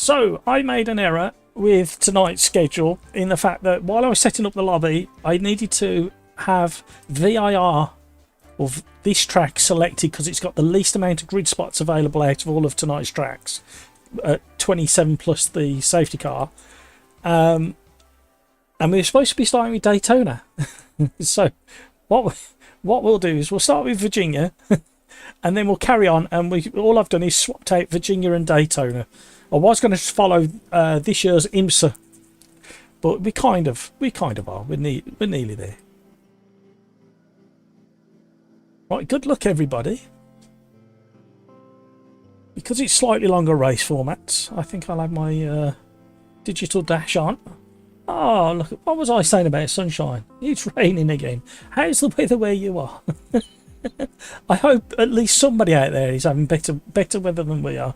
So I made an error with tonight's schedule in the fact that while I was setting up the lobby, I needed to have VIR of this track selected because it's got the least amount of grid spots available out of all of tonight's tracks, 27 plus the safety car. And we were supposed to be starting with Daytona. So what we'll do is we'll start with Virginia and then we'll carry on, and all I've done is swapped out Virginia and Daytona. I was going to follow this year's IMSA, but we kind of are. We're nearly there. Right, good luck everybody. Because it's slightly longer race formats, I think I'll have my digital dash on. Oh, look, what was I saying about sunshine? It's raining again. How's the weather where you are? I hope at least somebody out there is having better weather than we are.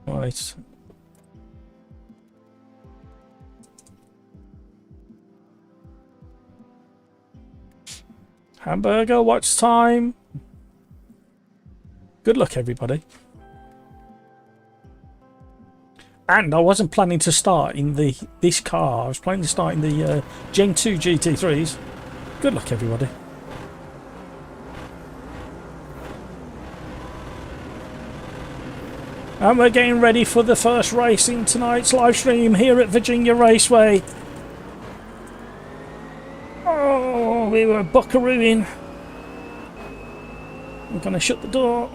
Right. Hamburger, watch time. Good luck everybody. And I wasn't planning to start in this car. I was planning to start in the Gen 2 GT3s. Good luck everybody. And we're getting ready for the first race in tonight's live stream here at Virginia Raceway. Oh, we were buckarooing. I'm going to shut the door.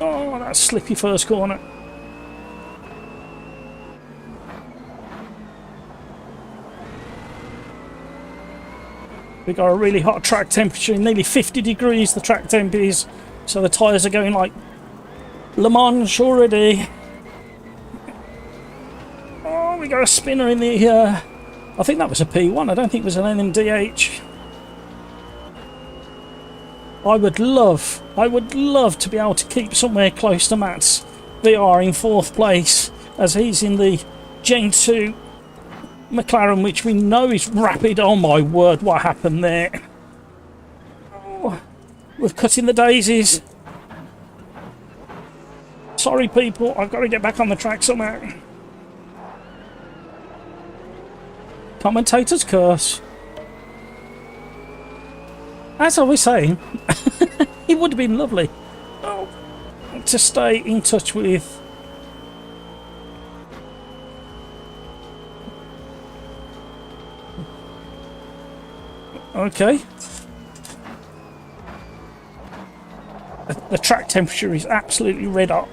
Oh, that slippy first corner. We got a really hot track temperature, nearly 50 degrees the track temp is, so the tyres are going like Le Mans already. Oh, we got a spinner in the I think that was a P1, I don't think it was an LMDh. I would love to be able to keep somewhere close to Matt's VR in 4th place, as he's in the Gen 2 McLaren, which we know is rapid. Oh my word, what happened there? Oh, we're cutting the daisies. Sorry people, I've got to get back on the track somehow. Commentator's curse. As I was saying, it would have been lovely to stay in touch with okay. The track temperature is absolutely red hot.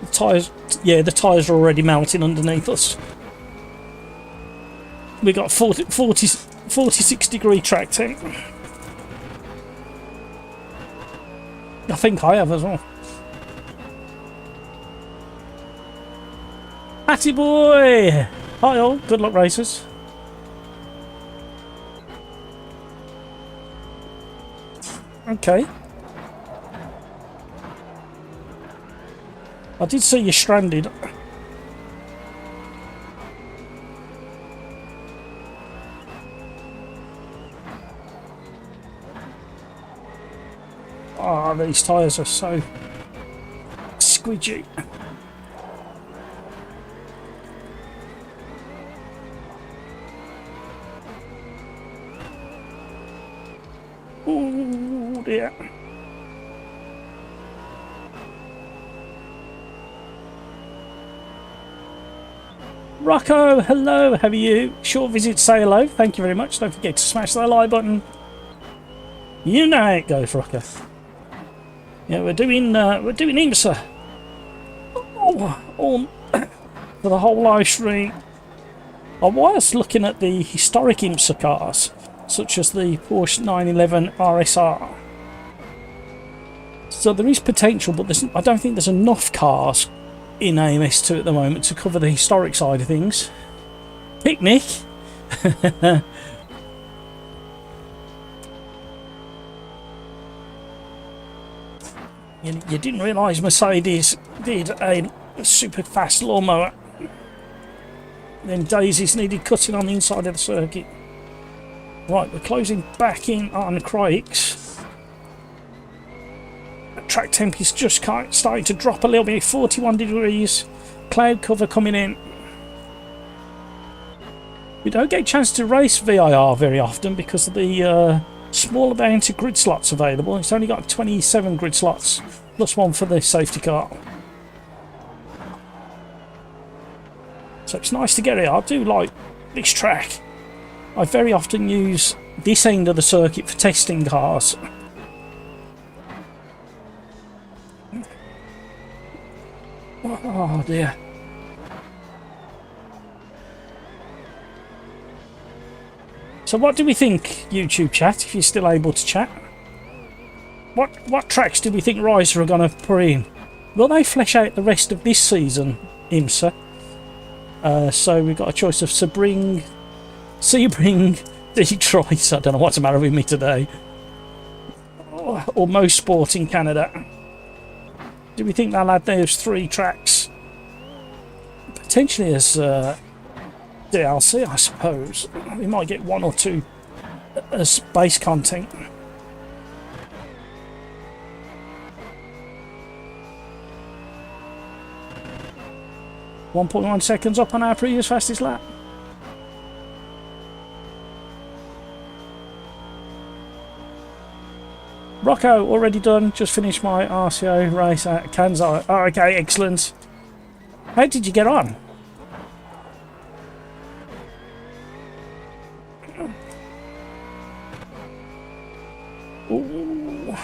The tyres, yeah, the tyres are already melting underneath us. We got 46 degree track temp. I think I have as well. Hattie boy! Hi all, good luck racers. Okay. I did see you stranded. Oh, these tyres are so squidgy. Oh dear. Rocco, hello, how are you? Short visit, say hello. Thank you very much. Don't forget to smash that like button. You know how it goes, Rocco. Yeah, we're doing IMSA. Oh, for the whole live stream. I was looking at the historic IMSA cars, such as the Porsche 911 RSR. So there is potential, but I don't think there's enough cars in AMS2 at the moment to cover the historic side of things. Picnic. You didn't realise Mercedes did a super fast lawnmower. Then daisies needed cutting on the inside of the circuit. Right, we're closing back in on Craig's. Track temp is just starting to drop a little bit, 41 degrees. Cloud cover coming in. We don't get a chance to race VIR very often because of the small amount of grid slots available. It's only got 27 grid slots, plus one for the safety car. So it's nice to get it. I do like this track. I very often use this end of the circuit for testing cars. Oh dear. So what do we think, YouTube chat, if you're still able to chat? What tracks do we think Riser are going to put in? Will they flesh out the rest of this season, IMSA? So we've got a choice of Sebring, Detroit, I don't know what's the matter with me today, or Most Sport in Canada. Do we think they'll add those 3 tracks? Potentially as DLC, I suppose. We might get 1 or 2 as base content. .1 seconds up on our previous fastest lap. Rocco, already done. Just finished my RCO race at Kansai. Oh, okay, excellent. How did you get on? Ooh.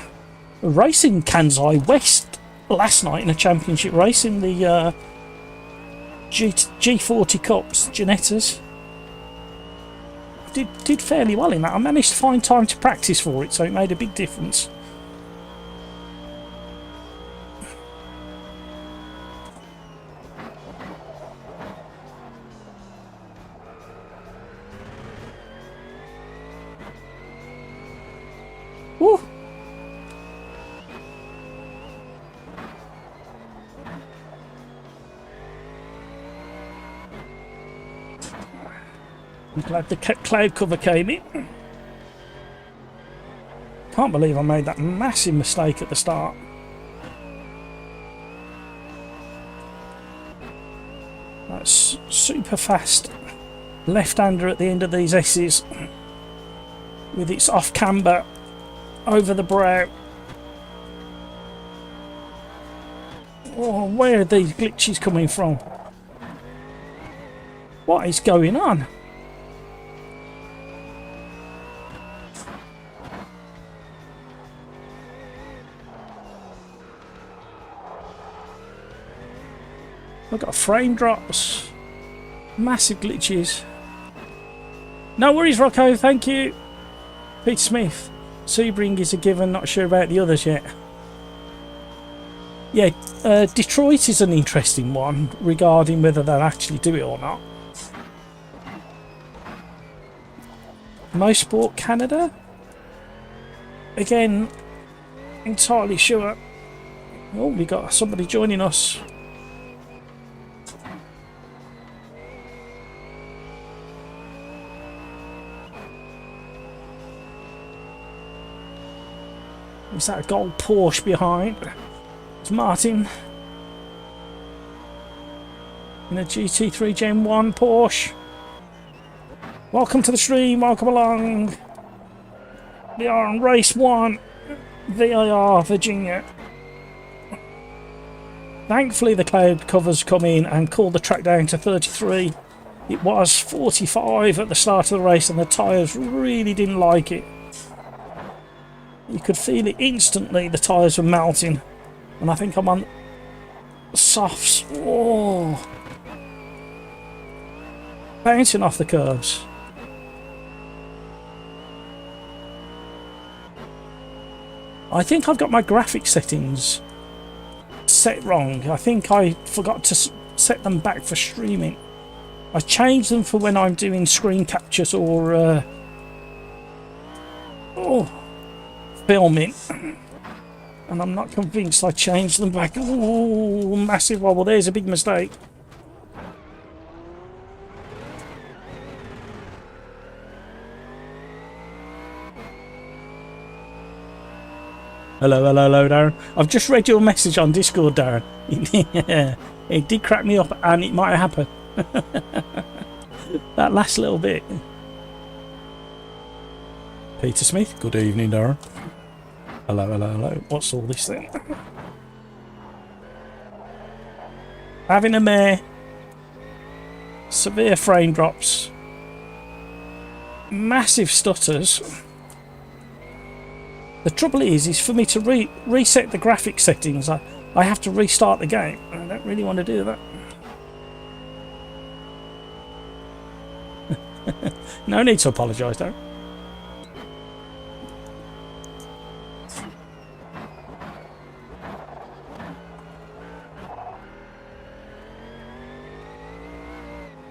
Racing Kansai West last night in a championship race in the G40 Cups, Janettas. Did fairly well in that. I managed to find time to practice for it, so it made a big difference. Woo! I'm glad the cloud cover came in. Can't believe I made that massive mistake at the start. That's super fast left-hander at the end of these S's with its off camber over the brow. Oh, where are these glitches coming from? What is going on? I've got frame drops, massive glitches. No worries, Rocco, thank you. Peter Smith, Sebring is a given, not sure about the others yet. Yeah, Detroit is an interesting one regarding whether they'll actually do it or not. Most Sport Canada? Again, entirely sure. Oh, we got somebody joining us. Is that a gold Porsche behind? It's Martin in a GT3 Gen 1 Porsche. Welcome to the stream, welcome along. We are on race 1, VIR Virginia. Thankfully the cloud covers come in and cooled the track down to 33. It was 45 at the start of the race and the tyres really didn't like it. You could feel it instantly, the tyres were melting. And I think I'm on softs. Oh, bouncing off the curves. I think I've got my graphic settings set wrong. I think I forgot to set them back for streaming. I changed them for when I'm doing screen captures or filming, and I'm not convinced I changed them back. Oh, massive wobble. There's a big mistake. Hello, hello, hello, Darren. I've just read your message on Discord, Darren. Yeah, it did crack me up, and it might happen. That last little bit. Peter Smith, good evening, Darren. Hello, hello, hello. What's all this thing? Having a mare. Severe frame drops. Massive stutters. The trouble is for me to reset the graphics settings, I have to restart the game. I don't really want to do that. No need to apologise, though.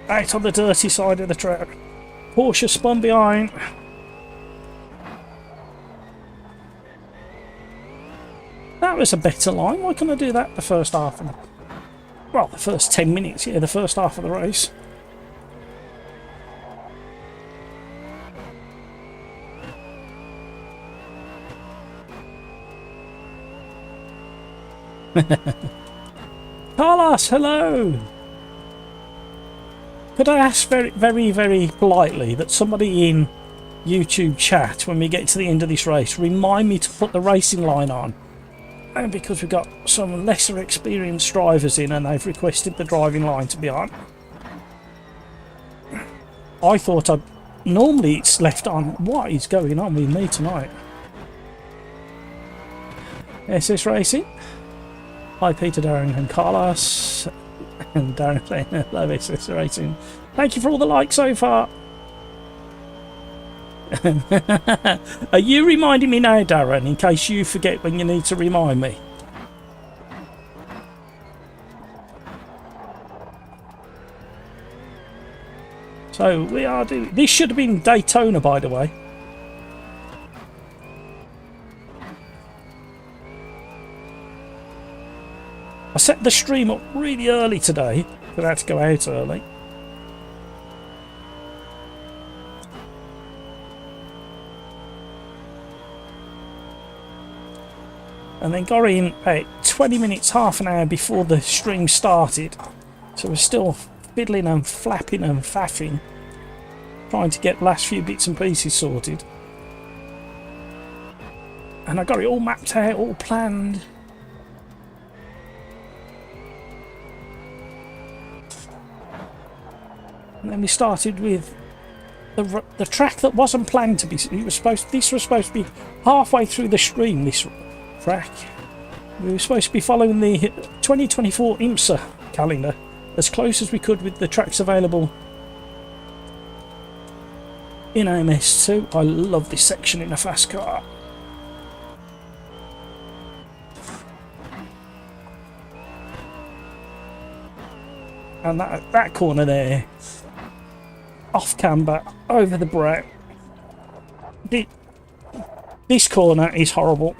Out on the dirty side of the track. Porsche spun behind. That was a better line. Why couldn't I do that the first half? Well, the first 10 minutes, yeah, the first half of the race. Carlos, hello! Could I ask very, very, very politely that somebody in YouTube chat, when we get to the end of this race, remind me to put the racing line on? And because we've got some lesser experienced drivers in and they've requested the driving line to be on. I thought normally it's left on. What is going on with me tonight? SS Racing. Hi Peter, Darren and Carlos. And Darren saying hello SS Racing. Thank you for all the likes so far. Are you reminding me now, Darren, in case you forget when you need to remind me? So we are doing... This should have been Daytona, by the way. I set the stream up really early today, because I had to go out early. And then got in about 20 minutes, half an hour before the stream started. So we're still fiddling and flapping and faffing, trying to get the last few bits and pieces sorted. And I got it all mapped out, all planned. And then we started with the track that wasn't planned to be. This was supposed to be halfway through the stream. This track. We were supposed to be following the 2024 IMSA calendar as close as we could with the tracks available in AMS2. I love this section in a fast car. And that corner there, off camber, over the brow. This corner is horrible.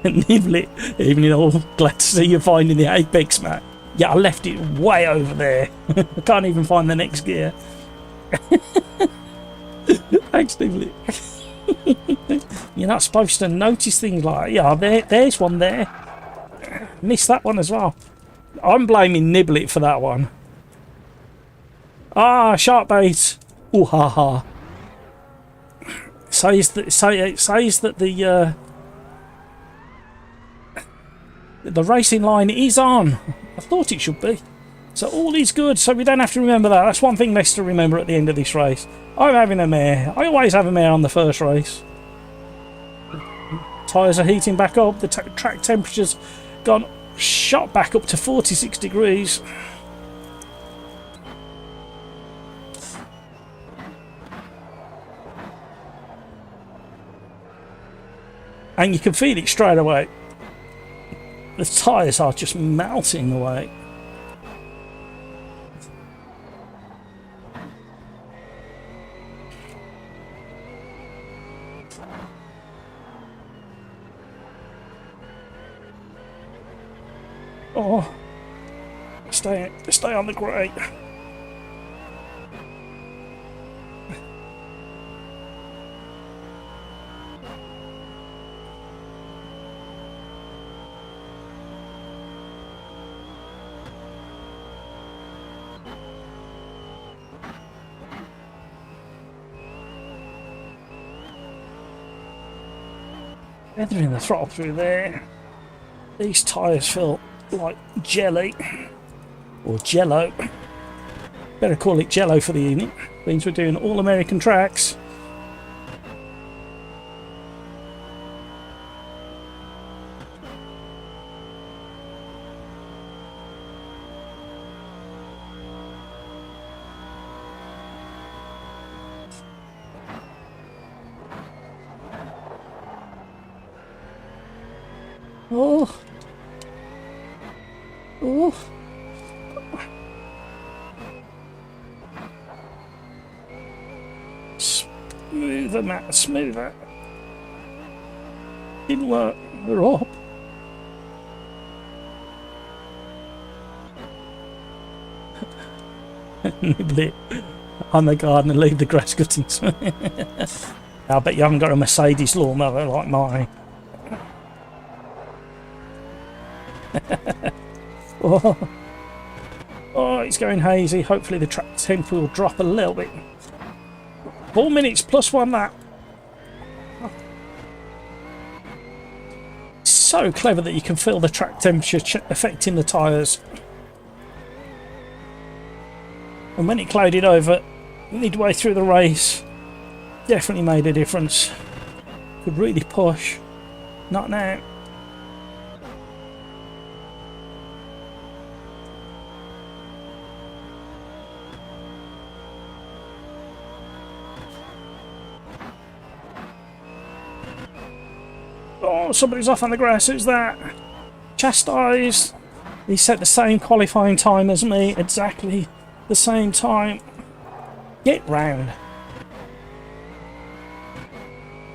Niblet, even though glad to see you finding the apex, Matt. Yeah, I left it way over there. I can't even find the next gear. Thanks, Niblet. You're not supposed to notice things like, yeah, there's one there. Missed that one as well. I'm blaming Niblet for that one. Ah, shark bait. Ooh ha ha. Says that the racing line is on. I thought it should be. So all is good. So we don't have to remember that. That's one thing less to remember at the end of this race. I'm having a mare. I always have a mare on the first race. Tyres are heating back up. The track temperature's gone shot back up to 46 degrees. And you can feel it straight away. The tyres are just melting away. Oh, stay on the grey. Feathering the throttle through there. These tyres feel like jelly. Or jello. Better call it jello for the evening. Means we're doing all American tracks. Oh. Oh. Smoother, Matt, smoother. Didn't work. We're up. Nibble it. I'm the gardener, leave the grass cuttings. I bet you haven't got a Mercedes lawnmower like mine. Oh. Oh, it's going hazy. Hopefully the track temp will drop a little bit. 4 minutes plus one lap. So clever that you can feel the track temperature affecting the tyres. And when it clouded over midway through the race, definitely made a difference. Could really push. Not now. Oh, somebody's off on the grass. Who's that? Chastised. He set the same qualifying time as me. Exactly the same time. Get round.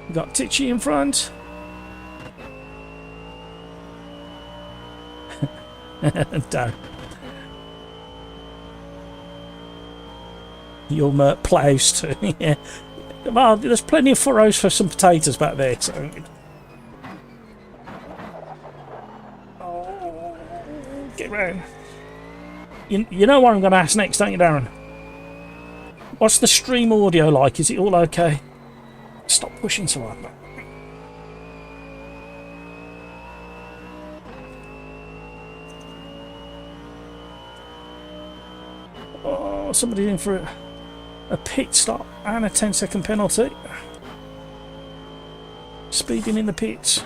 We've got Titchy in front. Down. Your plows too. Yeah. Well, there's plenty of furrows for some potatoes back there. So. Oh, get round. You know what I'm going to ask next, don't you, Darren? What's the stream audio like? Is it all okay? Stop pushing so hard, man. Oh, somebody's in for a pit stop and a 10-second penalty. Speeding in the pits.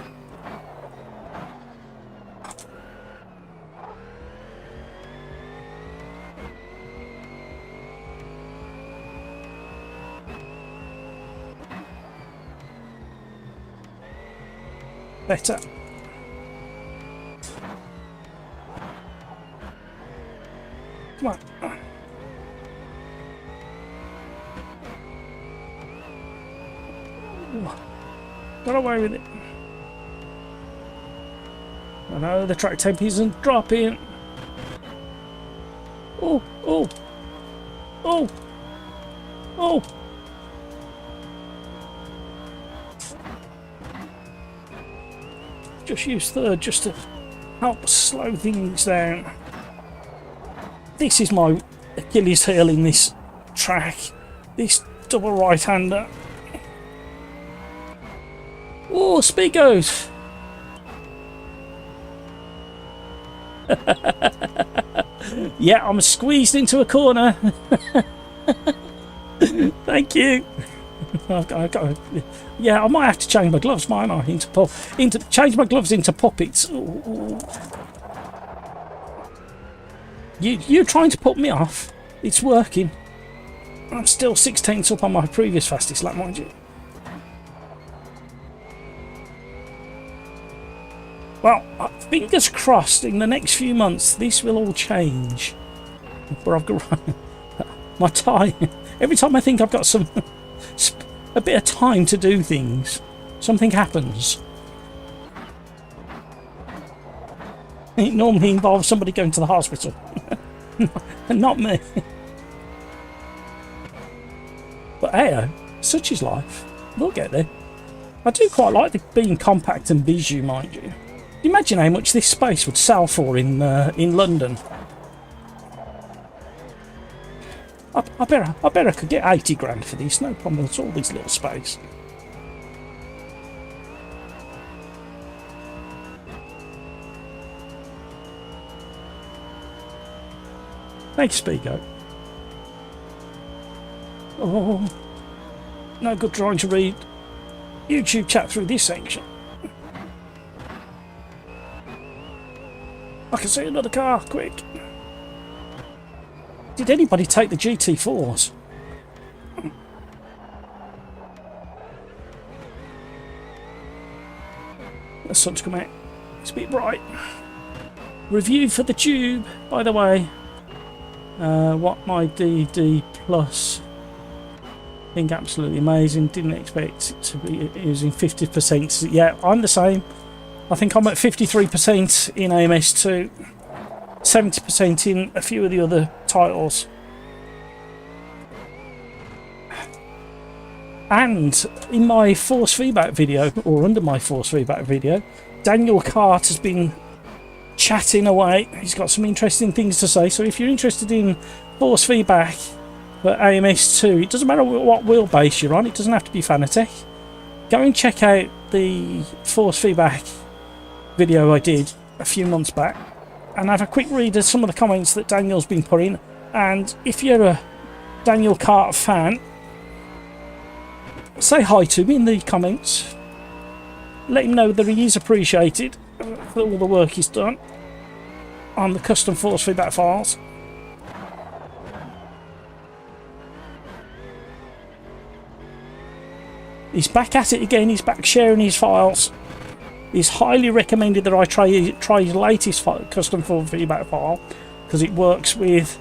Better. Come on. Got away with it. I know the track temp isn't dropping. Oh, oh, oh, oh. Just use third just to help slow things down. This is my Achilles heel in this track. This double right-hander. Oh, speed goes. Yeah, I'm squeezed into a corner. Thank you. Yeah, I might have to change my gloves, mightn't I? Change my gloves into puppets. Ooh. You're trying to put me off. It's working. I'm still 16ths up on my previous fastest lap, mind you. Well, fingers crossed in the next few months this will all change. Where I've got my time. Every time I think I've got a bit of time to do things, something happens. It normally involves somebody going to the hospital. Not me. But hey, such is life. We'll get there. I do quite like being compact and bijou, mind you. Imagine how much this space would sell for in London. I bet I could get 80 grand for these, no problem at all, this little space. Thank you, Speaker. Oh, no good trying to read YouTube chat through this section. I can see another car, quick. Did anybody take the GT4s? The sun's come out. It's a bit bright. Review for the tube, by the way. What my DD Plus. I think absolutely amazing. Didn't expect it to be using 50%. Yeah, I'm the same. I think I'm at 53% in AMS2, 70% in a few of the other titles. And in my force feedback video, or under my force feedback video, Daniel Cart has been chatting away. He's got some interesting things to say. So if you're interested in force feedback for AMS2, it doesn't matter what wheelbase you're on, it doesn't have to be Fanatec. Go and check out the force feedback video I did a few months back and have a quick read of some of the comments that Daniel's been putting. And if you're a Daniel Cart fan, say hi to me in the comments. Let him know that he is appreciated for all the work he's done on the custom force feedback files. He's back at it again. He's back sharing his files. He's highly recommended that I try his latest custom force feedback file because it works with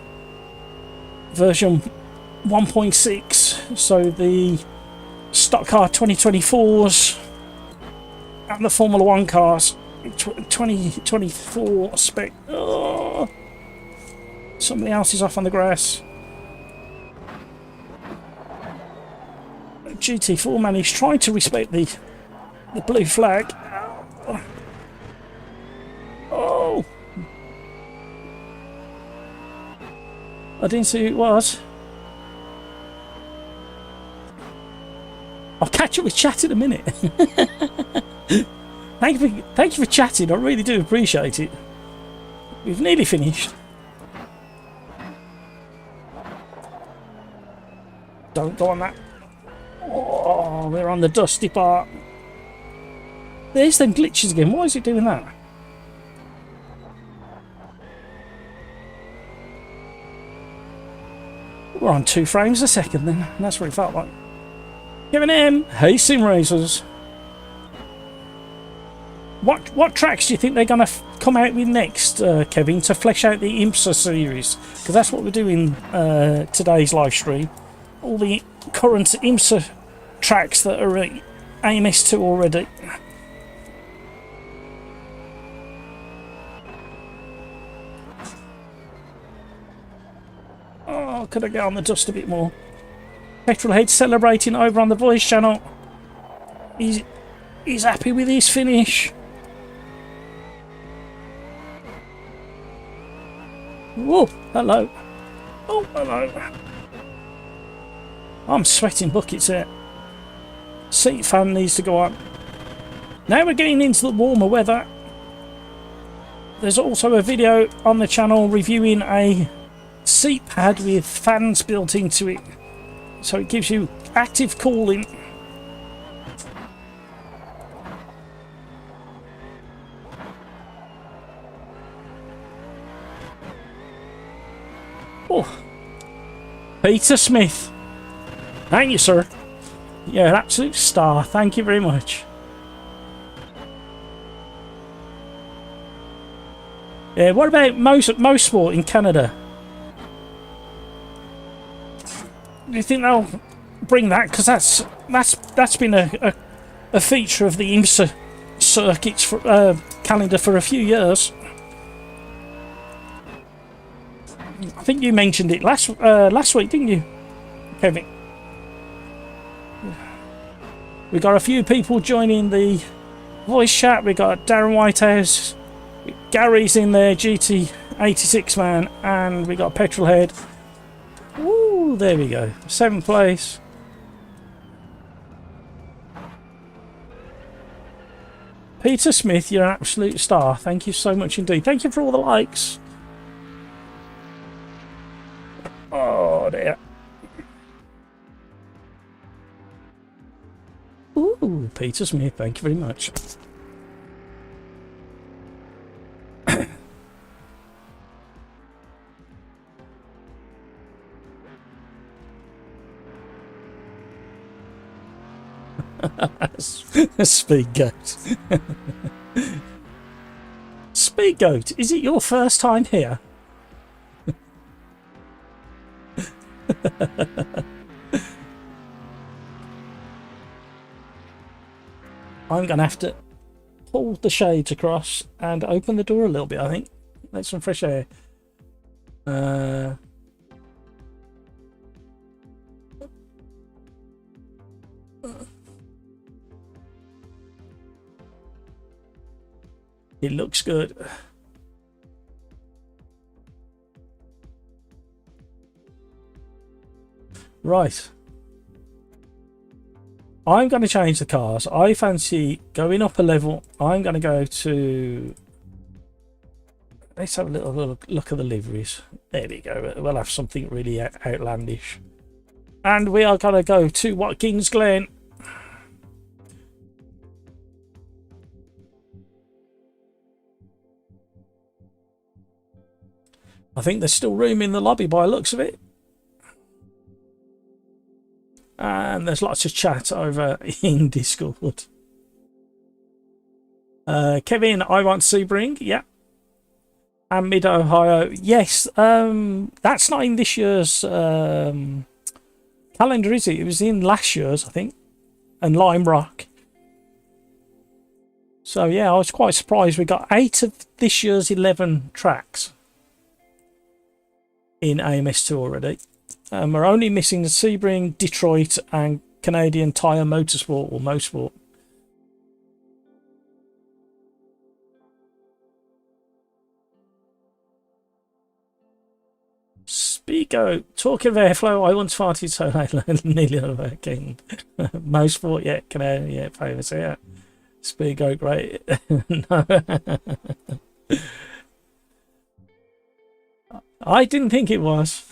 version 1.6. So the stock car 2024s and the Formula 1 cars 2024 spec. Oh, somebody else is off on the grass. GT4 man, he's trying to respect the blue flag. Oh, I didn't see who it was. I'll catch up with chat in a minute. Thank you for chatting. I really do appreciate it. We've nearly finished. Don't go on that. Oh, we're on the dusty part. There's them glitches again. Why is it doing that? We're on 2 frames a second then. That's what it felt like. Kevin M. Hey, Sim Racers. What tracks do you think they're going to come out with next, Kevin, to flesh out the IMSA series? Because that's what we're doing today's live stream. All the current IMSA tracks that are at AMS2 already. Oh, could I get on the dust a bit more? Petrolhead celebrating over on the voice channel. He's happy with his finish. Whoa, hello. Oh, hello. I'm sweating buckets here. Seat fan needs to go on. Now we're getting into the warmer weather. There's also a video on the channel reviewing a seat pad with fans built into it. So it gives you active cooling. Oh, Peter Smith. Thank you, sir. You're an absolute star. Thank you very much. Yeah, what about most sport in Canada? Do you think they'll bring that? Because that's been a feature of the IMSA circuits calendar for a few years. I think you mentioned it last week, didn't you, Kevin? We got a few people joining the voice chat. We got Darren Whitehouse, Gary's in there, GT86 man, and we got Petrolhead. Ooh, there we go. 7th place. Peter Smith, you're an absolute star. Thank you so much indeed. Thank you for all the likes. Peter Smith, thank you very much. Speed Goat. Speed Goat, is it your first time here? I'm going to have to pull the shades across and open the door a little bit, I think. Let some fresh air. It looks good. Right. I'm going to change the cars. I fancy going up a level. I'm going to go to... Let's have a little look at the liveries. There we go. We'll have something really outlandish. And we are going to go to Watkins Glen. I think there's still room in the lobby by the looks of it. And there's lots of chat over in Discord. Kevin, I want Sebring. Yeah. And Mid Ohio. Yes. That's not in this year's calendar, is it? It was in last year's, I think. And Lime Rock. So yeah, I was quite surprised. We got 8 of this year's 11 tracks in AMS2 already. We're only missing the Sebring, Detroit and Canadian Tire Motorsport or Motorsport. Spigo, talking of airflow, I once farted so loud nearly overcame. Motorsport, yeah, Canadian, yeah, famous, yeah. Spigo, great. No. I didn't think it was.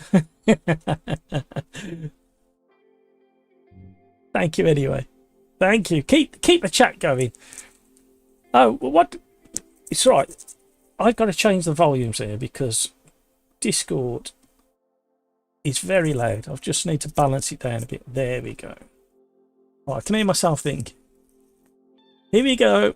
Thank you anyway. Thank you. Keep the chat going. Oh, what? It's right. I've got to change the volumes here because Discord is very loud. I just need to balance it down a bit. There we go. Right, I can hear myself think. Here we go.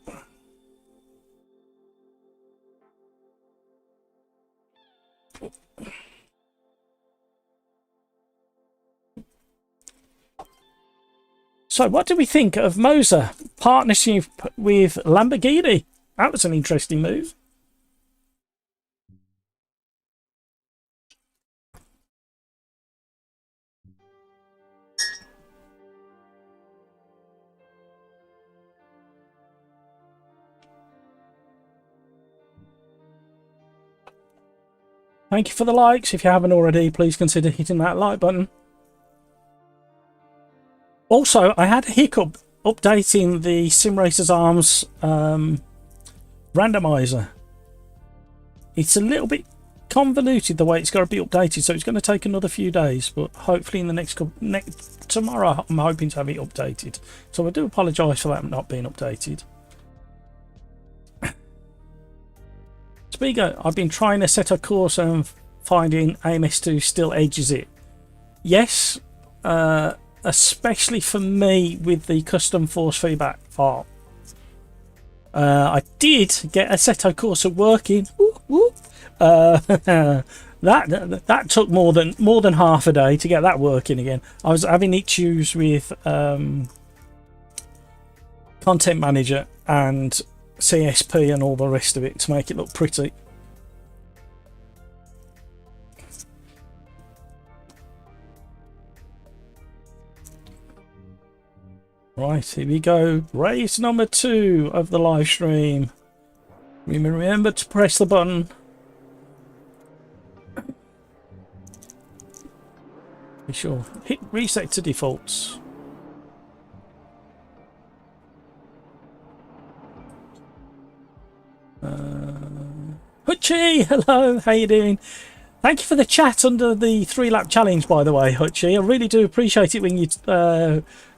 So what do we think of Moser partnership with Lamborghini? That was an interesting move. Thank you for the likes. If you haven't already, please consider hitting that like button. Also, I had a hiccup updating the SimRacersArms randomizer. It's a little bit convoluted the way it's got to be updated, so it's going to take another few days, but hopefully in the next tomorrow I'm hoping to have it updated. So I do apologise for that not being updated. Spigo, I've been trying to set a course and finding AMS2 still edges it. Yes, especially for me with the custom force feedback file. I did get Assetto Corsa working. That took more than half a day to get that working again. I was having issues with Content Manager and CSP and all the rest of it to make it look pretty. Right, here we go. Race number 2 of the live stream. Remember to press the button. Be sure. Hit reset to defaults. Hutchie, hello, how you doing? Thank you for the chat under the 3-lap challenge, by the way, Hutchie. I really do appreciate it when you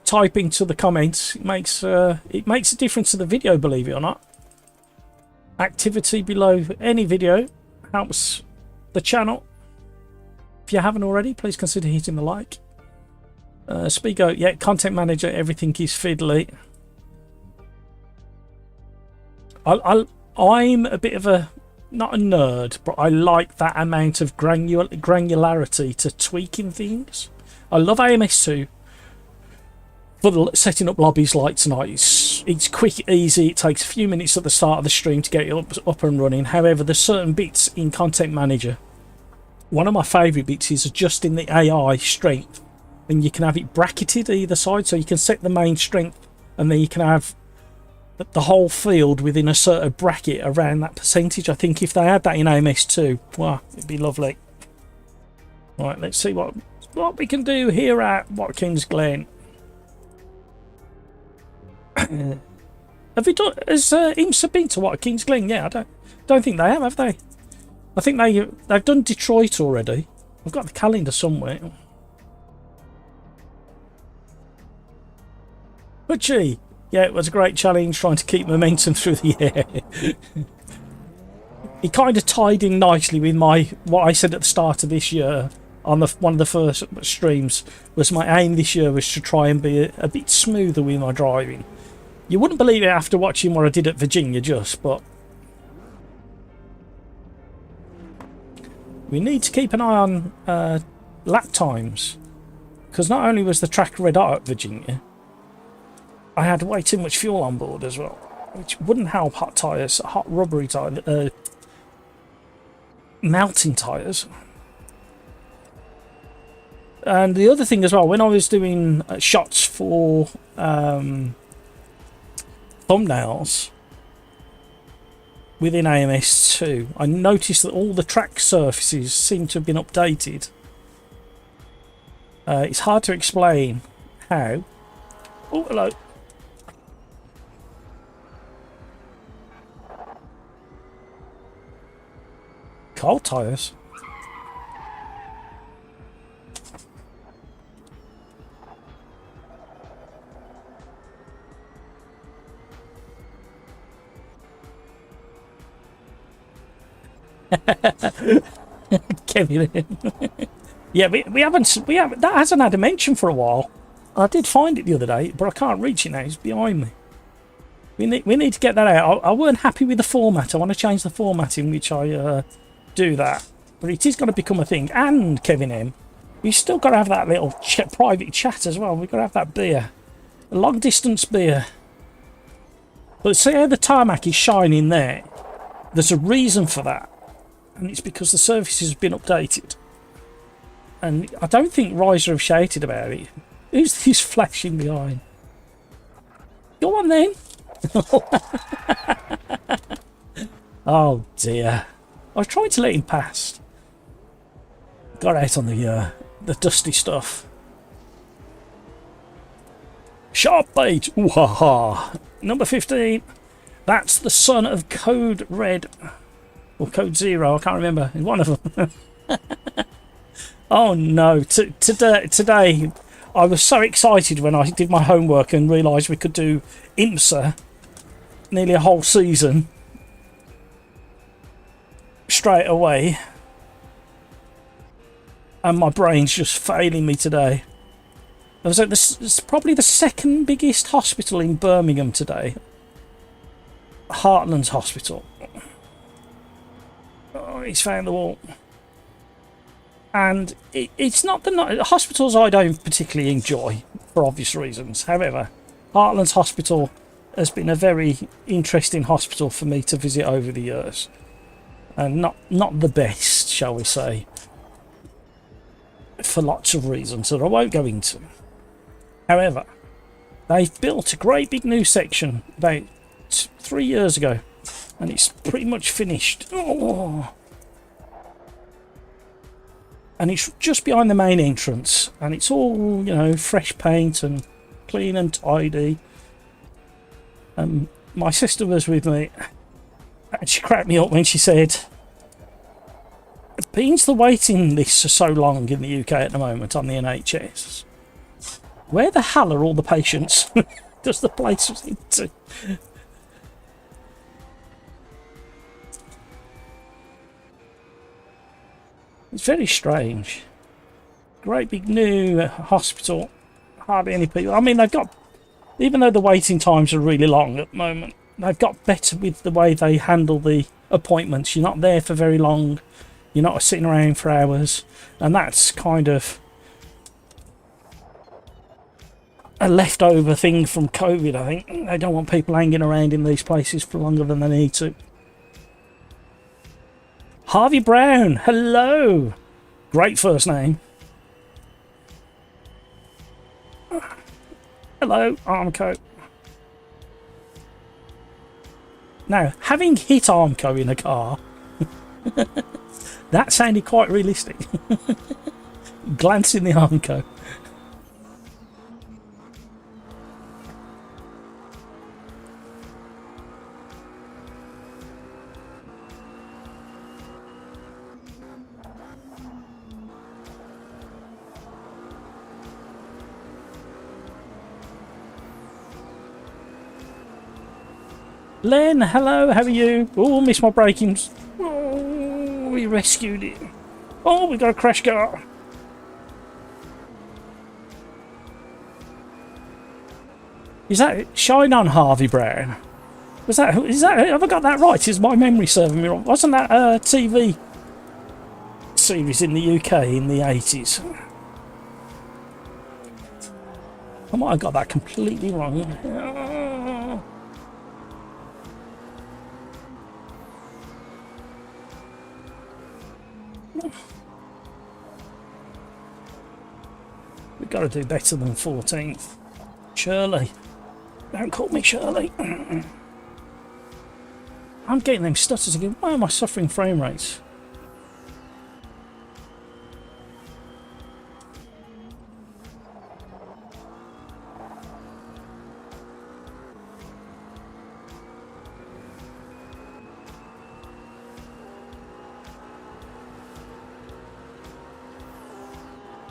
type into the comments. It makes a difference to the video, believe it or not. Activity below any video helps the channel. If you haven't already, please consider hitting the like. Spigo, yeah, content manager, everything is fiddly. I'm a bit of a, not a nerd, but I like that amount of granularity to tweaking things. I love AMS2 for the setting up lobbies like tonight. It's quick, easy. It takes a few minutes at the start of the stream to get it up and running. However, there's certain bits in Content Manager. One of my favourite bits is adjusting the AI strength, and you can have it bracketed either side, so you can set the main strength, and then you can have the whole field within a certain bracket around that percentage. I think if they had that in AMS2, wow, it'd be lovely. Right, let's see what we can do here at Watkins Glen. Have you done? Has IMSA been to Watkins Glen? Yeah, I don't think they have they? I think they've done Detroit already. I've got the calendar somewhere. But gee, yeah, it was a great challenge trying to keep momentum through the air. It kind of tied in nicely with what I said at the start of this year on one of the first streams. Was my aim this year was to try and be a bit smoother with my driving. You wouldn't believe it after watching what I did at Virginia, but we need to keep an eye on lap times, because not only was the track red hot at Virginia, I had way too much fuel on board as well, which wouldn't help hot tyres, hot rubbery tyres, melting tyres. And the other thing as well, when I was doing shots for thumbnails within AMS2, I noticed that all the track surfaces seem to have been updated. It's hard to explain how. Oh, hello. Cold tyres. Kevin. Yeah, we haven't that hasn't had a mention for a while. I did find it the other day, but I can't reach it now. It's behind me. We need to get that out. I weren't happy with the format. I want to change the format in which I do that, but it is going to become a thing. And Kevin M, we've still got to have that little private chat as well. We've got to have that beer, a long distance beer. But see how the tarmac is shining there? There's a reason for that, and it's because the surface has been updated. And I don't think Riser have shouted about it. Who's this flashing behind? Go on then. Oh dear. I was trying to let him past. Got out on the dusty stuff. Sharp bait. Ooh ha ha. Number 15. That's the son of Code Red. Or Code Zero. I can't remember. One of them. Oh no. Today I was so excited when I did my homework and realised we could do IMSA nearly a whole season straight away, and my brain's just failing me today. I was at it's probably the second biggest hospital in Birmingham today, Heartlands Hospital. Oh, he's found the wall. And it's not the hospitals I don't particularly enjoy for obvious reasons. However, Heartlands Hospital has been a very interesting hospital for me to visit over the years, and not the best, shall we say, for lots of reasons that I won't go into. However, they've built a great big new section about 3 years ago, and it's pretty much finished. Oh. And it's just behind the main entrance, and it's all, you know, fresh paint and clean and tidy. My sister was with me, and she cracked me up when she said, "Beans the waiting lists are so long in the UK at the moment on the NHS." Where the hell are all the patients? Does the place seem to... It's very strange. Great big new hospital. Hardly any people. I mean, they've got... Even though the waiting times are really long at the moment, they've got better with the way they handle the appointments. You're not there for very long. You're not sitting around for hours. And that's kind of a leftover thing from COVID, I think. They don't want people hanging around in these places for longer than they need to. Harvey Brown, hello. Great first name. Hello, Armco. Now, having hit Armco in a car, that sounded quite realistic. Glancing the Armco. Glen, hello, how are you? Oh, missed my braking. Oh, we rescued it. Oh, we got a crash car. Is that Shine On Harvey Brown? Is that have I got that right? Is my memory serving me wrong? Wasn't that a TV series in the UK in the 80s? I might have got that completely wrong. We've got to do better than 14th. Shirley. Don't call me Shirley. I'm getting them stutters again. Why am I suffering frame rates?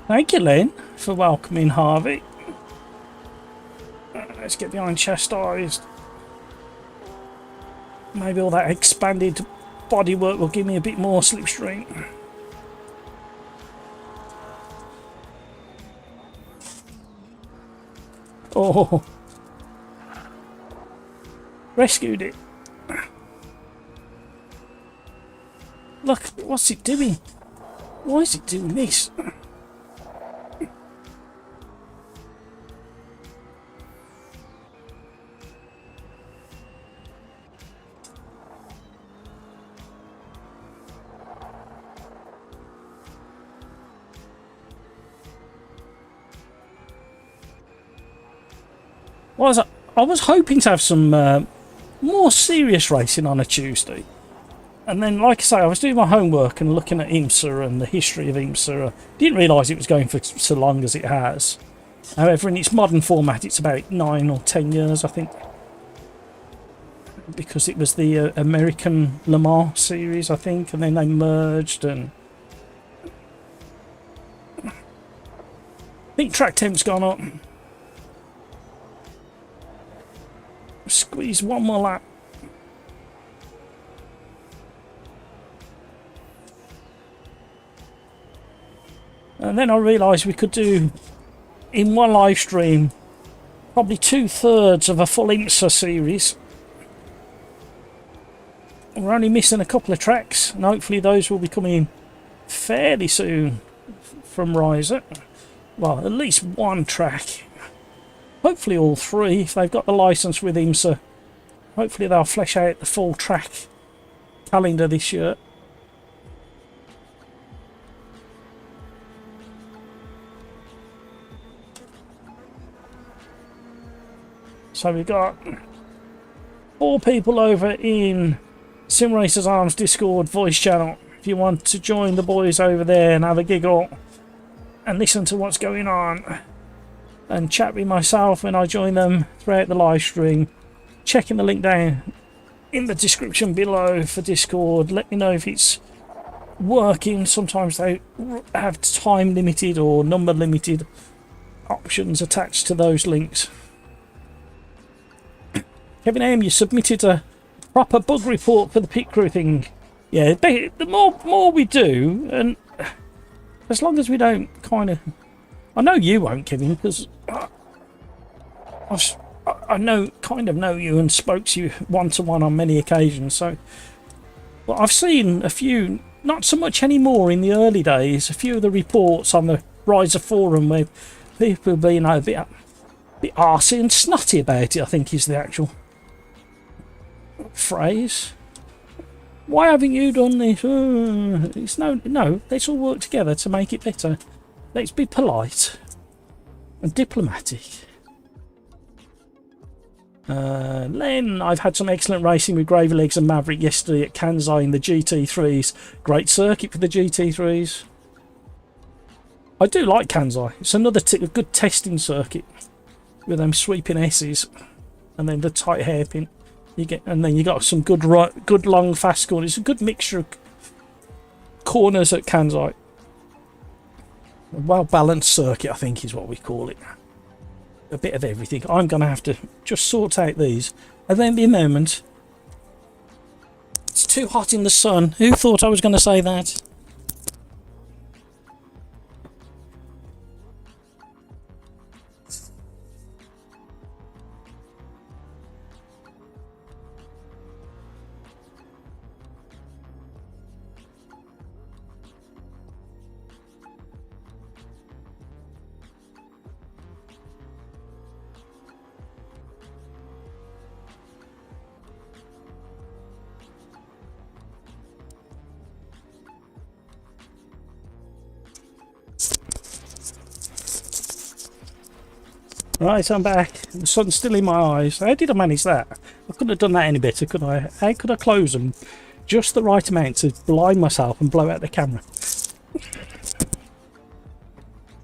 Thank you, Lynn, for welcoming Harvey. Let's get behind chastised. Maybe all that expanded bodywork will give me a bit more slipstream. Oh, rescued it. Look, what's it doing? Why is it doing this? I was hoping to have some more serious racing on a Tuesday. And then, like I say, I was doing my homework and looking at IMSA and the history of IMSA. I didn't realise it was going for so long as it has. However, in its modern format, it's about 9 or 10 years, I think. Because it was the American Le Mans series, I think, and then they merged and... I think track temp's gone up. Squeeze one more lap. And then I realised we could do, in one live stream, probably 2/3 of a full IMSA series. We're only missing a couple of tracks, and hopefully those will be coming fairly soon from Riser. Well, at least one track. Hopefully all three, if they've got the licence with IMSA. Hopefully they'll flesh out the full track calendar this year. So we've got 4 people over in SimRacersArms Discord voice channel. If you want to join the boys over there and have a giggle and listen to what's going on and chat with myself when I join them throughout the live stream, checking the link down in the description below for Discord. Let me know if it's working. Sometimes they have time limited or number limited. options attached to those links. Kevin M, you submitted a proper bug report for the pit crew thing. Yeah, the more we do, and as long as we don't kind of... I know you won't, Kevin, because I kind of know you and spoke to you one-to-one on many occasions. So, but I've seen a few, not so much anymore in the early days, a few of the reports on the Riser forum where people have been a bit arsey and snotty about it, I think is the actual phrase. Why haven't you done this? It's no, let's all work together to make it better. Let's be polite and diplomatic. Len, I've had some excellent racing with Gravy Legs and Maverick yesterday at Kansai in the GT3s. Great circuit for the GT3s. I do like Kansai. It's another good testing circuit with them sweeping S's and then the tight hairpin. And then you got some good long fast corners. It's a good mixture of corners at Kansai. A well balanced circuit, I think, is what we call it. A bit of everything. I'm going to have to just sort out these. And then be a moment. It's too hot in the sun. Who thought I was going to say that? Right, I'm back. The sun's still in my eyes. How did I manage that? I couldn't have done that any better, could I? How could I close them just the right amount to blind myself and blow out the camera?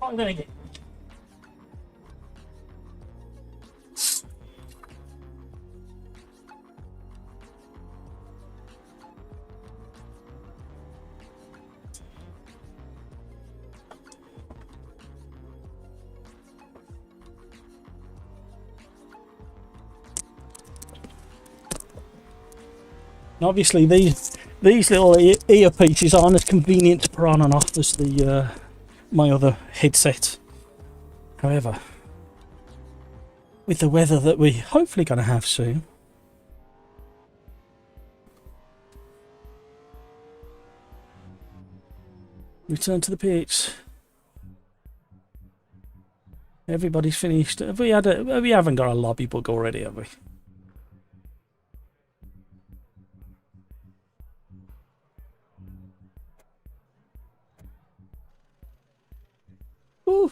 I'm going to get... Obviously these little earpieces aren't as convenient to put on and off as the my other headset. However, with the weather that we're hopefully going to have soon, return to the pits. Everybody's finished. We haven't got a lobby bug already, have we? Ooh.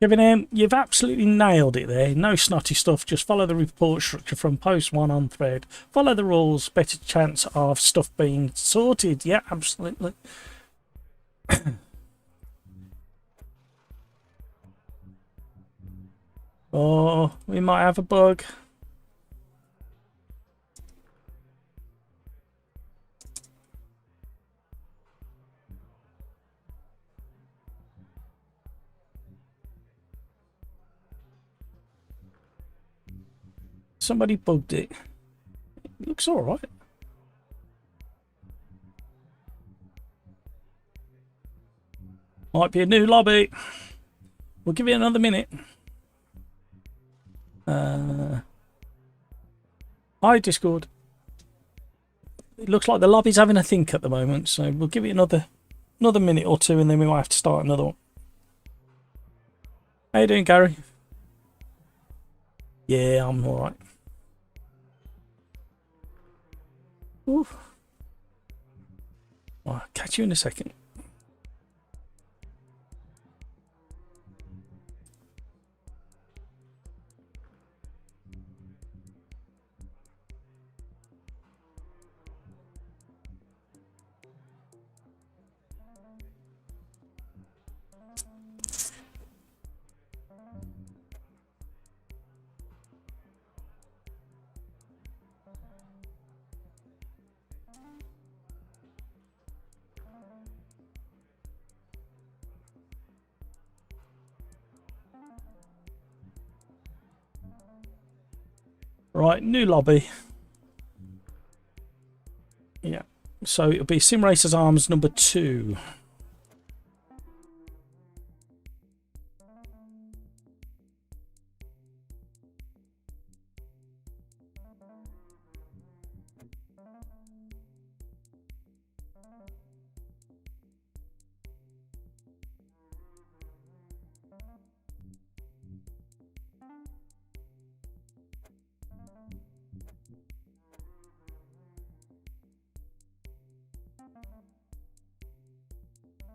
Kevin M, you've absolutely nailed it there. No snotty stuff. Just follow the report structure from post 1 on thread. Follow the rules. Better chance of stuff being sorted. Yeah, absolutely. Oh, we might have a bug. Somebody bugged it. It looks all right. Might be a new lobby. We'll give it another minute. Hi, Discord. It looks like the lobby's having a think at the moment, so we'll give it another minute or two, and then we might have to start another one. How you doing, Gary? Yeah, I'm all right. Ooh. I'll catch you in a second. Right, new lobby. Yeah, so it'll be SimRacersArms number 2.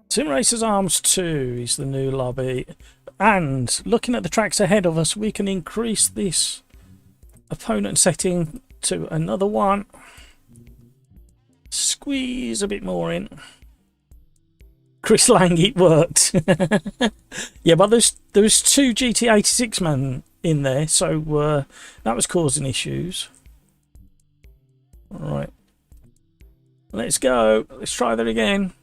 SimRacersArms 2 is the new lobby, and looking at the tracks ahead of us, we can increase this opponent setting to another one. Squeeze a bit more in. Chris Lang, it worked. Yeah, but there's 2 GT86 men in there, so that was causing issues. All right, let's go. Let's try that again.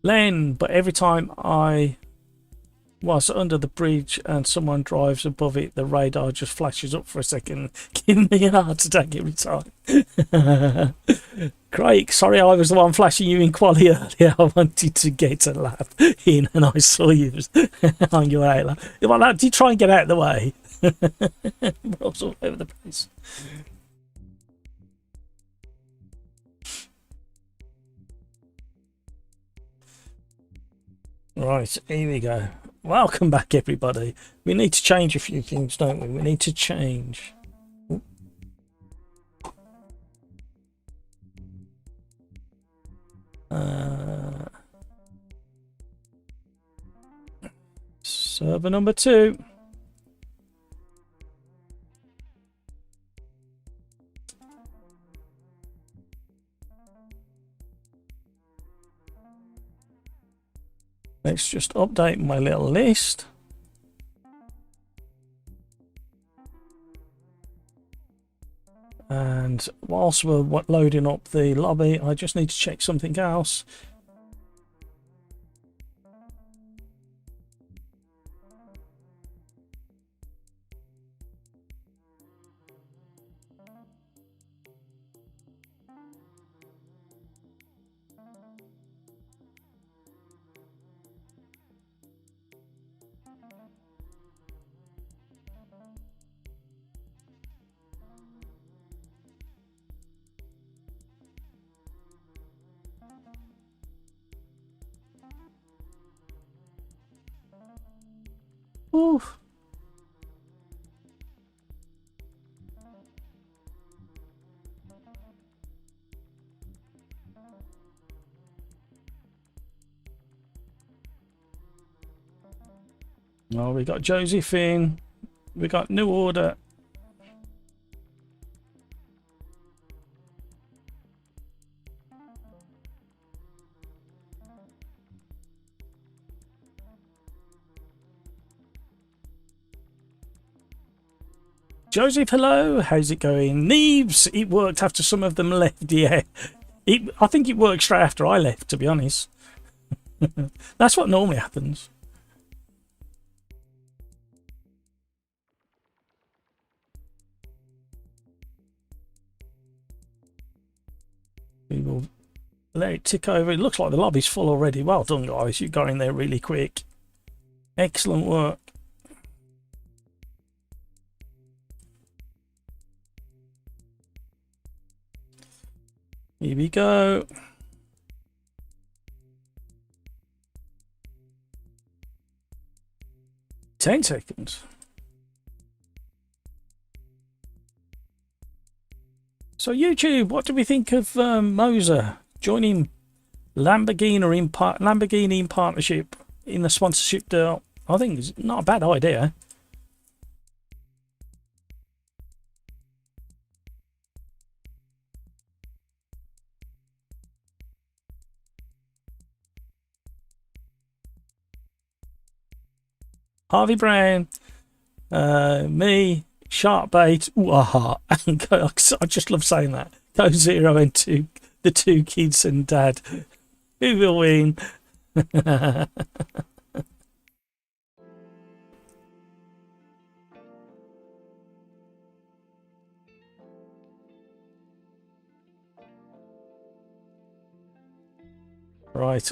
Glen, but every time I was under the bridge and someone drives above it, the radar just flashes up for a second, giving me a heart attack every time. Craig, sorry I was the one flashing you in Quali earlier. I wanted to get a lap in and I saw you on your halo. Well, did you try and get out of the way? I was all over the place. Right, here we go. Welcome back, everybody. We need to change a few things, don't we? We need to change. Server number 2. Let's just update my little list. And whilst we're loading up the lobby, I just need to check something else. Ooh. Oh, we got Josephine. We got New Order. Joseph, hello. How's it going? Neves, it worked after some of them left. Yeah, I think it worked straight after I left, to be honest. That's what normally happens. We will let it tick over. It looks like the lobby's full already. Well done, guys. You got in there really quick. Excellent work. Here we go. Ten seconds. So YouTube, what do we think of Moser joining Lamborghini in partnership in the sponsorship deal? I think it's not a bad idea. Harvey Brown, me, Sharkbait, ooh, aha. I just love saying that. Go Zero and the 2 kids and Dad. Who will win? Right.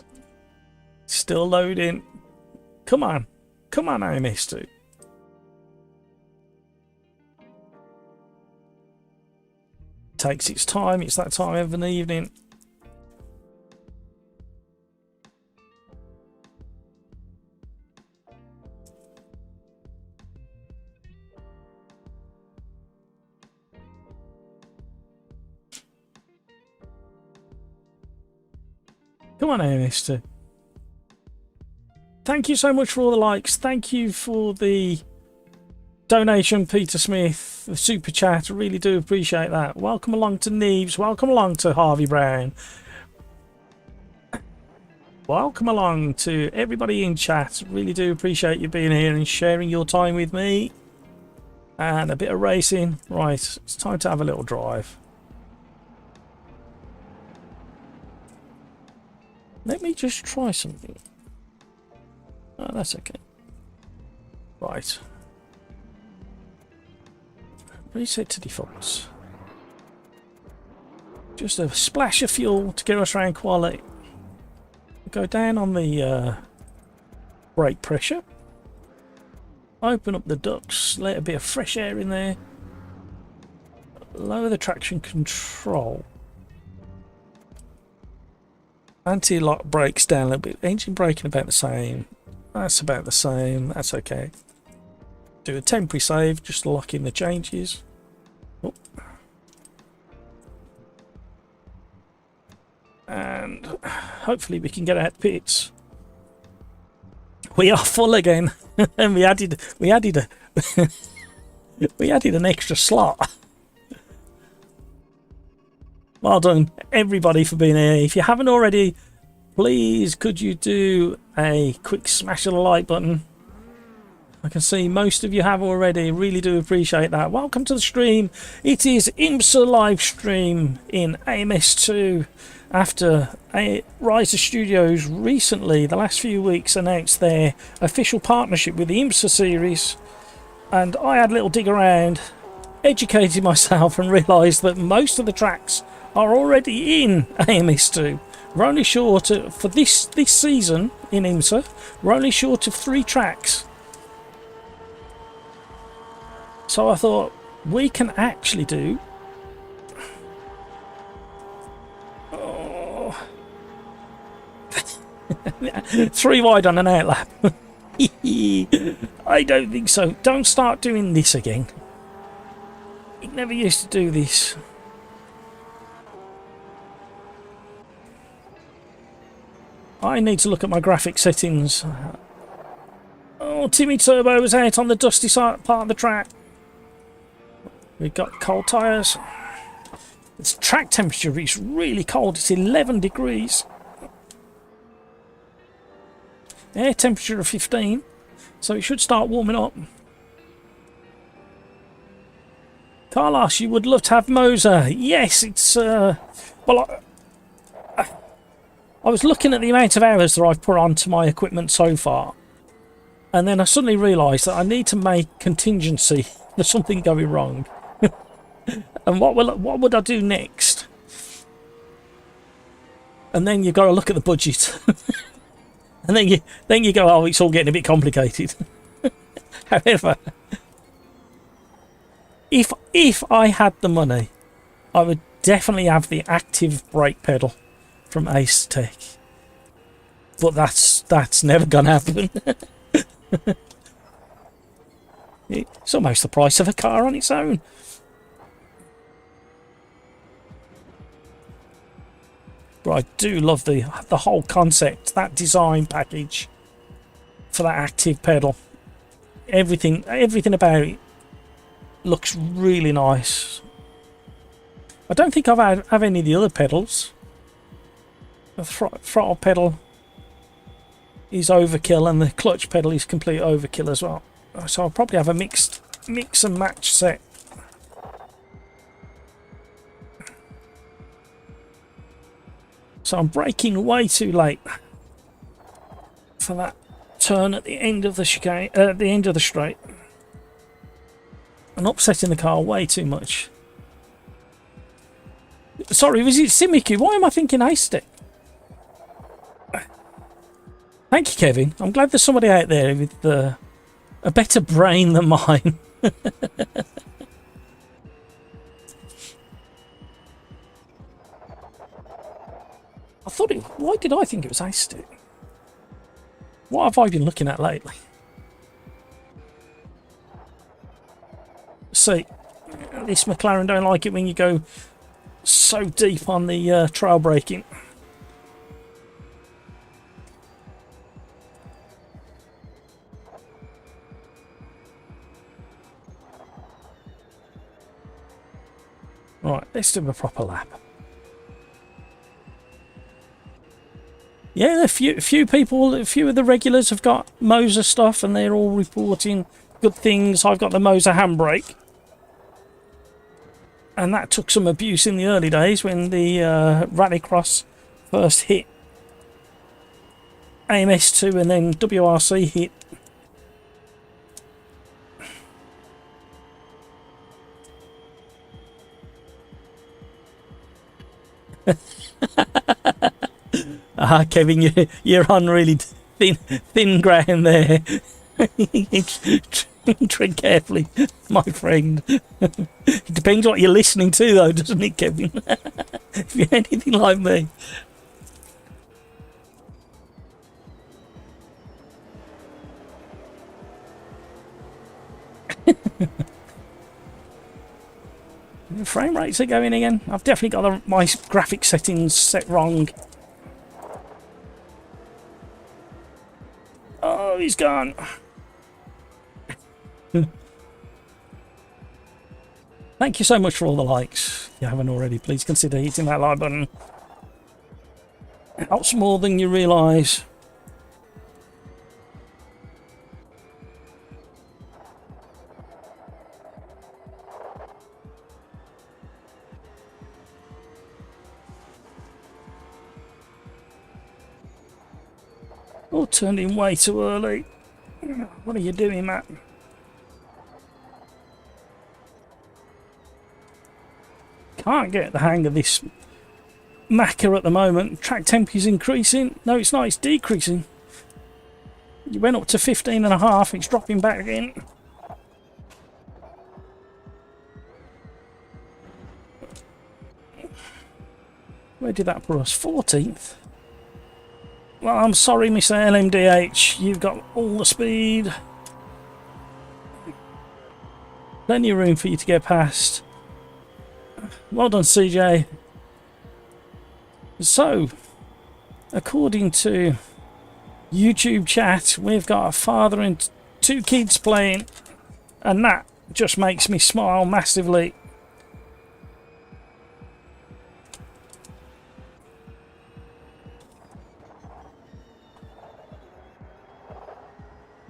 Still loading. Come on. Come on, AMS2. Takes its time. It's that time of an evening. Come on, AMS2. Thank you so much for all the likes. Thank you for the donation, Peter Smith, the super chat. I really do appreciate that. Welcome along to Neves. Welcome along to Harvey Brown. Welcome along to everybody in chat. Really do appreciate you being here and sharing your time with me. And a bit of racing. Right, it's time to have a little drive. Let me just try something. Oh, that's okay. Right. Reset to defaults. Just a splash of fuel to get us around Quali. Go down on the brake pressure. Open up the ducts. Let a bit of fresh air in there. Lower the traction control. Anti-lock brakes down a little bit. Engine braking about the same. That's about the same. That's okay. Do a temporary save just to lock in the changes. Oh. And hopefully we can get out pits. We are full again, and we added we added an extra slot. Well done, everybody, for being here. If you haven't already, please could you do a quick smash of the like button. I can see most of you have already. Really do appreciate that. Welcome to the stream. It is IMSA live stream in AMS2 after Riser Studios recently, the last few weeks, announced their official partnership with the IMSA series. And I had a little dig around, educated myself, and realised that most of the tracks are already in AMS2. We're only short of, for this season in IMSA, we're only short of 3 tracks. So I thought we can actually do 3 wide on an outlap. I don't think so. Don't start doing this again. You never used to do this. I need to look at my graphic settings. Oh, Timmy Turbo was out on the dusty side part of the track. We've got cold tyres. Its track temperature is really cold. It's 11 degrees. Air temperature of 15. So it should start warming up. Carlos, you would love to have Moser. Yes, it's... well, I was looking at the amount of hours that I've put onto my equipment so far. And then I suddenly realised that I need to make contingency for something going wrong. And what would I do next? And then you've got to look at the budget. And then you go, oh, it's all getting a bit complicated. However, if I had the money, I would definitely have the active brake pedal from Ace Tech. But that's never gonna happen. It's almost the price of a car on its own. But I do love the whole concept, that design package for that active pedal. Everything about it looks really nice. I don't think have any of the other pedals. The throttle pedal is overkill, and the clutch pedal is complete overkill as well. So I'll probably have a mix and match set. So I'm braking way too late for that turn at the end of the chicane, at the end of the straight, and upsetting the car way too much. Sorry, was it Simiku? Why am I thinking Ace Tech? Thank you, Kevin. I'm glad there's somebody out there with a better brain than mine. I thought it... Why did I think it was Ace Stick? What have I been looking at lately? See, this McLaren don't like it when you go so deep on the trail braking. Right, let's do a proper lap. Yeah, a few people, a few of the regulars have got Moser stuff and they're all reporting good things. I've got the Moser handbrake. And that took some abuse in the early days when the Rallycross first hit AMS2 and then WRC hit. Kevin, you're on really thin ground there. Tread carefully, my friend. It depends what you're listening to, though, doesn't it, Kevin? If you're anything like me. The frame rates are going again. I've definitely got my graphic settings set wrong. Oh, he's gone. Thank you so much for all the likes. If you haven't already, please consider hitting that like button. It helps more than you realise. Oh, turned in way too early. What are you doing, Matt? Can't get the hang of this Macca at the moment. Track temp is increasing. No, it's not, it's decreasing. You went up to 15.5, it's dropping back again. Where did that put us? 14th? Well, I'm sorry, Mr. LMDh. You've got all the speed. Plenty of room for you to get past. Well done, CJ. So, according to YouTube chat, we've got a father and 2 kids playing, and that just makes me smile massively.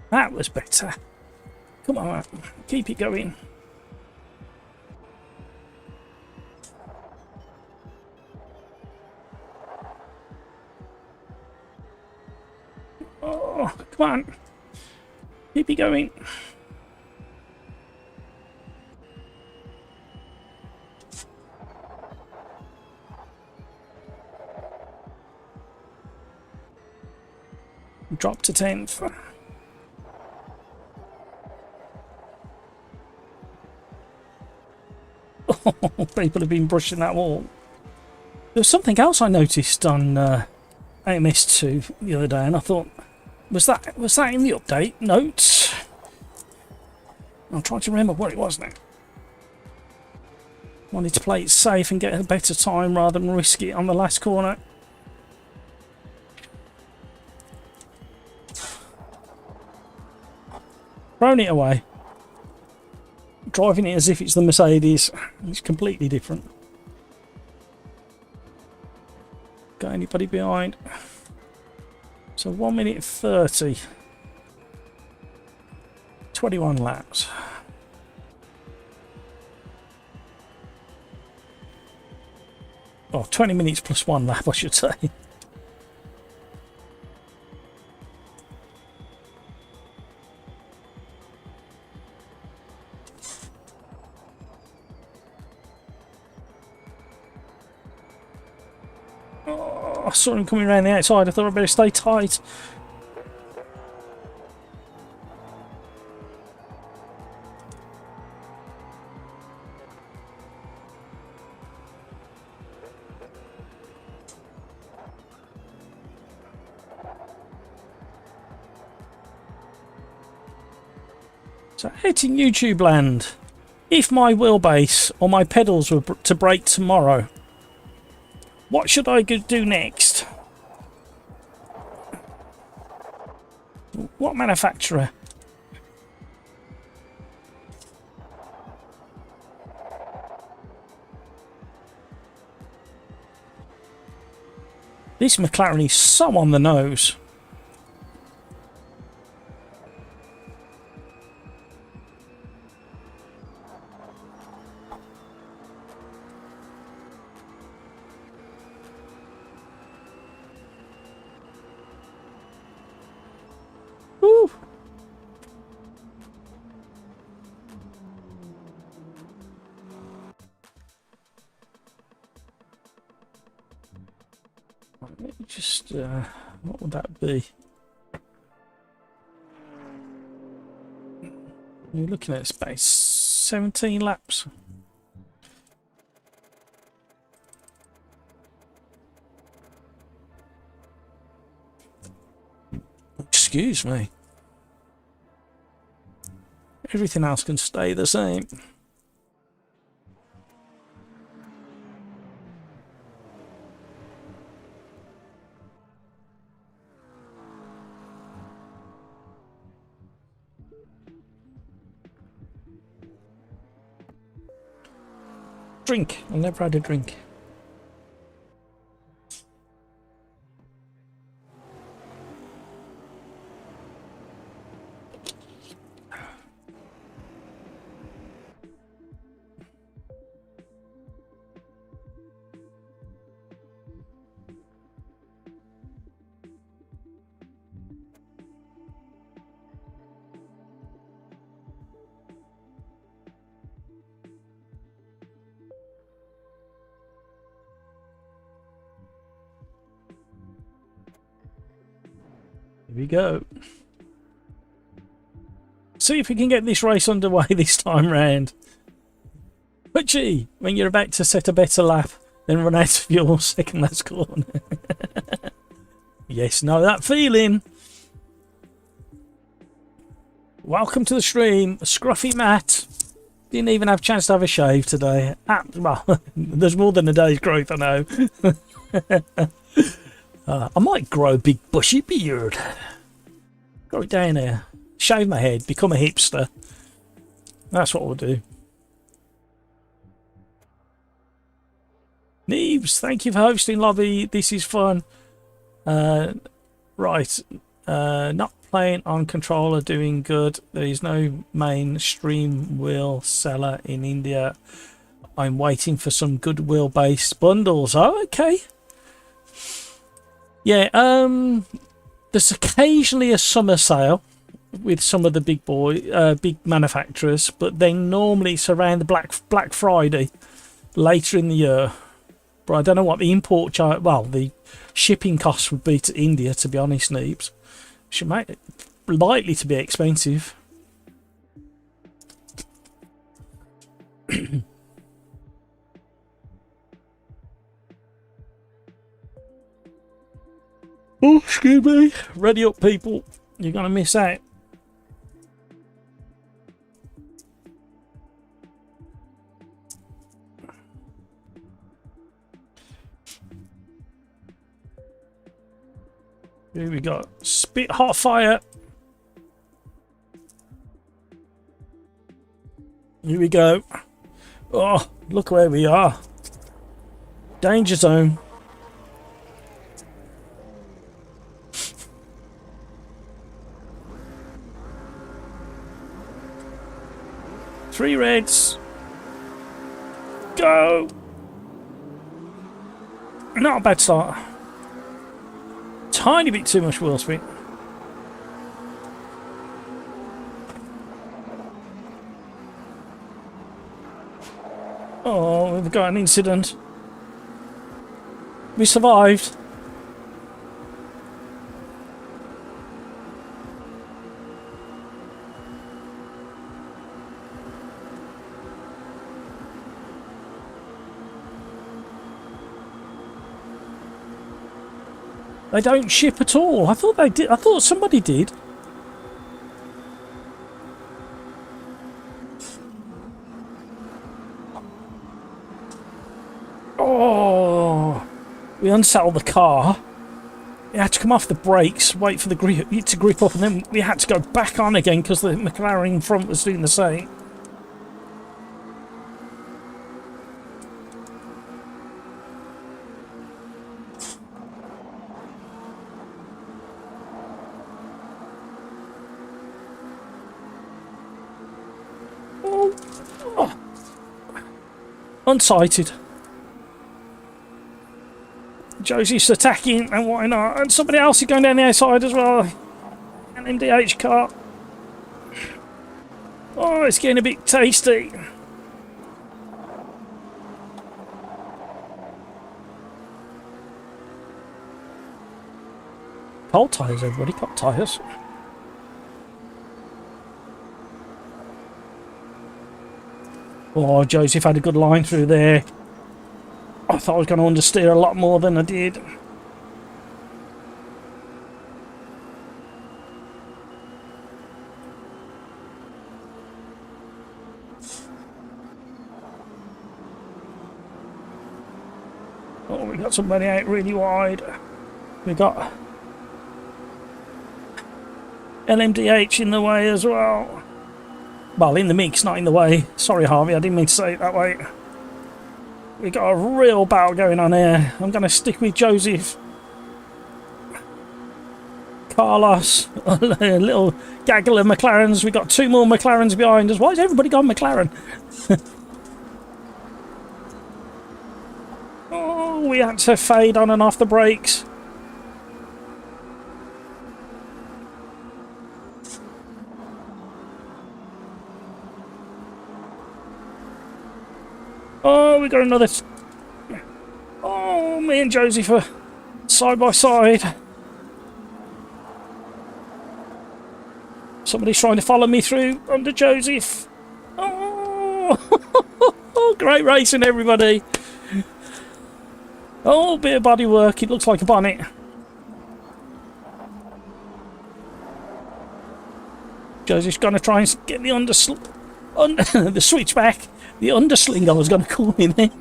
That was better. Come on, keep it going. Oh, come on. Keep it going. Drop to 10th. People have been brushing that wall. There's something else I noticed on AMS2 the other day, and I thought, was that in the update notes? I'm trying to remember what it was now. Wanted to play it safe and get a better time rather than risk it on the last corner. Thrown it away. Driving it as if it's the Mercedes. It's completely different. Got anybody behind? So 1 minute 30. 21 laps. Oh, 20 minutes plus 1 lap, I should say. I saw him coming around the outside. I thought I'd better stay tight. So hitting YouTube land. If my wheelbase or my pedals were to break tomorrow, what should I do next? What manufacturer? This McLaren is so on the nose. Woo. Let me just, what would that be? You're looking at space 17 laps. Excuse me. Everything else can stay the same. Drink. I never had a drink. Here we go. See if we can get this race underway this time round. But gee, when you're about to set a better lap, then run out of fuel second last corner. Yes, know that feeling. Welcome to the stream, Scruffy Matt. Didn't even have a chance to have a shave today. Well, there's more than a day's growth, I know. I might grow a big bushy beard. Grow it down here. Shave my head. Become a hipster. That's what we'll do. Neebs, thank you for hosting, Lobby. This is fun. Right. Not playing on controller, doing good. There is no mainstream wheel seller in India. I'm waiting for some good wheelbase bundles. Oh, okay. Yeah, there's occasionally a summer sale with some of the big manufacturers, but then normally it's around the Black Friday later in the year. But I don't know what the import charge, well, the shipping costs would be to India, to be honest, Neebs. Should make it likely to be expensive. Oh, excuse me. Ready up, people. You're going to miss out. Here we go. Spit hot fire. Here we go. Oh, look where we are. Danger zone. Three reds. Go. Not a bad start. Tiny bit too much wheel spin. Oh, we've got an incident. We survived. They don't ship at all. I thought they did. I thought somebody did. We unsettled the car. We had to come off the brakes, wait for the grip to grip up, and then we had to go back on again because the McLaren in front was doing the same. Unsighted. Josie's attacking, and why not? And somebody else is going down the outside as well. An LMDh car. Oh, it's getting a bit tasty. Cold tyres, everybody. Cold tyres. Oh, Joseph had a good line through there. I thought I was going to understeer a lot more than I did. Oh, we got somebody out really wide. We got LMDh in the way as well. Well, in the mix, not in the way. Sorry, Harvey, I didn't mean to say it that way. We got a real battle going on here. I'm going to stick with Joseph. Carlos, a little gaggle of McLarens. We got 2 more McLarens behind us. Why has everybody gone McLaren? Oh, we had to fade on and off the brakes. Oh, we got another... Oh, me and Joseph are side by side. Somebody's trying to follow me through under Joseph. Oh, great racing, everybody. Oh, bit of body work. It looks like a bonnet. Joseph's going to try and get the the switchback. The undersling I was going to call him then.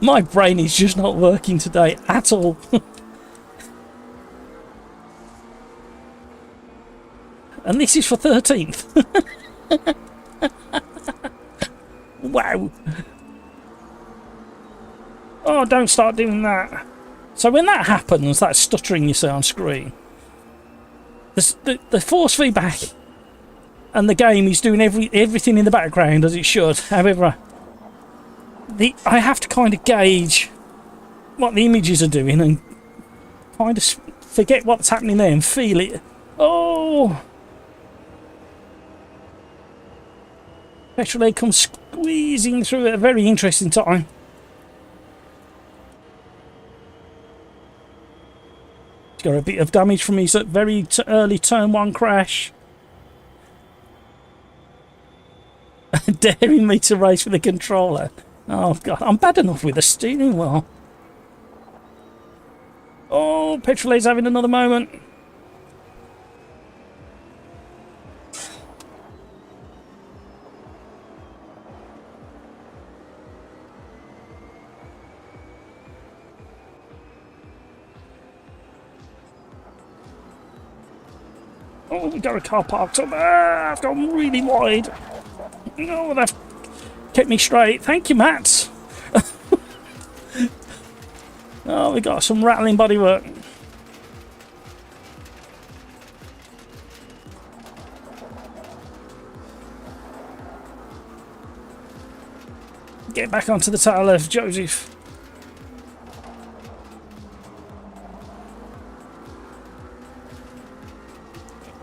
My brain is just not working today at all. And this is for 13th. Wow. Oh, don't start doing that. So when that happens, that stuttering you see on screen, the force feedback and the game is doing everything in the background as it should. However, I have to kind of gauge what the images are doing and kind of forget what's happening there and feel it. Oh! Petrol egg comes squeezing through at a very interesting time. He's got a bit of damage from his very early turn 1 crash. Daring me to race with the controller. Oh god, I'm bad enough with the steering wheel. Oh, Petrolet's having another moment. Oh, we got a car parked up. Ah, I've gone really wide. Oh, they've kept me straight. Thank you, Matt. Oh, we got some rattling bodywork. Get back onto the tail left, Joseph.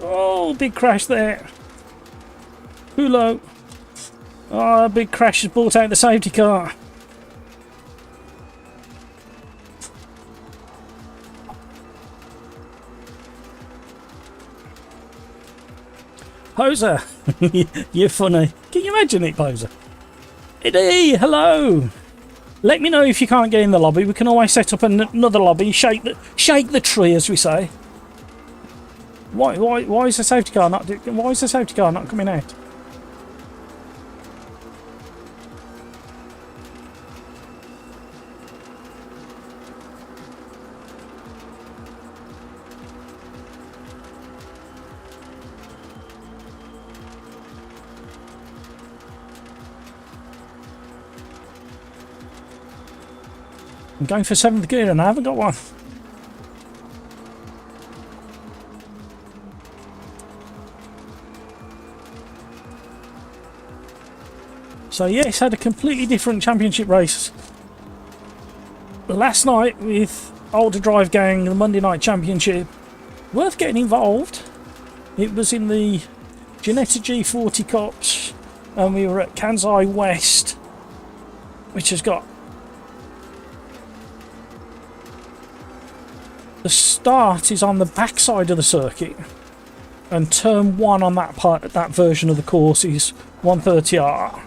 Oh, big crash there. Hulo. Oh, a big crash has brought out the safety car. Poser, you're funny. Can you imagine it, Poser? Eddie, hello. Let me know if you can't get in the lobby. We can always set up another lobby. Shake the tree, as we say. Why is the safety car not? Why is the safety car not coming out? I'm going for 7th gear and I haven't got one. So yes, had a completely different championship race last night with Older Drive Gang, the Monday Night Championship. Worth getting involved. It was in the Ginetta G40 Cups and we were at Kansai West, which has got the start is on the back side of the circuit and turn 1 on that version of the course is 130R.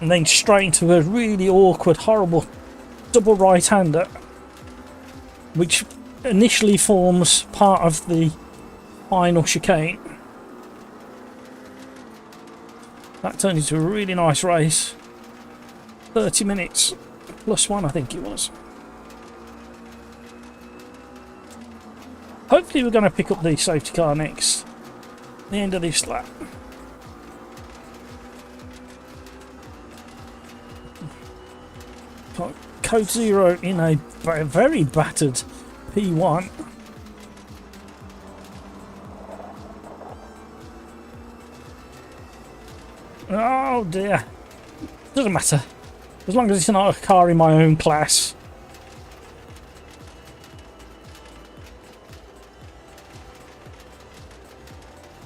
And then straight into a really awkward, horrible double right-hander, which initially forms part of the final chicane. That turned into a really nice race. 30 minutes plus 1, I think it was. Hopefully we're going to pick up the safety car next, the end of this lap. Code 0 in a very battered P1. Oh dear. Doesn't matter. As long as it's not a car in my own class.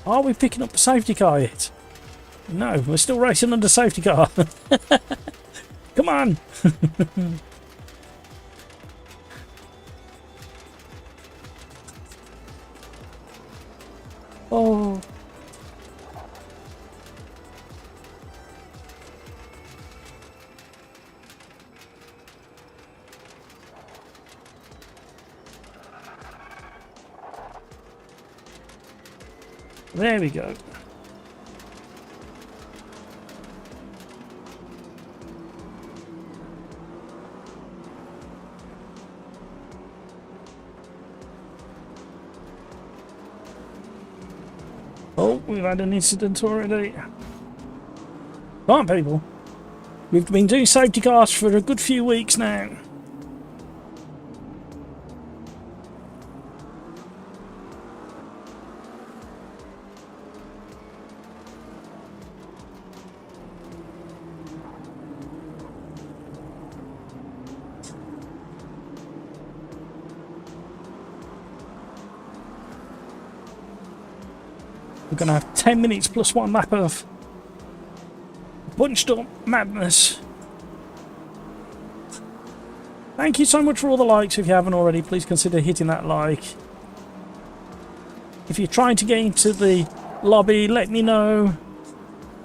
Are we picking up the safety car yet? No, we're still racing under safety car. Come on! Oh. There we go. Oh, we've had an incident already. Come on, people. We've been doing safety cars for a good few weeks now. We're going to have 10 minutes plus 1 lap of bunched up madness. Thank you so much for all the likes. If you haven't already, please consider hitting that like. If you're trying to get into the lobby, let me know.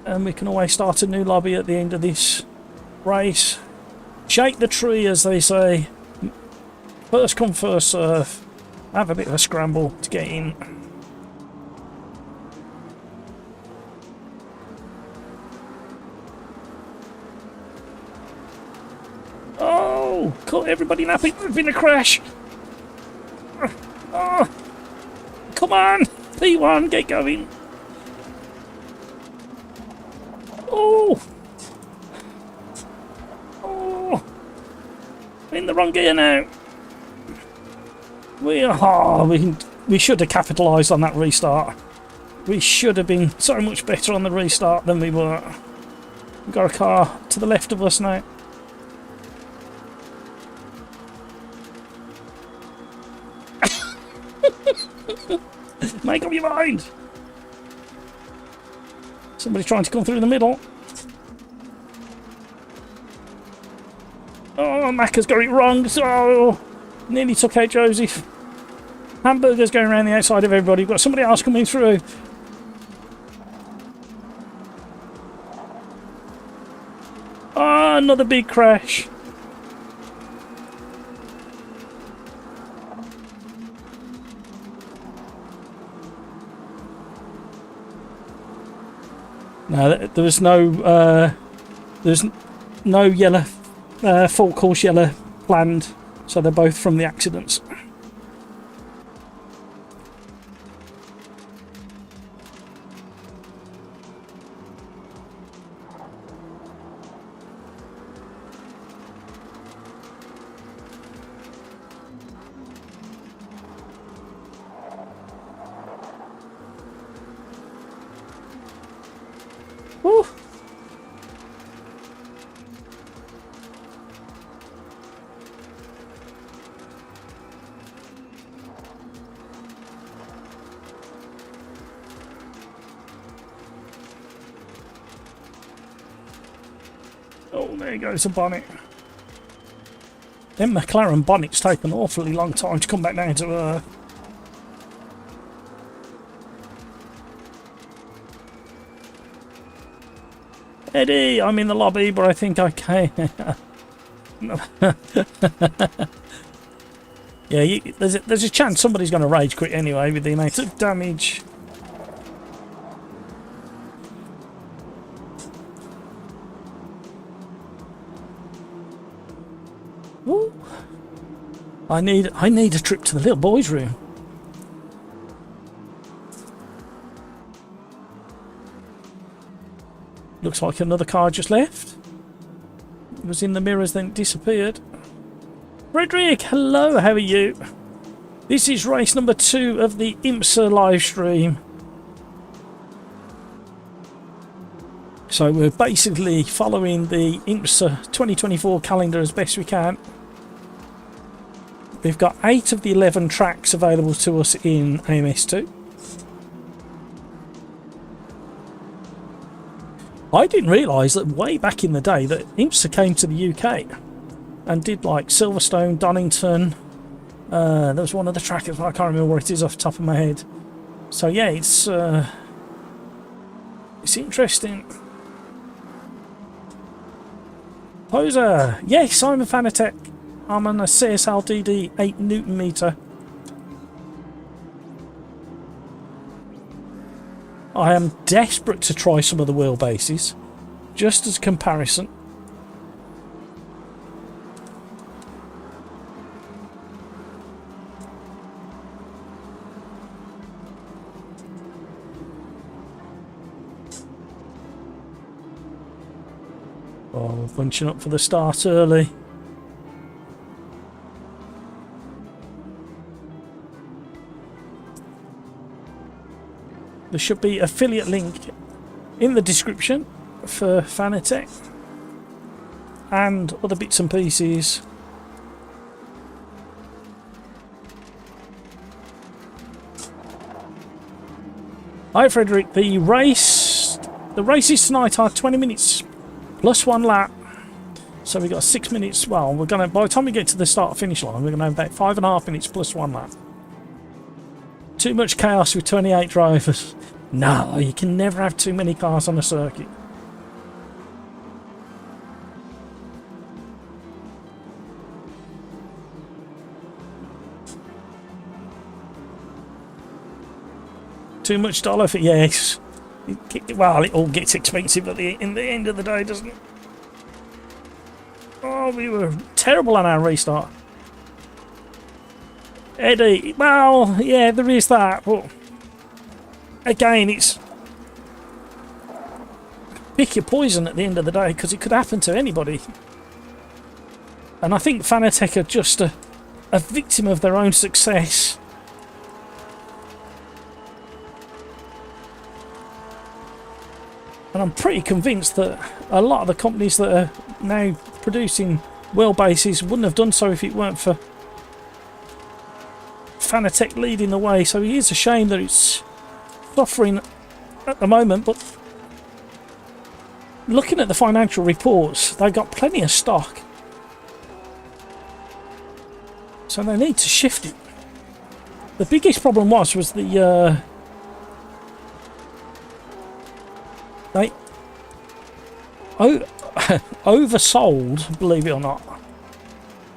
And we can always start a new lobby at the end of this race. Shake the tree, as they say. First come, first serve. Have a bit of a scramble to get in. Oh, caught everybody napping. There's been a crash. Oh, come on, P1, get going. Oh, oh, in the wrong gear now. We should have capitalised on that restart. We should have been so much better on the restart than we were. We've got a car to the left of us now. Make up your mind! Somebody trying to come through the middle. Oh, Macca's got it wrong. So nearly took out Joseph. Hamburger's going around the outside of everybody. We've got somebody else coming through. Oh, another big crash. No, there's no yellow, full course yellow planned, so they're both from the accidents. Oh, there goes the bonnet. Them McLaren bonnets take an awfully long time to come back down to earth. Eddie, I'm in the lobby, but I think I can. Yeah, there's a chance somebody's going to rage quit anyway with the amount of damage. Ooh. I need a trip to the little boys' room. Looks like another car just left. It was in the mirrors, then it disappeared. Frederick, hello, how are you? This is race number 2 of the IMSA live stream. So we're basically following the IMSA 2024 calendar as best we can. We've got 8 of the 11 tracks available to us in AMS2. I didn't realise that way back in the day that IMSA came to the UK and did like Silverstone, Donington. There was one other track, I can't remember where it is off the top of my head. So yeah, it's interesting. Poser, yes, I'm a Fanatec. I'm on a CSL DD 8 Newton meter. I am desperate to try some of the wheelbases, just as a comparison. Oh, bunching up for the start early. There should be affiliate link in the description for Fanatec and other bits and pieces. Hi Frederick, the races tonight are 20 minutes plus 1 lap. So we've got 6 minutes. Well, we're gonna, by the time we get to the start finish line, we're gonna have about 5.5 minutes plus 1 lap. Too much chaos with 28 drivers. No, you can never have too many cars on a circuit. Too much dollar for, yes. Well, it all gets expensive in the end of the day, doesn't it? Oh, we were terrible on our restart. Eddie, well, yeah, there is that, but again, it's pick your poison at the end of the day, because it could happen to anybody. And I think Fanatec are just a victim of their own success. And I'm pretty convinced that a lot of the companies that are now producing wheelbases wouldn't have done so if it weren't for Fanatec leading the way. So it is a shame that it's suffering at the moment, but looking at the financial reports, they've got plenty of stock, so they need to shift it. The biggest problem was the they oversold, believe it or not,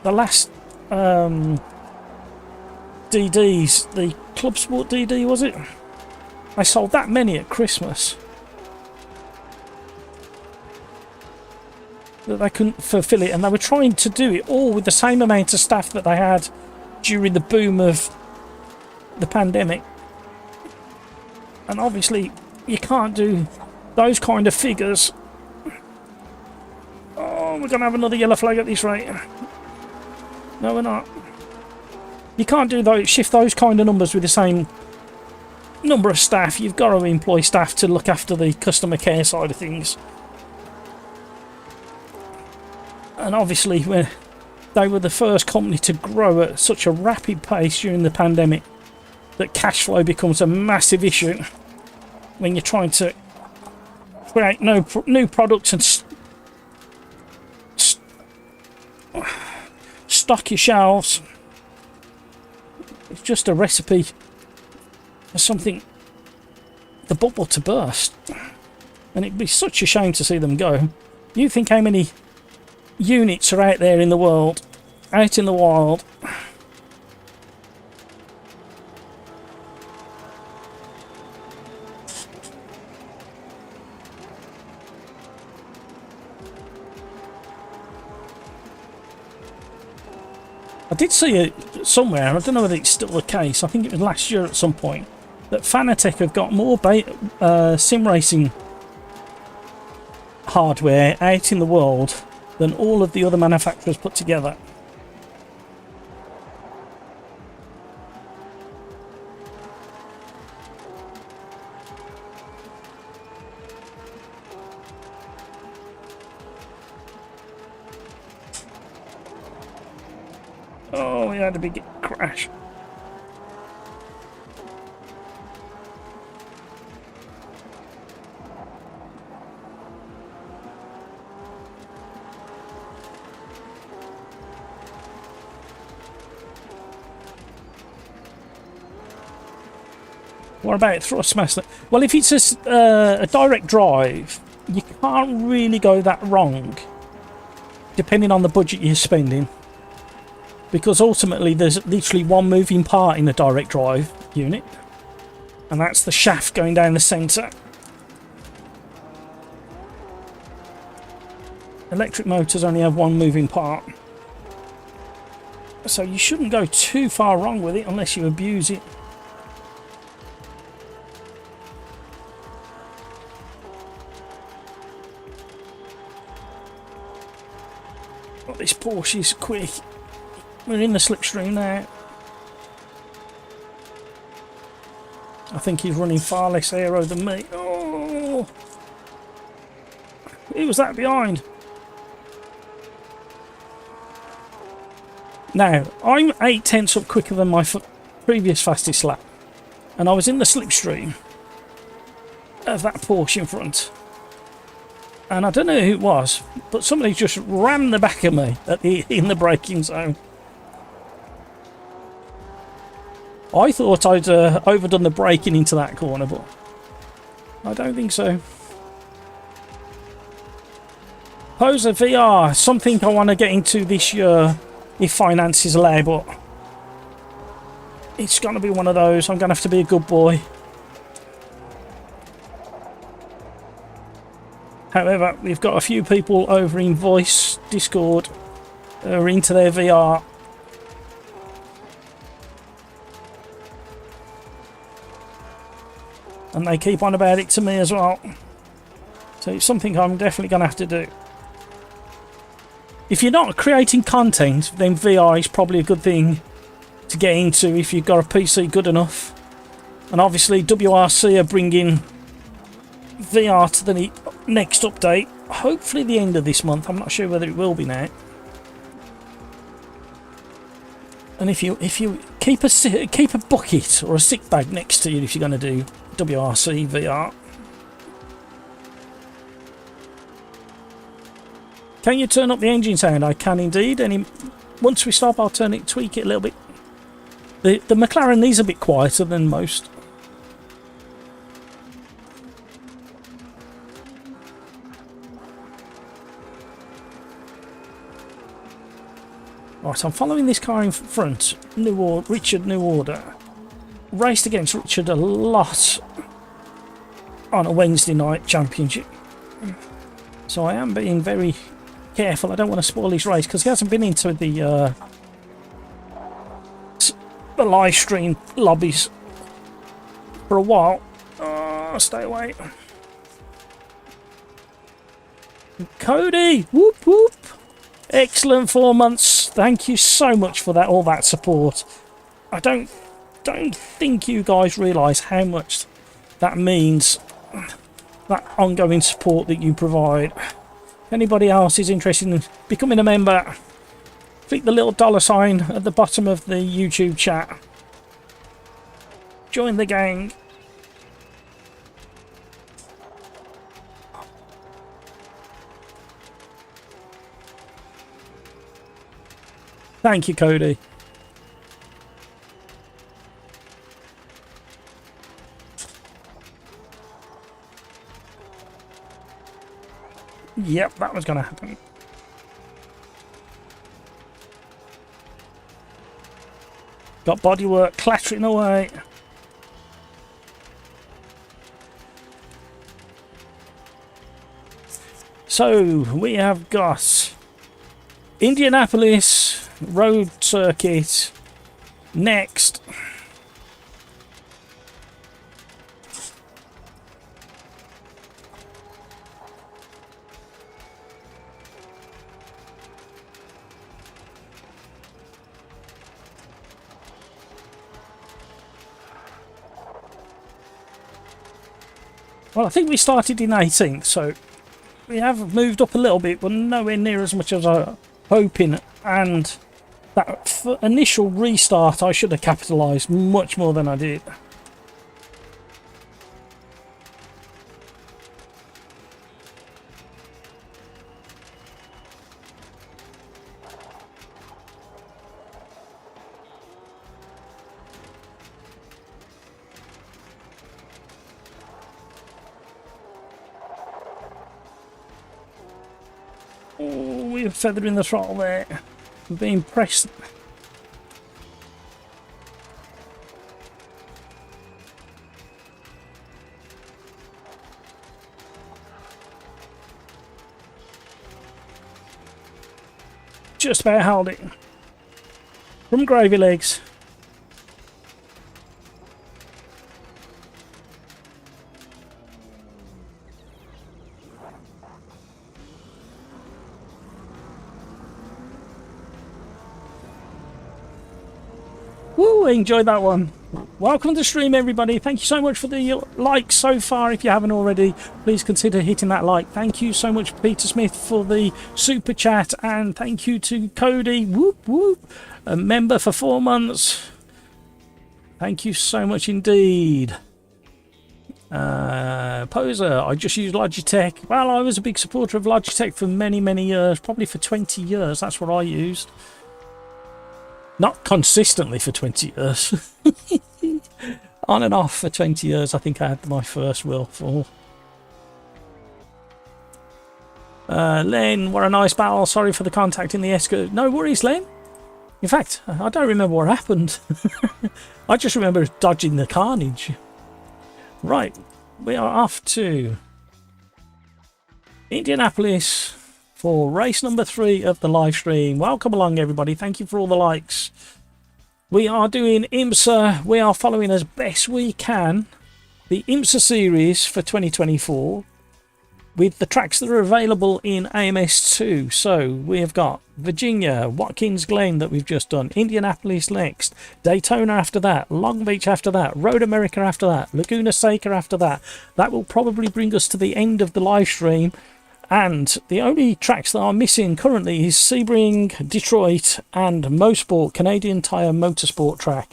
the last DDs, the Club Sport DD, was it? I sold that many at Christmas that they couldn't fulfill it, and they were trying to do it all with the same amount of staff that they had during the boom of the pandemic. And obviously you can't do those kind of figures. Oh, we're going to have another yellow flag at this rate. No, we're not. You can't do those, shift those kind of numbers with the same number of staff. You've got to employ staff to look after the customer care side of things. And obviously, when they were the first company to grow at such a rapid pace during the pandemic, that cash flow becomes a massive issue when you're trying to create new products stock your shelves. It's just a recipe for something, the bubble to burst. And it'd be such a shame to see them go. You think how many units are out there in the world, out in the wild. I did see it somewhere, I don't know whether it's still the case, I think it was last year at some point, that Fanatec have got more sim racing hardware out in the world than all of the other manufacturers put together. Oh, we had a big crash. What about Thrustmaster? Well, if it's a direct drive, you can't really go that wrong, depending on the budget you're spending. Because ultimately there's literally one moving part in a direct drive unit, and that's the shaft going down the centre. Electric motors only have one moving part, so you shouldn't go too far wrong with it unless you abuse it. Oh, this Porsche is quick. We're in the slipstream now. I think he's running far less aero than me. Oh! Who was that behind? Now, I'm 8/10 up quicker than my previous fastest lap. And I was in the slipstream of that Porsche in front. And I don't know who it was, but somebody just rammed the back of me in the braking zone. I thought I'd overdone the braking into that corner, but I don't think so. Poser VR, something I want to get into this year if finances allow, but it's going to be one of those. I'm going to have to be a good boy. However, we've got a few people over in Voice Discord who are into their VR. And they keep on about it to me as well. So it's something I'm definitely going to have to do. If you're not creating content, then VR is probably a good thing to get into if you've got a PC good enough. And obviously WRC are bringing VR to the next update. Hopefully the end of this month. I'm not sure whether it will be now. And if you keep a bucket or a sick bag next to you if you're going to do WRC VR. Can you turn up the engine sound? I can indeed. Once we stop, I'll tweak it a little bit. The McLaren is a bit quieter than most. Right, I'm following this car in front. Richard New Order. Raced against Richard a lot on a Wednesday night championship. So I am being very careful. I don't want to spoil his race because he hasn't been into the live stream lobbies for a while. Oh, stay away. Cody! Whoop whoop! Excellent 4 months. Thank you so much for that, all that support. I don't think you guys realise how much that means, that ongoing support that you provide. If anybody else is interested in becoming a member, click the little $sign at the bottom of the YouTube chat. Join the gang. Thank you, Cody. Yep, that was going to happen. Got bodywork clattering away. So we have got Indianapolis road circuit next. Well, I think we started in 18th, so we have moved up a little bit, but nowhere near as much as I was hoping. And that initial restart, I should have capitalised much more than I did. Oh, we're feathering the throttle there. I'm being pressed. Just about held it. From gravy legs. Woo, enjoyed that one. Welcome to the stream, everybody. Thank you so much for the likes so far. If you haven't already, please consider hitting that like. Thank you so much, Peter Smith, for the super chat, and thank you to Cody, whoop whoop, a member for 4 months. Thank you so much indeed. Poser, I just use Logitech. Well, I was a big supporter of Logitech for many years, probably for 20 years. That's what I used. Not consistently for 20 years. On and off for 20 years, I think I had my first wheel for. Len, what a nice battle. Sorry for the contact in the escort. No worries, Len. In fact, I don't remember what happened. I just remember dodging the carnage. Right, we are off to Indianapolis for race number 3 of the live stream. Welcome along, everybody. Thank you for all the likes. We are doing IMSA. We are following as best we can the IMSA series for 2024 with the tracks that are available in AMS2. So we have got Virginia, Watkins, Glen that we've just done, Indianapolis next, Daytona after that, Long Beach after that, Road America after that, Laguna, Seca after that. That will probably bring us to the end of the live stream. And the only tracks that are missing currently is Sebring, Detroit and Mosport, Canadian Tire Motorsport track.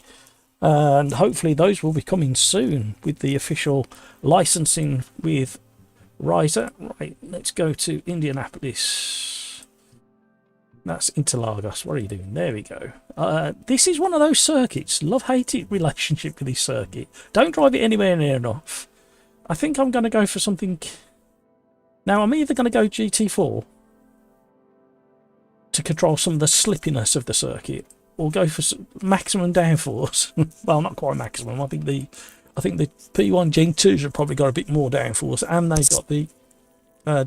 And hopefully those will be coming soon with the official licensing with Riser. Right, let's go to Indianapolis. That's Interlagos. What are you doing? There we go. This is one of those circuits. Love-hate relationship with this circuit. Don't drive it anywhere near enough. I think I'm going to go for something. Now, I'm either going to go GT4 to control some of the slippiness of the circuit, or go for maximum downforce. Well, not quite maximum. I think the P1 Gen 2s have probably got a bit more downforce, and they've got the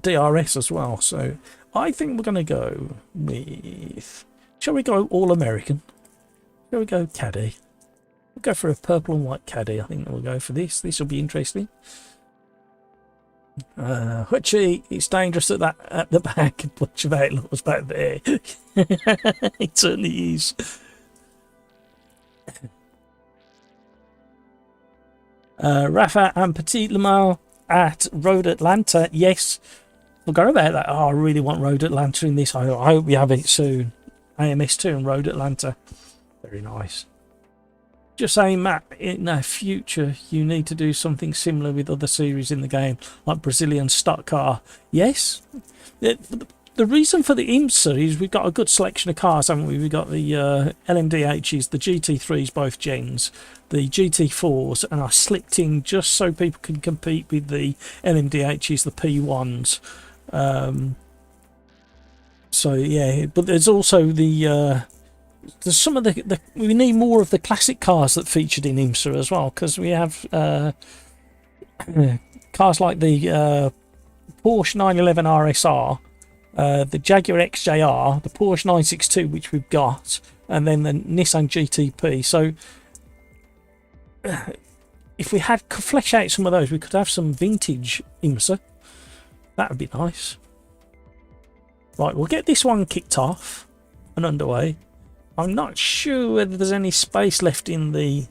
DRS as well. So I think we're going to go with. Shall we go all American? Shall we go Caddy? We'll go for a purple and white Caddy. I think we'll go for this. This will be interesting. Hutchie, it's dangerous at the back. A bunch of outlaws back there. It certainly is. Rafa and Petit Le Mans at Road Atlanta. Yes, forgot about that. Oh, I really want Road Atlanta in this. I hope we have it soon. AMS2 and Road Atlanta. Very nice. Just saying, Matt, in the future you need to do something similar with other series in the game, like Brazilian stock car. Yes, the reason for the IMSA is we've got a good selection of cars, haven't we? We've got the LMDhs, the GT3s, both gens, the GT4s, and I slipped in just so people can compete with the LMDhs, the P1s. So yeah, but there's also the there's some of the we need more of the classic cars that featured in IMSA as well, because we have cars like the Porsche 911 RSR, the Jaguar XJR, the Porsche 962, which we've got, and then the Nissan GTP. So if we had flesh out some of those, we could have some vintage IMSA. That would be nice. Right, we'll get this one kicked off and underway. I'm not sure whether there's any space left in the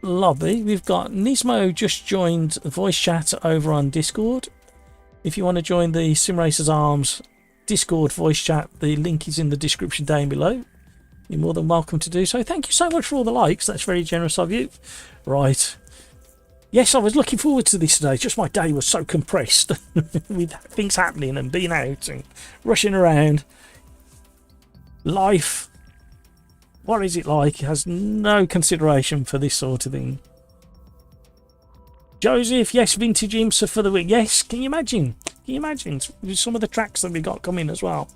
lobby. We've got Nismo just joined voice chat over on Discord. If you want to join the SimRacersArms Discord voice chat, the link is in the description down below. You're more than welcome to do so. Thank you so much for all the likes. That's very generous of you. Right. Yes, I was looking forward to this today. Just my day was so compressed with things happening and being out and rushing around. Life, what is it like? It has no consideration for this sort of thing. Joseph, yes, vintage IMSA for the week. Yes, can you imagine? Can you imagine some of the tracks that we got coming as well?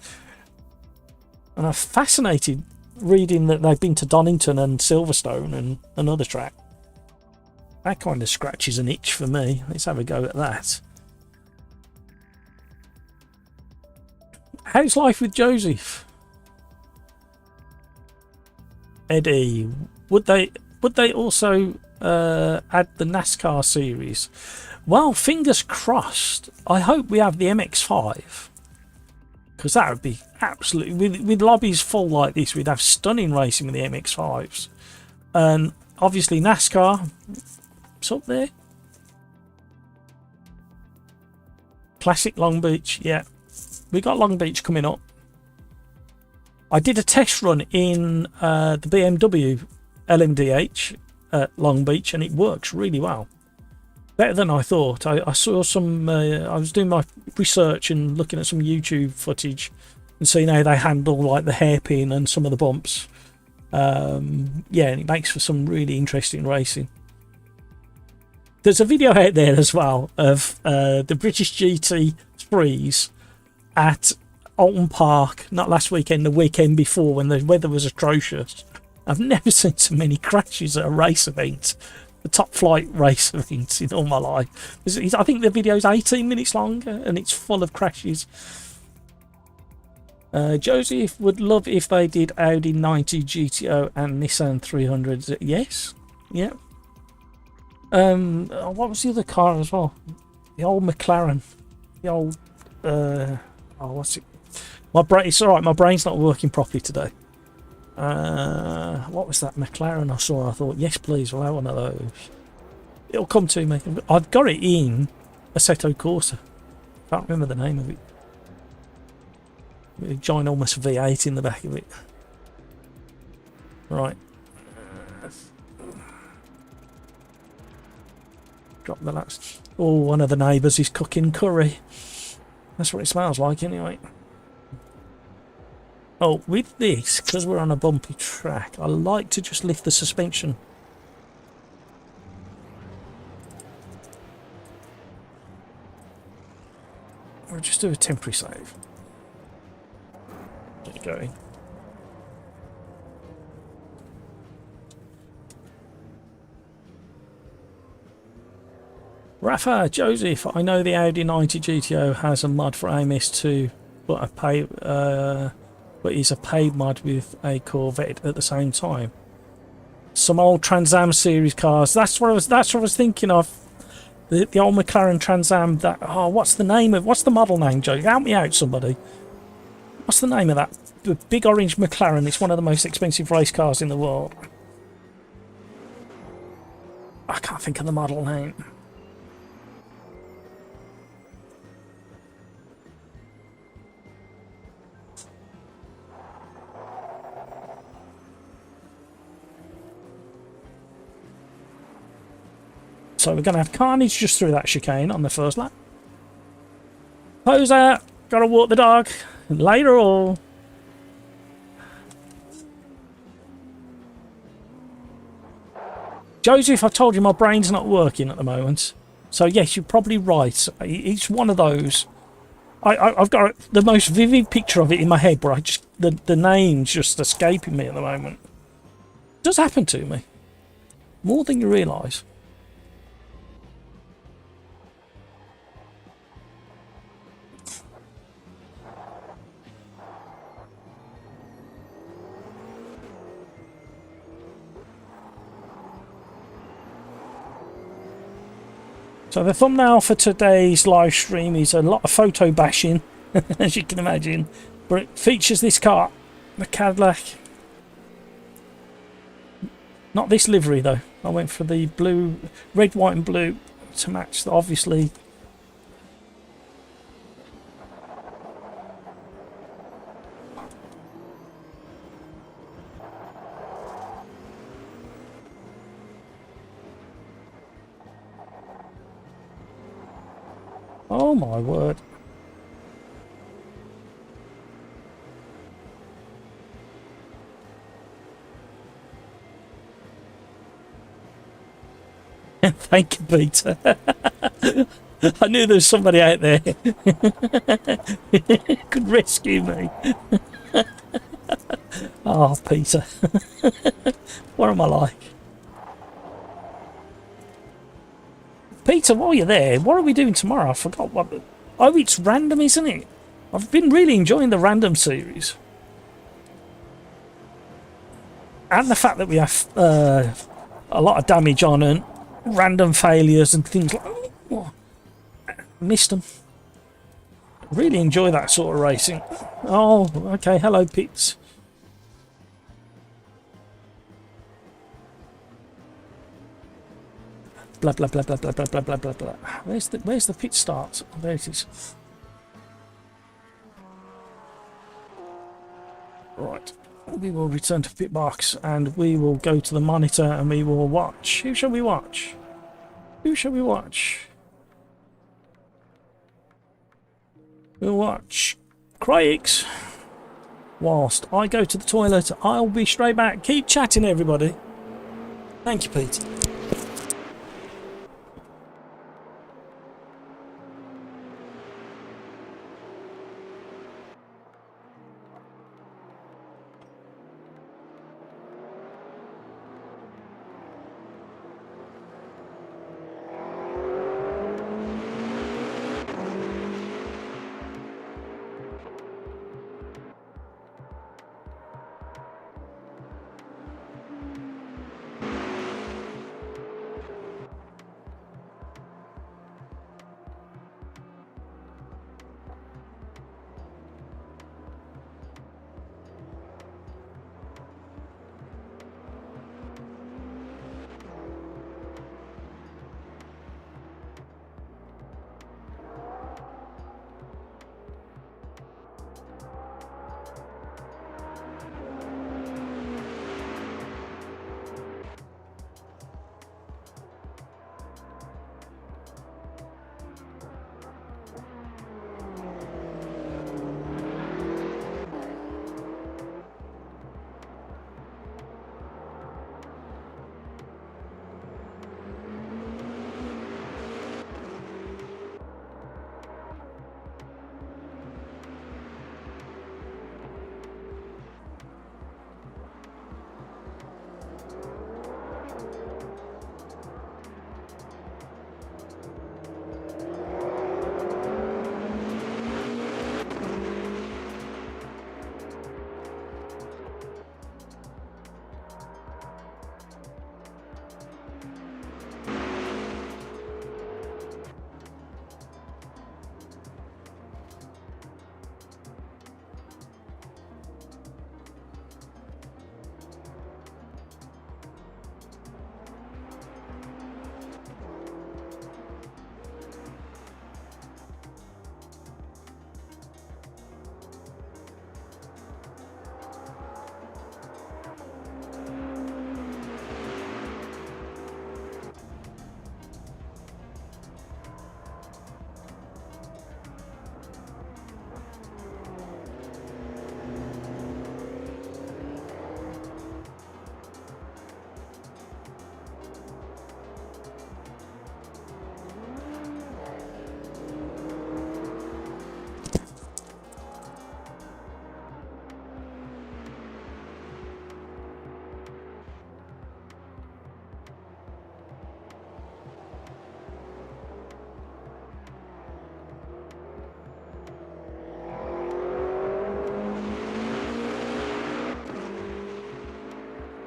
And I'm fascinated reading that they've been to Donington and Silverstone and another track. That kind of scratches an itch for me. Let's have a go at that. How's life with Joseph? Eddie, would they also add the NASCAR series? Well, fingers crossed. I hope we have the MX-5, because that would be absolutely, with lobbies full like this, we'd have stunning racing with the MX-5s. And obviously NASCAR, it's up there. Classic Long Beach, yeah, we got Long Beach coming up. I did a test run in the BMW LMDh at Long Beach, and it works really well. Better than I thought. I saw some, I was doing my research and looking at some YouTube footage and seeing how they handle like the hairpin and some of the bumps. Yeah, and it makes for some really interesting racing. There's a video out there as well of the British GT3s at Alton Park, not last weekend, the weekend before, when the weather was atrocious. I've never seen so many crashes at a race event, the top flight race events, in all my life. I think the video's 18 minutes long and it's full of crashes. Joseph would love if they did Audi 90 GTO and Nissan 300. Yes, yeah. What was the other car as well? The old McLaren. The old oh, what's it? My brain, it's alright, my brain's not working properly today. What was that McLaren I saw? I thought, yes please, we'll have one of those. It'll come to me. I've got it in Assetto Corsa. Can't remember the name of it. With a ginormous V8 in the back of it. Right. Drop the last. Oh, one of the neighbours is cooking curry. That's what it smells like anyway. Oh, with this, because we're on a bumpy track, I like to just lift the suspension. Or just do a temporary save. There you go. Rafa, Joseph, I know the Audi 90 GTO has a mod for AMS2, but is a paid mod with a Corvette at the same time. Some old Trans Am series cars. That's what I was thinking of. The old McLaren Trans Am. That, oh, what's the model name, Joe? Help me out, somebody. What's the name of that? The big orange McLaren. It's one of the most expensive race cars in the world. I can't think of the model name. So we're going to have carnage just through that chicane on the first lap. Poser, Gotta walk the dog. Later all. Joseph, I told you my brain's not working at the moment. So yes, you're probably right. It's one of those. I've got the most vivid picture of it in my head, where the name's just escaping me at the moment. It does happen to me. More than you realise. So the thumbnail for today's live stream is a lot of photo bashing, as you can imagine, but it features this car, the Cadillac. Not this livery though. I went for the blue, red, white and blue to match the, obviously. Oh my word. Thank you, Peter. I knew there was somebody out there who could rescue me. Oh, Peter. What am I like? Peter, while you're there, what are we doing tomorrow? I forgot what. Oh, it's random, isn't it? I've been really enjoying the random series. And the fact that we have a lot of damage on and random failures and things like that. Oh, missed them. Really enjoy that sort of racing. Oh, okay. Hello, Pits. Blah blah blah blah blah blah blah blah blah blah. Where's the pit start? Oh, there it is. Right. We will return to pit box and we will go to the monitor and we will watch. Who shall we watch? Who shall we watch? We'll watch Craig's. Whilst I go to the toilet, I'll be straight back. Keep chatting, everybody. Thank you, Pete.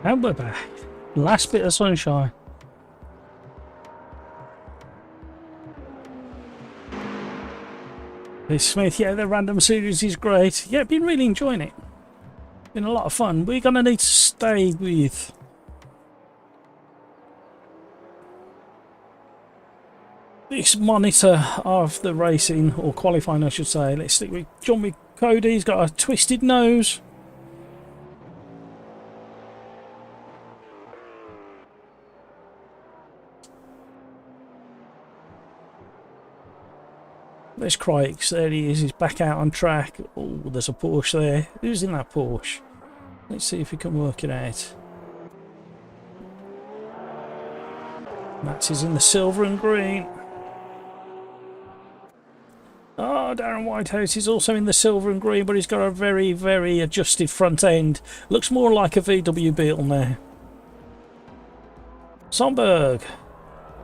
And we're back. Last bit of sunshine. This Smith, yeah, the random series is great. Yeah, been really enjoying it. Been a lot of fun. We're going to need to stay with this monitor of the racing, or qualifying I should say. Let's stick with Jumpy Cody. He's got a twisted nose. There's Crikes, there he is, he's back out on track. Oh, there's a Porsche there. Who's in that Porsche? Let's see if we can work it out. Max is in the silver and green. Oh, Darren Whitehouse is also in the silver and green, but he's got a very, very adjusted front end. Looks more like a VW Beetle now. Sonberg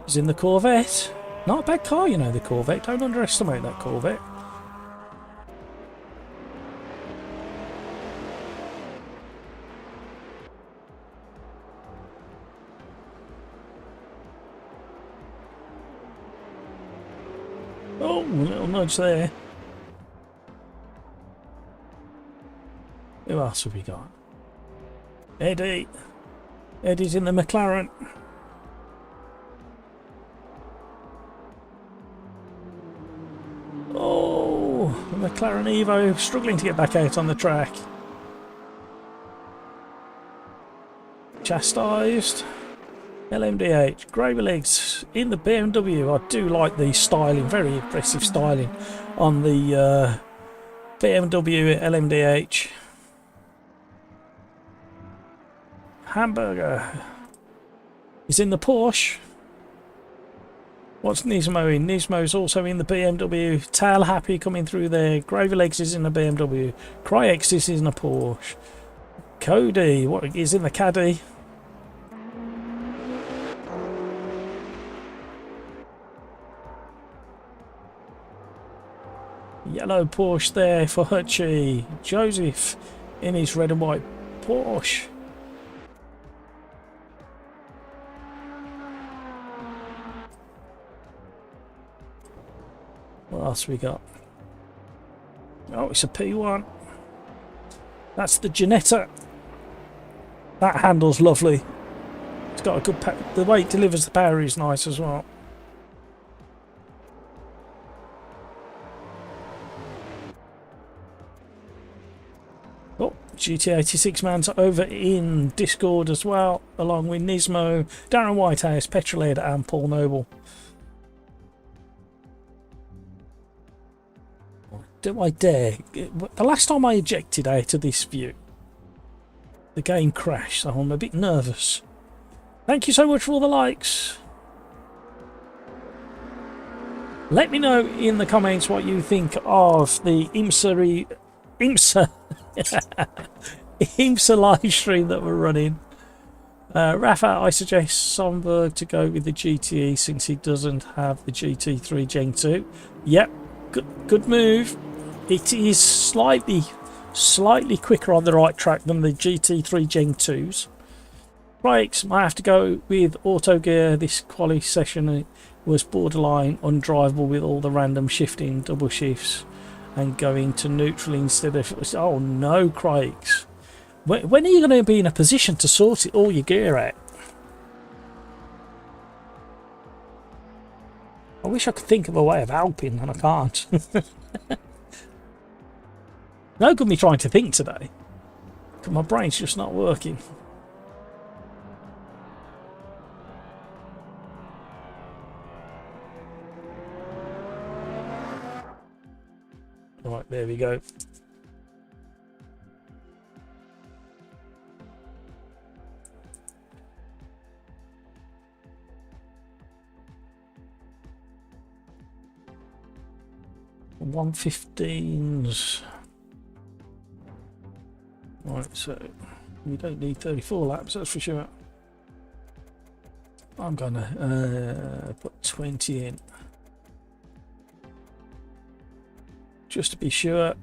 is in the Corvette. Not a bad car, you know, the Corvette. Don't underestimate that Corvette. Oh, a little nudge there. Who else have we got? Eddie. Eddie's in the McLaren. Oh, the McLaren Evo struggling to get back out on the track. Chastised. LMDh. Gravy legs in the BMW. I do like the styling, very impressive styling on the BMW LMDh. Hamburger is in the Porsche. What's Nismo in? Nismo's also in the BMW. Tail Happy coming through there. Gravy Legs is in the BMW. Cryex is in the Porsche. Cody, what is in the Caddy? Yellow Porsche there for Hutchie. Joseph in his red and white Porsche. What else we got? Oh, it's a P1. That's the Ginetta. That handle's lovely. It's got a good the way it delivers the power is nice as well. Oh, GT86 man's over in Discord as well, along with Nismo, Darren Whitehouse, Petrolhead and Paul Noble. Do I dare? The last time I ejected out of this view, the game crashed, so I'm a bit nervous. Thank you so much for all the likes. Let me know in the comments what you think of the IMSA IMSA live stream that we're running. Rafa, I suggest Sonberg to go with the GTE since he doesn't have the GT3 Gen 2. Yep, good move. It is slightly quicker on the right track than the GT3 Gen 2s. Brakes, I have to go with auto gear. This quali session was borderline undrivable with all the random shifting, double shifts, and going to neutral instead of... Oh no, Craigs. When are you going to be in a position to sort all your gear out? I wish I could think of a way of helping, and I can't. No good me trying to think today. My brain's just not working. Right, there we go. $1:15s. Right, so we don't need 34 laps, that's for sure. I'm gonna put 20 in, just to be sure.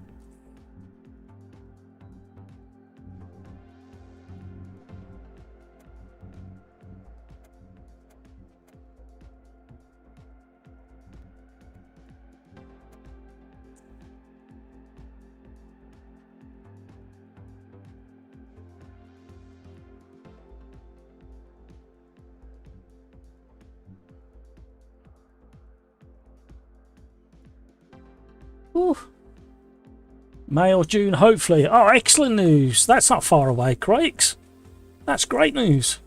Ooh. May or June, hopefully. Oh, excellent news. That's not far away, Crakes. That's great news.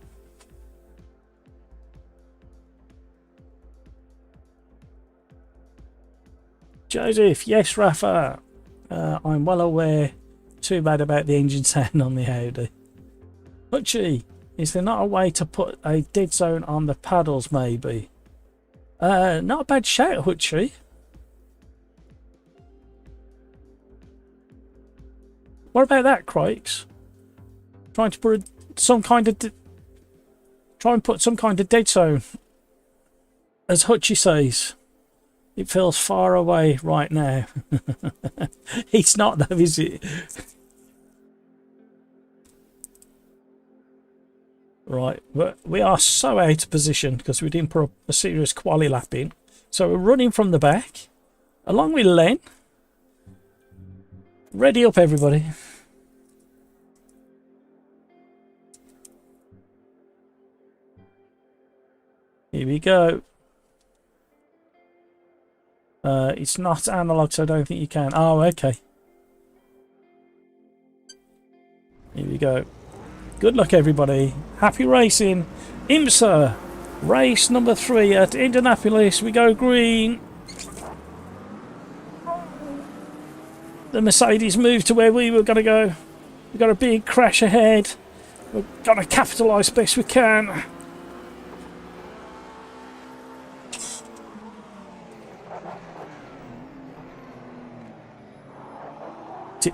Joseph, yes, Rafa. I'm well aware. Too bad about the engine sound on the Audi. Hutchie, is there not a way to put a dead zone on the paddles, maybe? Not a bad shout, Hutchie. What about that, Crikes? Trying to put some kind of try and put some kind of dead zone. As Hutchie says, it feels far away right now. It's not though, is it? Right, but we are so out of position because we didn't put a serious quali lap in. So we're running from the back, along with Len. Ready up, everybody. Here we go. It's not analog, so I don't think you can. Oh, okay. Here we go. Good luck, everybody. Happy racing. IMSA, race number 3 at Indianapolis. We go green. The Mercedes moved to where we were going to go. We've got a big crash ahead. We're going to capitalise best we can.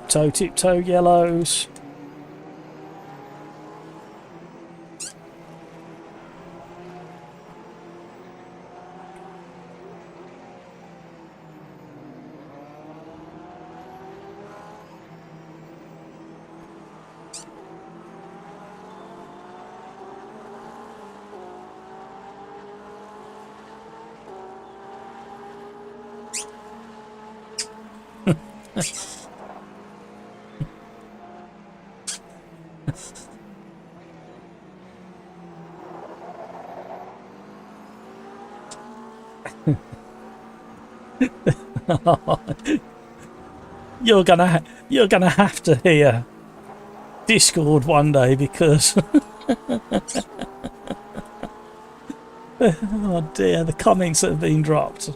Tiptoe, yellows. You're gonna have to hear Discord one day because oh dear, the comments that have been dropped.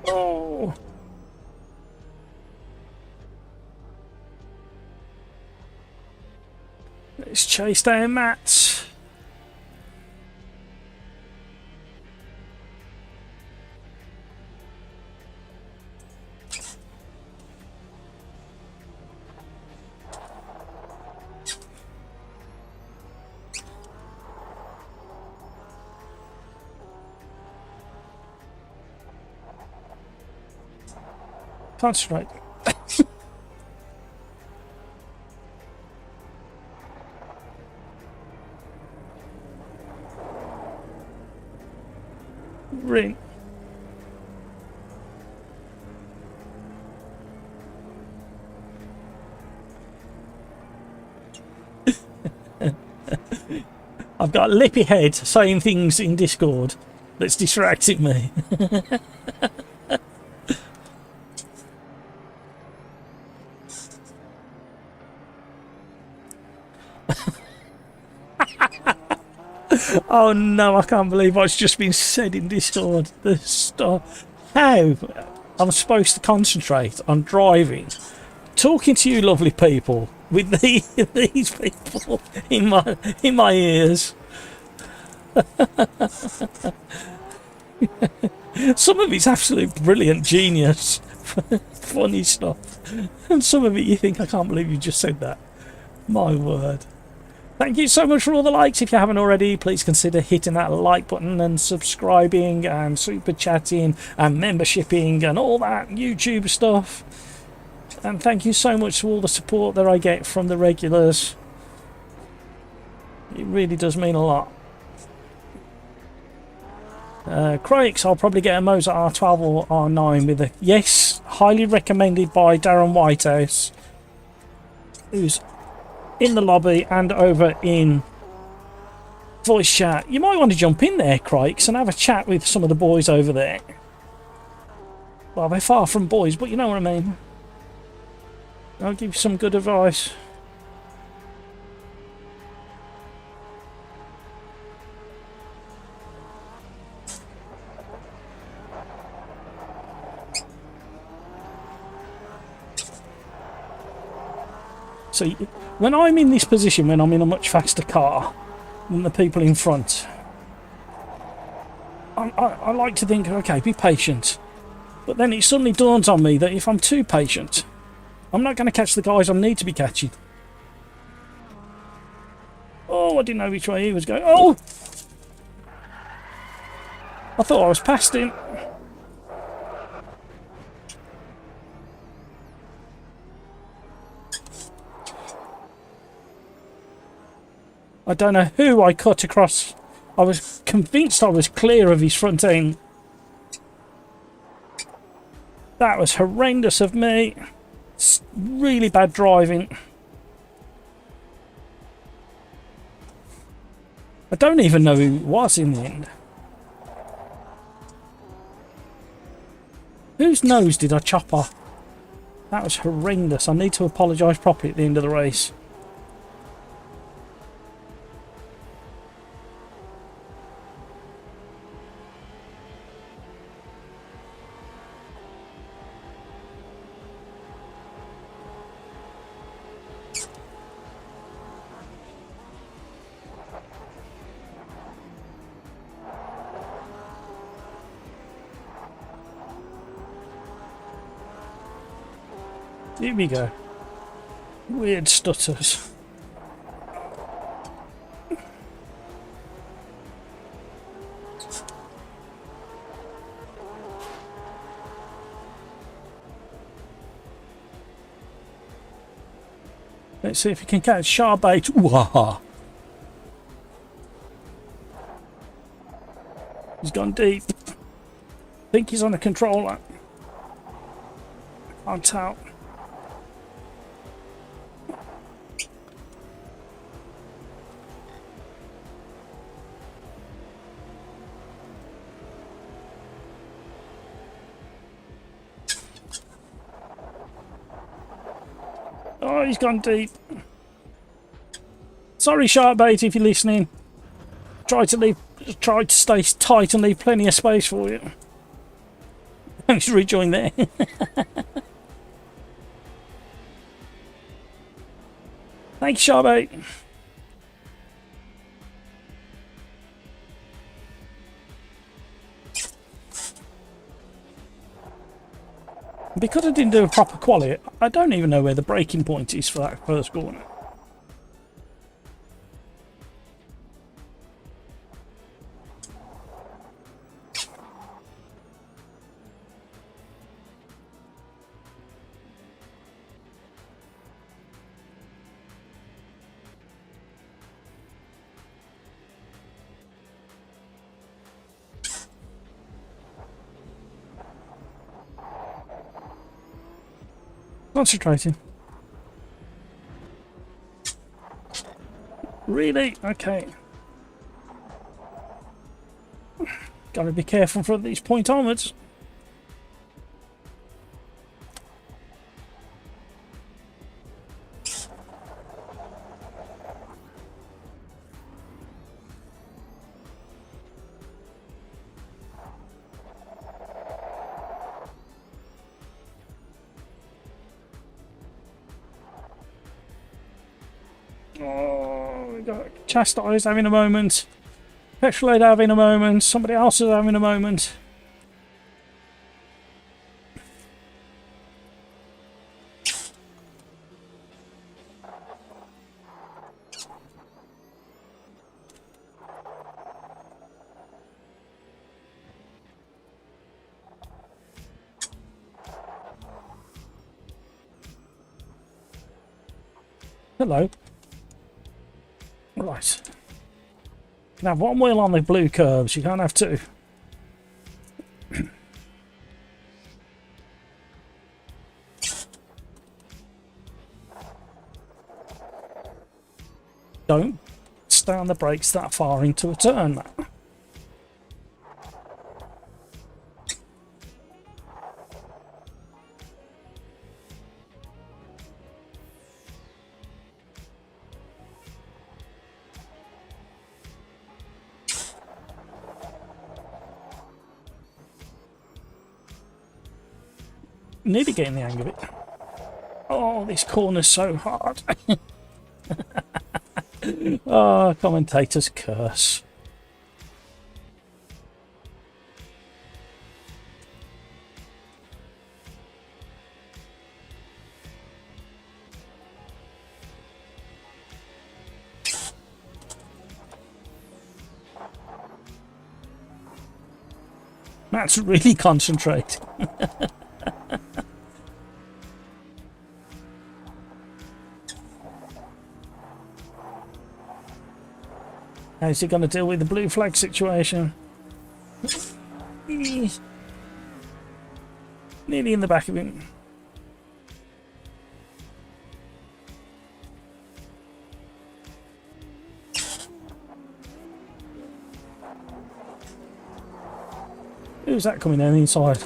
Oh. Let's chase down Matt. Concentrate. Ring. I've got a lippy head saying things in Discord that's distracting me. Oh no, I can't believe what's just been said in Discord. The stuff. How I'm supposed to concentrate on driving, talking to you lovely people, with these people in my ears. Some of it's absolute brilliant genius, funny stuff, and some of it you think, I can't believe you just said that. My word. Thank you so much for all the likes. If you haven't already, please consider hitting that like button and subscribing and super chatting and membershiping and all that YouTube stuff. And thank you so much for all the support that I get from the regulars. It really does mean a lot. Croix, I'll probably get a Moser R12 or R9 with a yes, highly recommended by Darren Whitehouse, who's in the lobby and over in voice chat. You might want to jump in there, Croix, and have a chat with some of the boys over there. Well, they're far from boys, but you know what I mean. I'll give you some good advice. So when I'm in this position, when I'm in a much faster car than the people in front, I like to think, okay, be patient. But then it suddenly dawns on me that if I'm too patient, I'm not going to catch the guys I need to be catching. Oh, I didn't know which way he was going. Oh! I thought I was past him. I don't know who I cut across. I was convinced I was clear of his front end. That was horrendous of me. It's really bad driving. I don't even know who it was in the end. Whose nose did I chop off? That was horrendous. I need to apologise properly at the end of the race. Here we go. Weird stutters. Let's see if we can catch Charbait. Wah! He's gone deep. I think he's on the controller. Can't tell. Oh, he's gone deep. Sorry, Sharkbait, if you're listening. Try to stay tight and leave plenty of space for you. Thanks for rejoining there. Thanks, Sharkbait. Because I didn't do a proper quali, I don't even know where the braking point is for that first corner. Concentrating. Really? Okay. Gotta be careful from these point onwards. Oh, we got Chastise having a moment. Petrolade having a moment. Somebody else is having a moment. Hello. Right. You can have one wheel on the blue curves, you can't have two. Don't stay on the brakes that far into a turn. Nearly getting the hang of it. Oh, this corner's so hard. Oh, commentators curse. Matt's really concentrating. How's he going to deal with the blue flag situation? Nearly in the back of him. Who's that coming down the inside?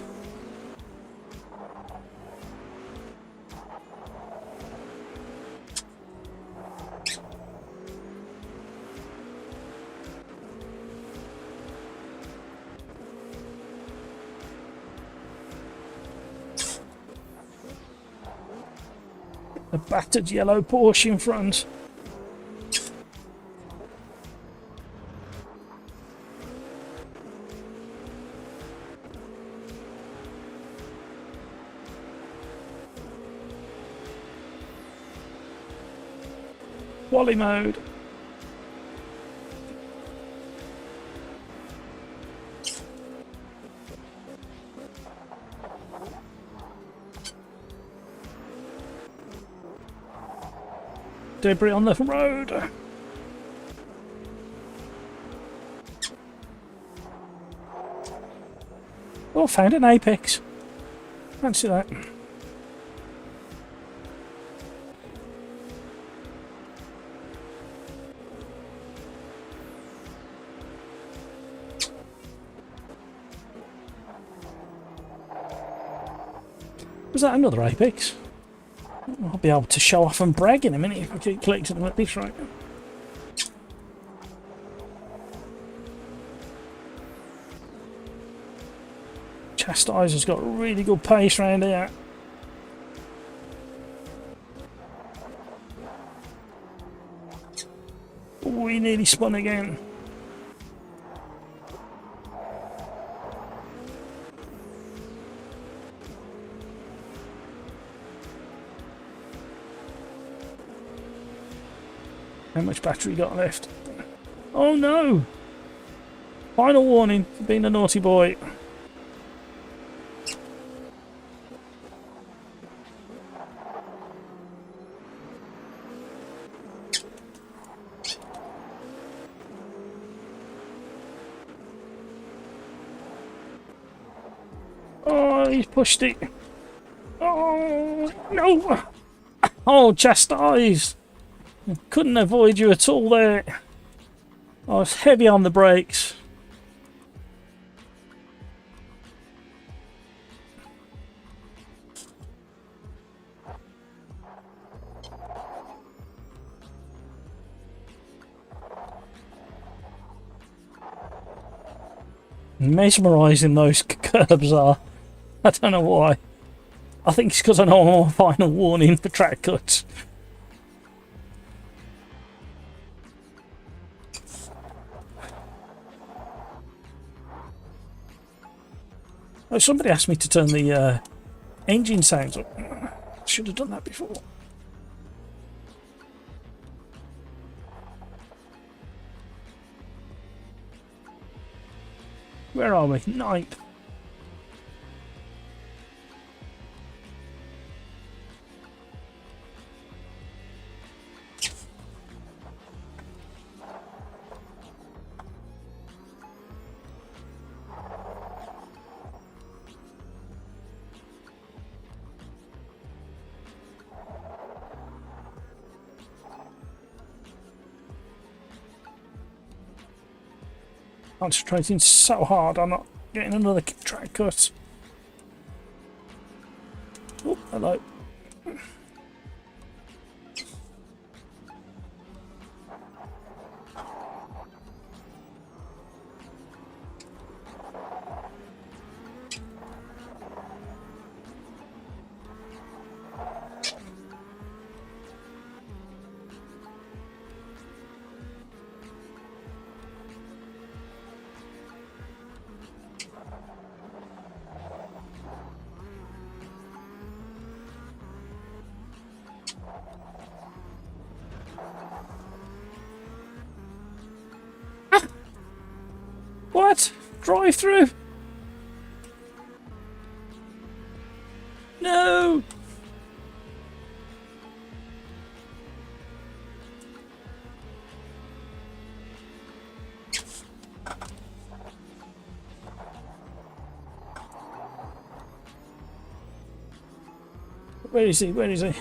A battered yellow Porsche in front. Quali mode. Debris on the road. Oh, found an apex. Fancy that. Was that another apex? I'll be able to show off and brag in a minute if we keep collecting them at this rate. Chastiser's got really good pace round here. Oh, he nearly spun again. How much battery got left? Oh no! Final warning for being a naughty boy. Oh, he's pushed it. Oh no! Oh, chastised! Couldn't avoid you at all there. I was heavy on the brakes. Mesmerising those curbs are. I don't know why. I think it's because I know I'm on final warning for track cuts. Oh, somebody asked me to turn the engine sounds up. I should have done that before. Where are we? Ninth. Concentrating so hard I'm not getting another track cut. Oh, hello. What? Drive through? No! Where is he? Where is he?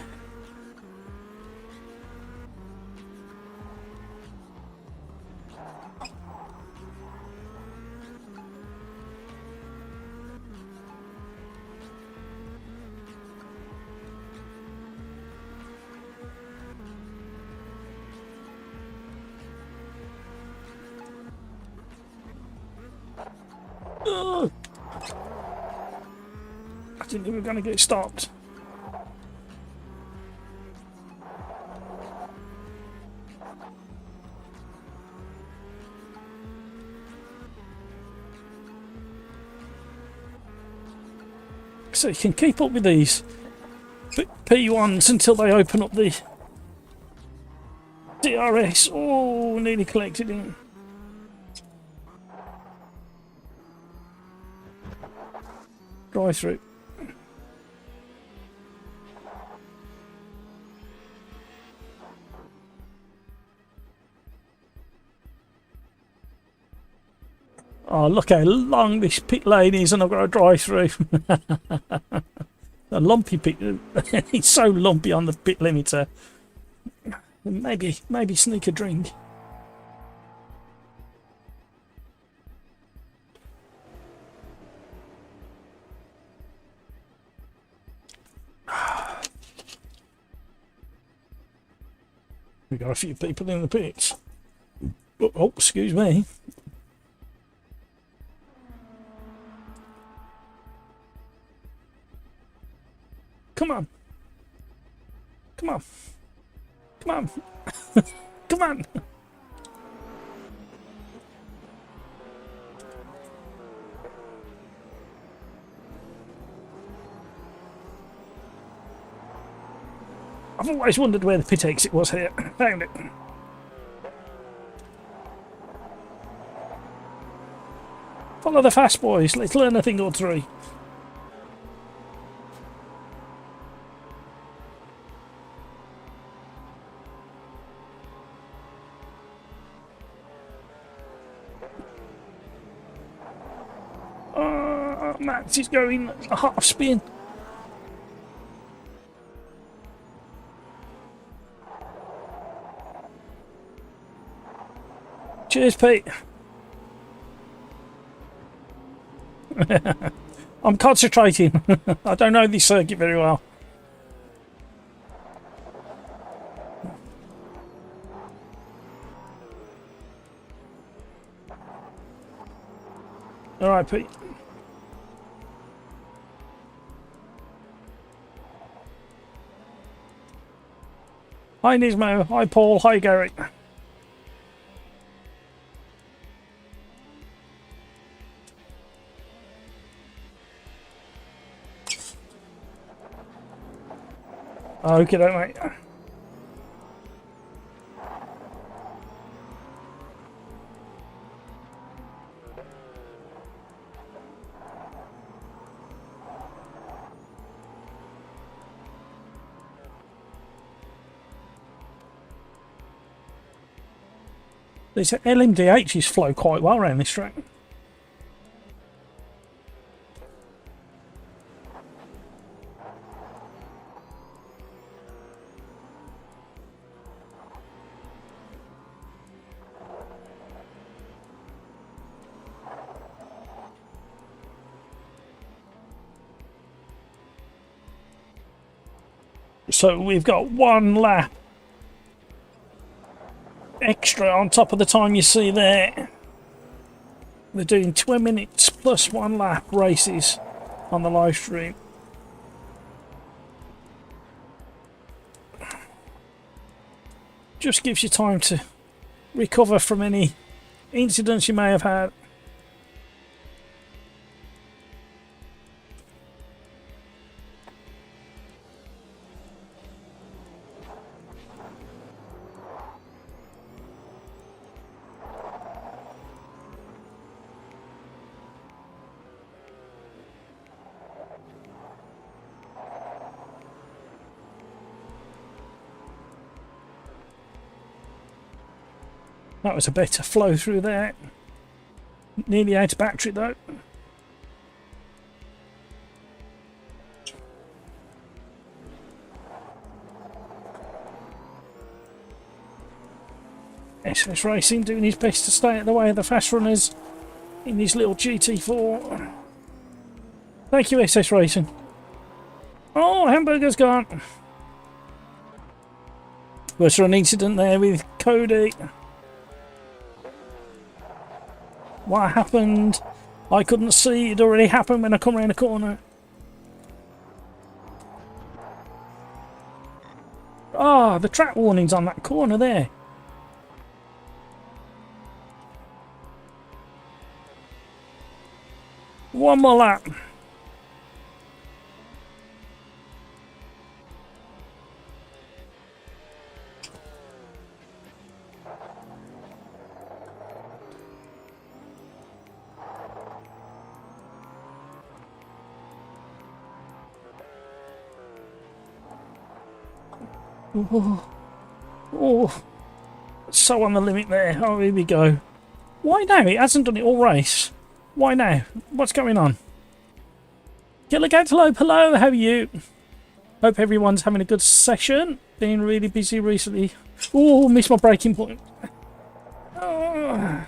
Oh. I didn't think we were going to get stopped. So you can keep up with these P1s until they open up the DRS. Oh, nearly collected him. Drive through. Oh, look how long this pit lane is, and I've got to drive through. A lumpy pit. It's so lumpy on the pit limiter. Maybe sneak a drink. We got a few people in the pits. Oh, excuse me. Come on. Come on. Come on. Come on. I've always wondered where the pit exit was here. Found it. Follow the fast boys. Let's learn a thing or three. Max is going a half spin. Cheers, Pete. I'm concentrating. I don't know this circuit very well. All right, Pete. Hi, Nismo. Hi, Paul. Hi, Gary. Okay, mate. These LMDh's flow quite well around this track. So we've got 1 lap extra on top of the time you see there. We're doing 20 minutes plus 1 lap races on the live stream. Just gives you time to recover from any incidents you may have had. That was a better flow through there. Nearly out of battery though. SS Racing doing his best to stay out of the way of the fast runners in his little GT4. Thank you, SS Racing. Oh, hamburger's gone. Was there an incident there with Cody? What happened? I couldn't see. It already happened when I come around the corner. Ah, the track warning's on that corner there. One more lap. Oh, so on the limit there. Oh, here we go. Why now? It hasn't done it all race. Why now? What's going on? Killer Cantaloupe, hello, how are you? Hope everyone's having a good session. Been really busy recently. Oh, missed my braking point. Oh.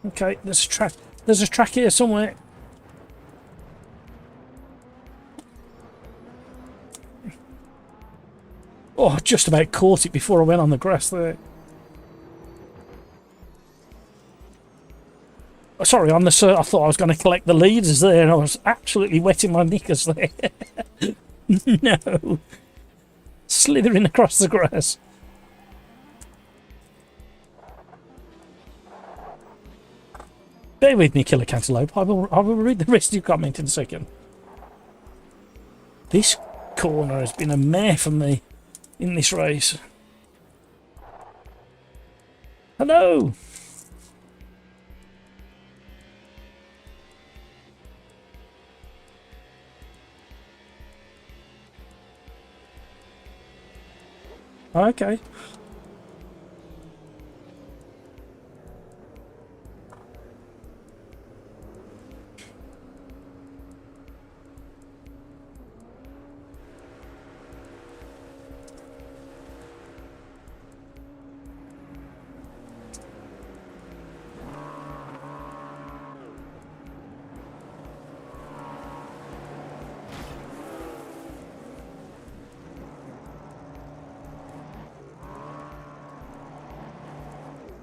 Okay, there's a track. There's a track here somewhere. Oh, just about caught it before I went on the grass there. Oh, sorry, on the I thought I was going to collect the leaders there, and I was absolutely wetting my knickers there. No. Slithering across the grass. Bear with me, Killer Cantaloupe. I will read the rest of your comment in a second. This corner has been a mare for me in this race. Hello. Okay.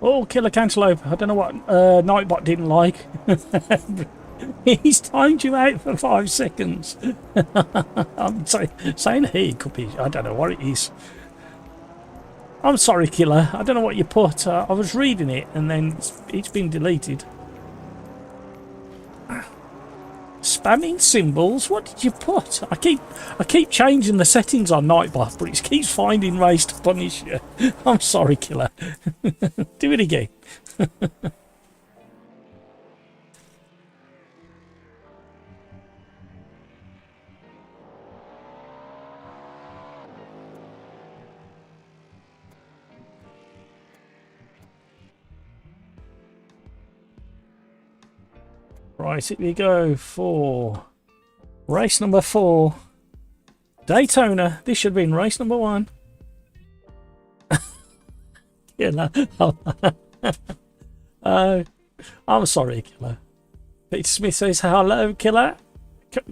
Oh, Killer Cantaloupe. I don't know what Nightbot didn't like. He's timed you out for 5 seconds. I'm saying he could be. I don't know what it is. I'm sorry, Killer. I don't know what you put. I was reading it and then it's been deleted. Spamming symbols? What did you put? I keep changing the settings on Nightbot, but it keeps finding ways to punish you. I'm sorry, Killer. Do it again. Right, here we go for race number 4. Daytona. This should have been race number 1. Killer. I'm sorry, Killer. Peter Smith says hello, Killer.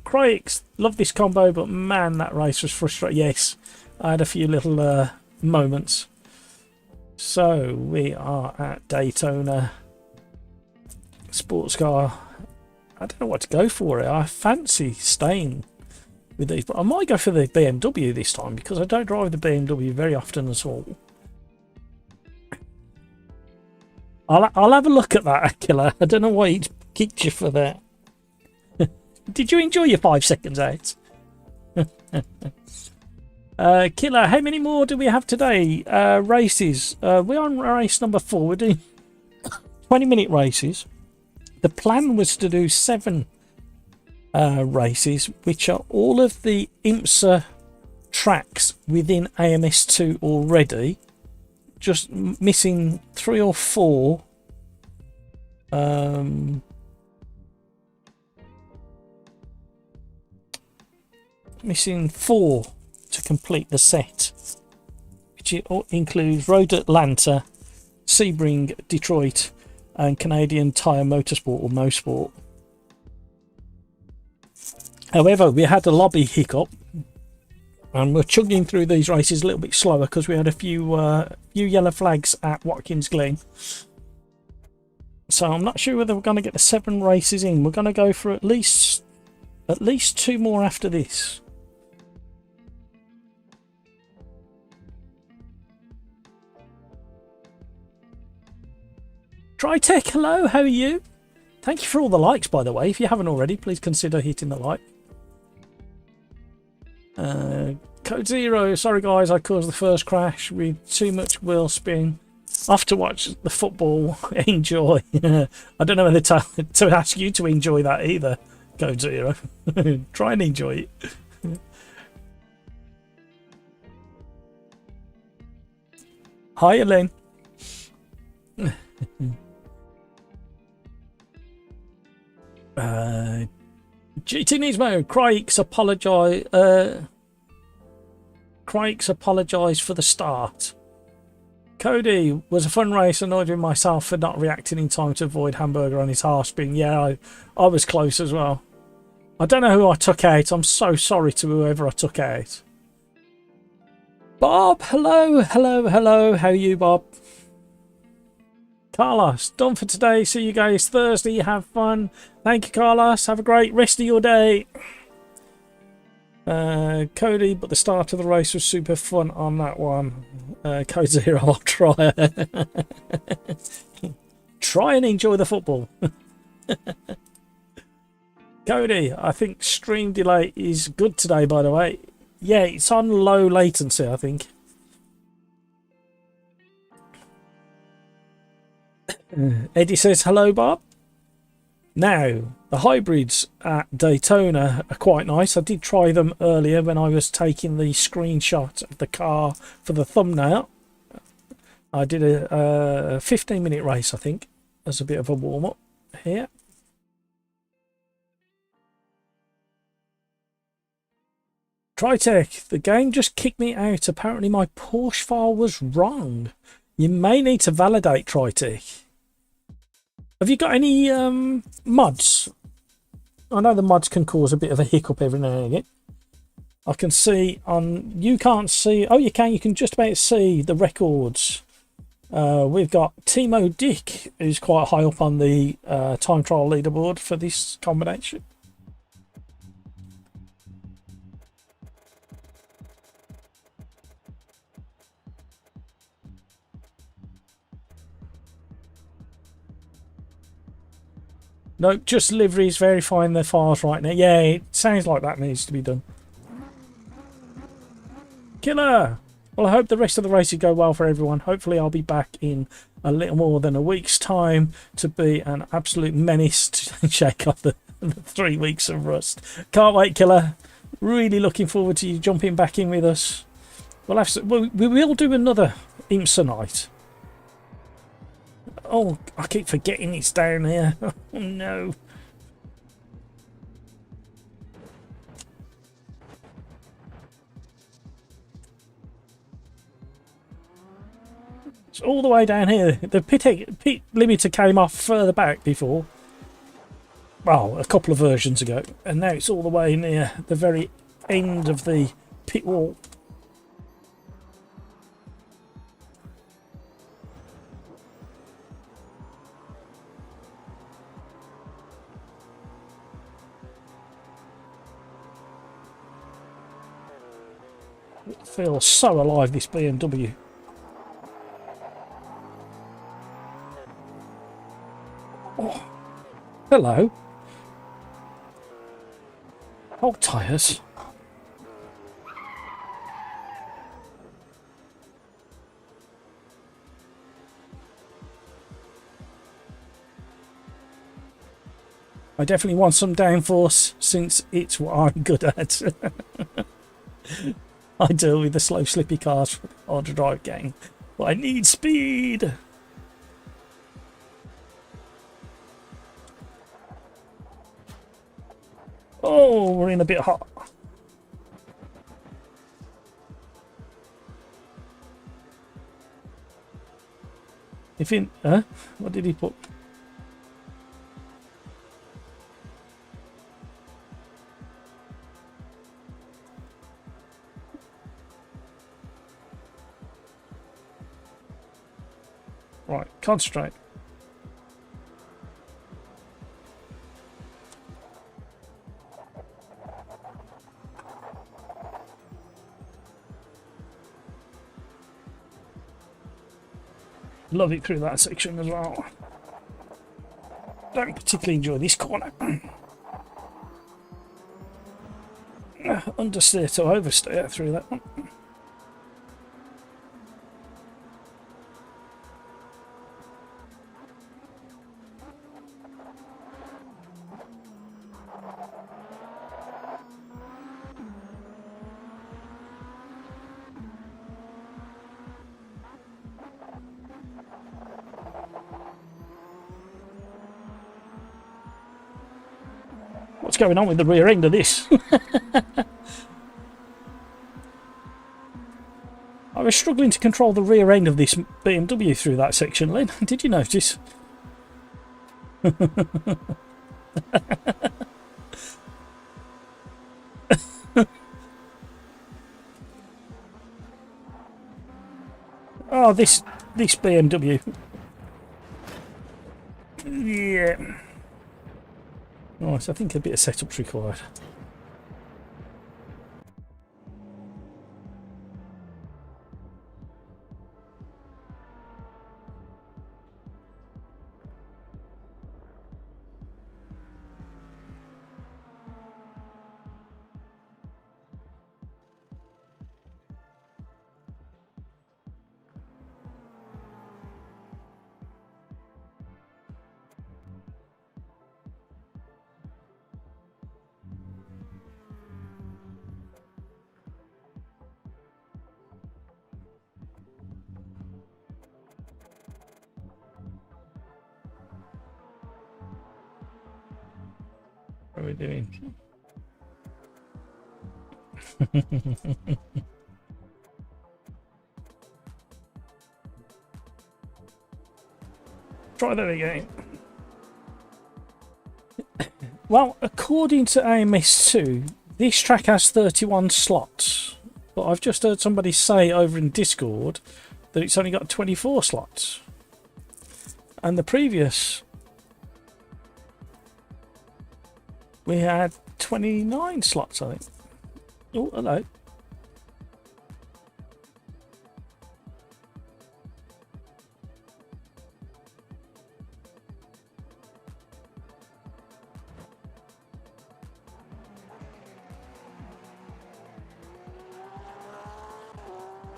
Craig, love this combo, but man, that race was frustrating. Yes, I had a few little moments. So we are at Daytona. Sports car. I don't know what to go for it. I fancy staying with these, but I might go for the BMW this time because I don't drive the BMW very often at all. I'll have a look at that, Killer. I don't know why it kicked you for that. Did you enjoy your 5 seconds out? Killer, how many more do we have today? Races. We're on race number 4. We're doing 20-minute races. The plan was to do 7 races, which are all of the IMSA tracks within AMS2 already. Just missing 3 or 4. Missing 4 to complete the set, which includes Road Atlanta, Sebring, Detroit, and Canadian Tire Motorsport or Mosport. However, we had a lobby hiccup, and we're chugging through these races a little bit slower because we had a few yellow flags at Watkins Glen. So I'm not sure whether we're going to get the 7 races in. We're going to go for at least 2 more after this. Tritech, hello, how are you? Thank you for all the likes, by the way. If you haven't already, please consider hitting the like. Code Zero, sorry guys, I caused the first crash with too much wheel spin. Off to watch the football. Enjoy. I don't know whether to ask you to enjoy that either, Code Zero. Try and enjoy it. Hi, Elaine. GT Nismo, Craigs apologise for the start. Cody, was a fun race, annoyed with myself for not reacting in time to avoid hamburger on his half spin. Yeah, I was close as well. I don't know who I took out. I'm so sorry to whoever I took out. Bob, hello. How are you, Bob? Carlos, done for today. See you guys Thursday. Have fun. Thank you, Carlos. Have a great rest of your day. Cody, but the start of the race was super fun on that one. Code Zero, I'll try. Try and enjoy the football. Cody, I think stream delay is good today, by the way. Yeah, it's on low latency, I think. Eddie says, hello, Bob. Now, the hybrids at Daytona are quite nice. I did try them earlier when I was taking the screenshot of the car for the thumbnail. I did a 15-minute race, I think, as a bit of a warm-up here. Tritech, the game just kicked me out. Apparently my Porsche file was wrong. You may need to validate, Tritech. Have you got any mods? I know the mods can cause a bit of a hiccup every now and again. I can see on... You can't see... Oh, you can. You can just about see the records. We've got Timo Dick, who's quite high up on the time trial leaderboard for this combination. No, just liveries verifying the files right now. Yeah, it sounds like that needs to be done. Killer! Well, I hope the rest of the races go well for everyone. Hopefully I'll be back in a little more than a week's time to be an absolute menace to shake off the 3 weeks of rust. Can't wait, Killer. Really looking forward to you jumping back in with us. We will do another IMSA night. Oh, I keep forgetting it's down here. Oh, no. It's all the way down here. The pit limiter came off further back before. well, a couple of versions ago, and now it's all the way near the very end of the pit wall. It feels so alive, this BMW. Oh, hello. Old tyres. I definitely want some downforce since it's what I'm good at. I deal with the slow slippy cars for the hard drive gang, but I need speed. Oh, we're in a bit hot. If in, what did he put? Right, concentrate. Love it through that section as well. Don't particularly enjoy this corner. Understeer to oversteer through that one. What's going on with the rear end of this? I was struggling to control the rear end of this BMW through that section, Len. Did you notice? Oh, this BMW. Yeah. Right, I think a bit of setup's required. What are we doing? Try that again. Well, according to AMS2, this track has 31 slots, but I've just heard somebody say over in Discord that it's only got 24 slots. And the previous, we had 29 slots, I think. Oh, hello.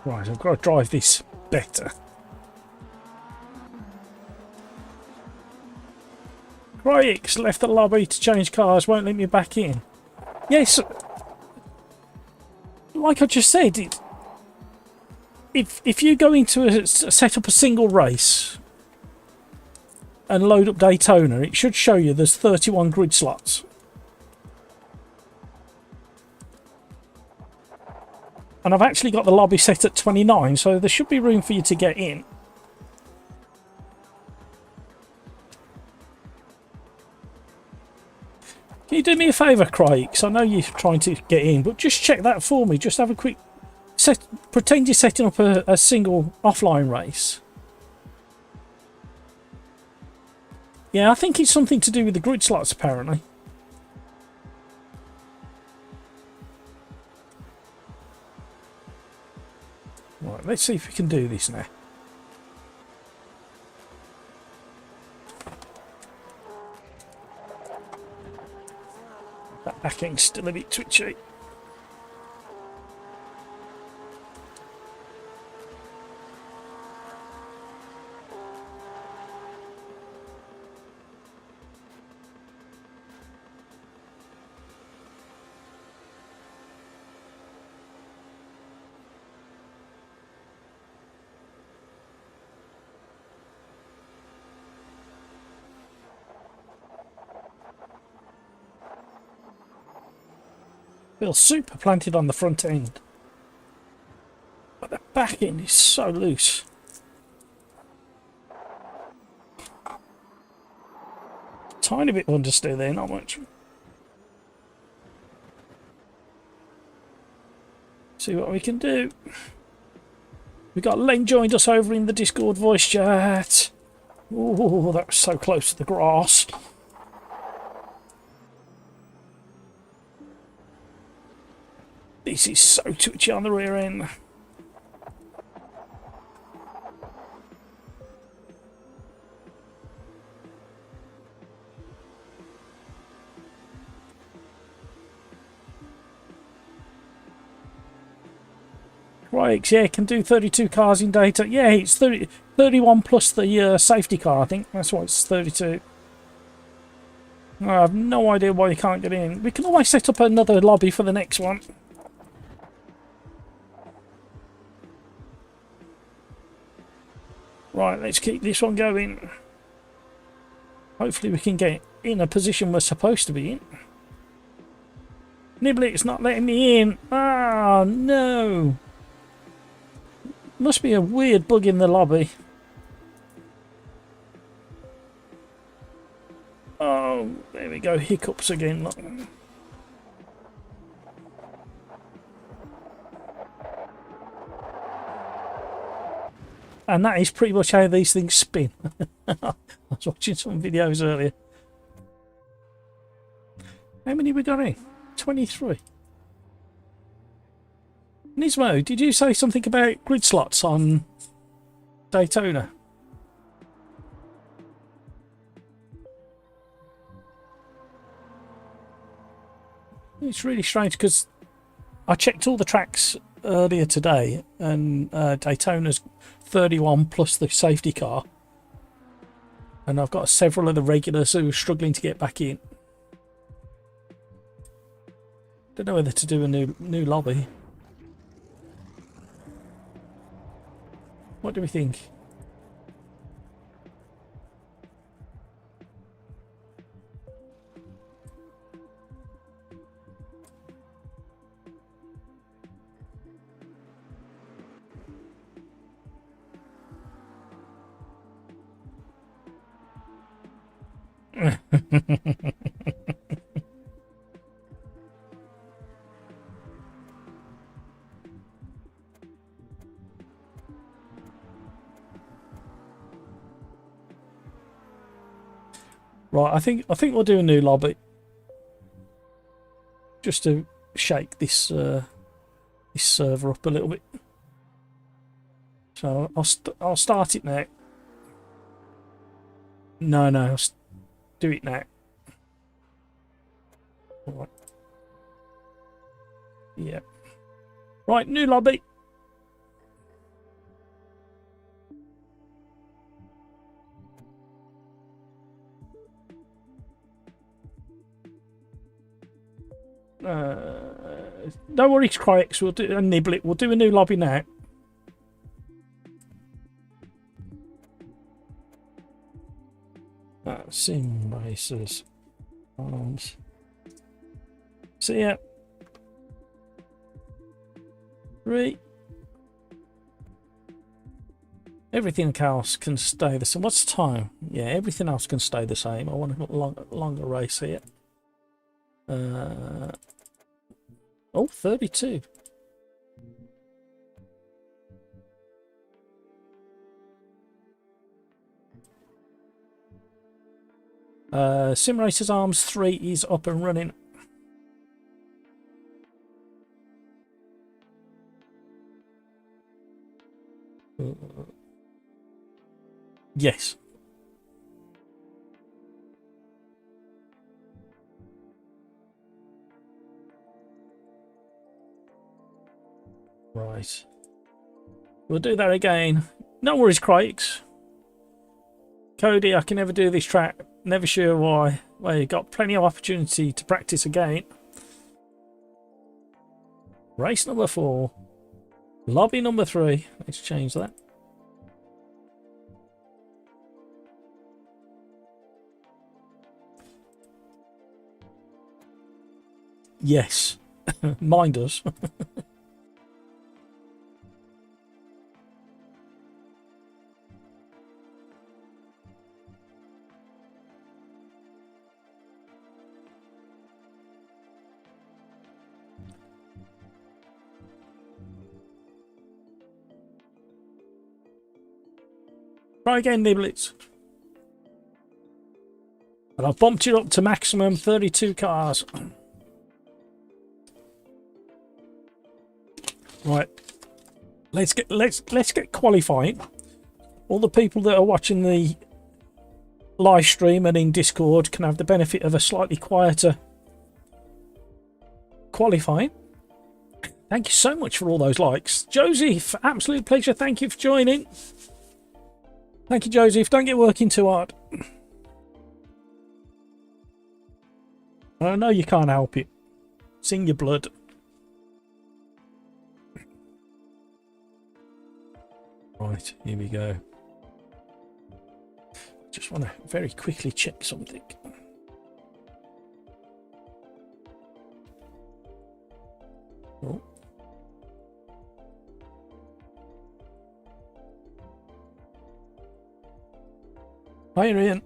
Right, I've got to drive this better. Right, left the lobby to change cars, won't let me back in. Yes, like I just said, if you go into set up a single race and load up Daytona, it should show you there's 31 grid slots. And I've actually got the lobby set at 29, so there should be room for you to get in. Can you do me a favour, Craig? Because I know you're trying to get in, but just check that for me. Just have a quick set. Pretend you're setting up a single offline race. Yeah, I think it's something to do with the grid slots, apparently. Right, let's see if we can do this now. That back end's still a bit twitchy. Feels super planted on the front end, but the back end is so loose. Tiny bit of understeer there, not much. See what we can do. We got Len joined us over in the Discord voice chat. Oh, that was so close to the grass. This is so twitchy on the rear end. Right, yeah, can do 32 cars in data. Yeah, it's 31 plus the safety car, I think. That's why it's 32. I have no idea why you can't get in. We can always set up another lobby for the next one. Right, let's keep this one going. Hopefully we can get in a position we're supposed to be in. Niblet's not letting me in. Ah, no. Must be a weird bug in the lobby. Oh, there we go. Hiccups again. Look. And that is pretty much how these things spin. I was watching some videos earlier. How many we got in? 23. Nismo, did you say something about grid slots on Daytona? It's really strange because I checked all the tracks earlier today and Daytona's 31 plus the safety car, and I've got several of the regulars who are struggling to get back in. Don't know whether to do a new lobby. What do we think? Right, I think we'll do a new lobby just to shake this this server up a little bit. So I'll start it now. No, I'll do it now. Right. Yeah. Right, new lobby. No worries, Crix. We'll do a Niblet. We'll do a new lobby now. SimRacersArms. See ya. 3. Everything else can stay the same. What's the time? Yeah, everything else can stay the same. I want a longer race here. Oh, 32. SimRacersArms 3 is up and running. Yes. Right. We'll do that again. No worries, Craigs. Cody, I can never do this track. Never sure why. Well, you got plenty of opportunity to practice again. Race number 4. Lobby number 3. Let's change that. Yes. Mine does. Try again, Niblets. And I've bumped it up to maximum 32 cars. Right. Let's get qualifying. All the people that are watching the live stream and in Discord can have the benefit of a slightly quieter qualifying. Thank you so much for all those likes. Joseph, absolute pleasure. Thank you for joining. Thank you, Joseph. Don't get working too hard. I know you can't help it. It's in your blood. Right, here we go. Just want to very quickly check something. Oh. Hi, Ian.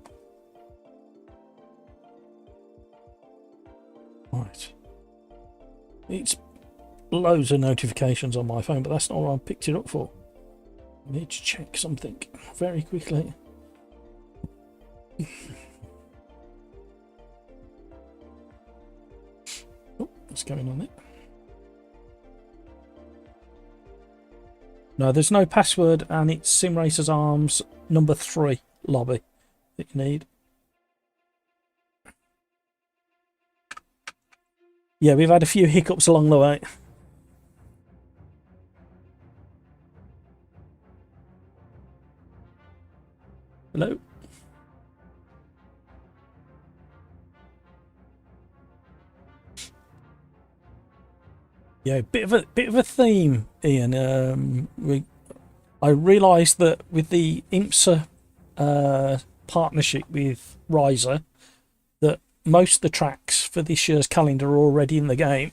Right. It's loads of notifications on my phone, but that's not what I picked it up for. I need to check something very quickly. Oh, what's going on there? No, there's no password, and it's SimRacersArms number 3 lobby that you need. Yeah, we've had a few hiccups along the way. Hello. Yeah, bit of a theme, Ian. I realised that with the IMSA partnership with Riser, that most of the tracks for this year's calendar are already in the game,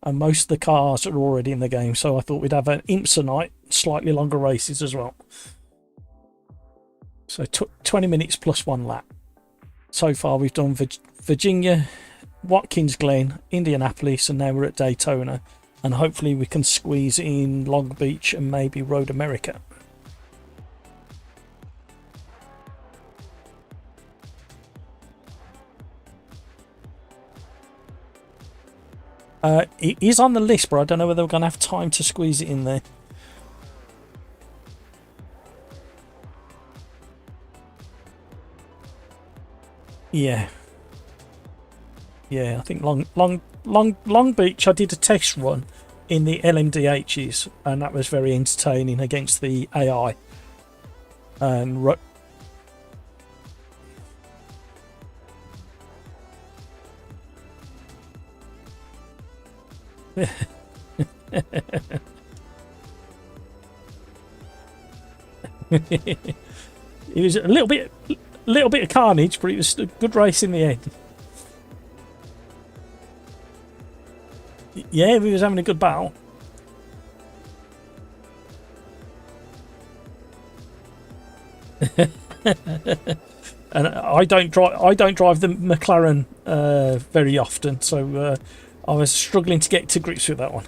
and most of the cars are already in the game. So I thought we'd have an IMSA night, slightly longer races as well. So 20 minutes plus 1 lap. So far we've done Virginia, Watkins, Glen, Indianapolis, and now we're at Daytona. And hopefully we can squeeze in Long Beach and maybe Road America. It is on the list, but I don't know whether we're going to have time to squeeze it in there. Yeah. Yeah, I think Long Beach, I did a test run in the LMDhs, and that was very entertaining against the AI. And it was a little bit of carnage, but it was a good race in the end. Yeah, we was having a good battle. And I don't drive the McLaren very often, so I was struggling to get to grips with that one.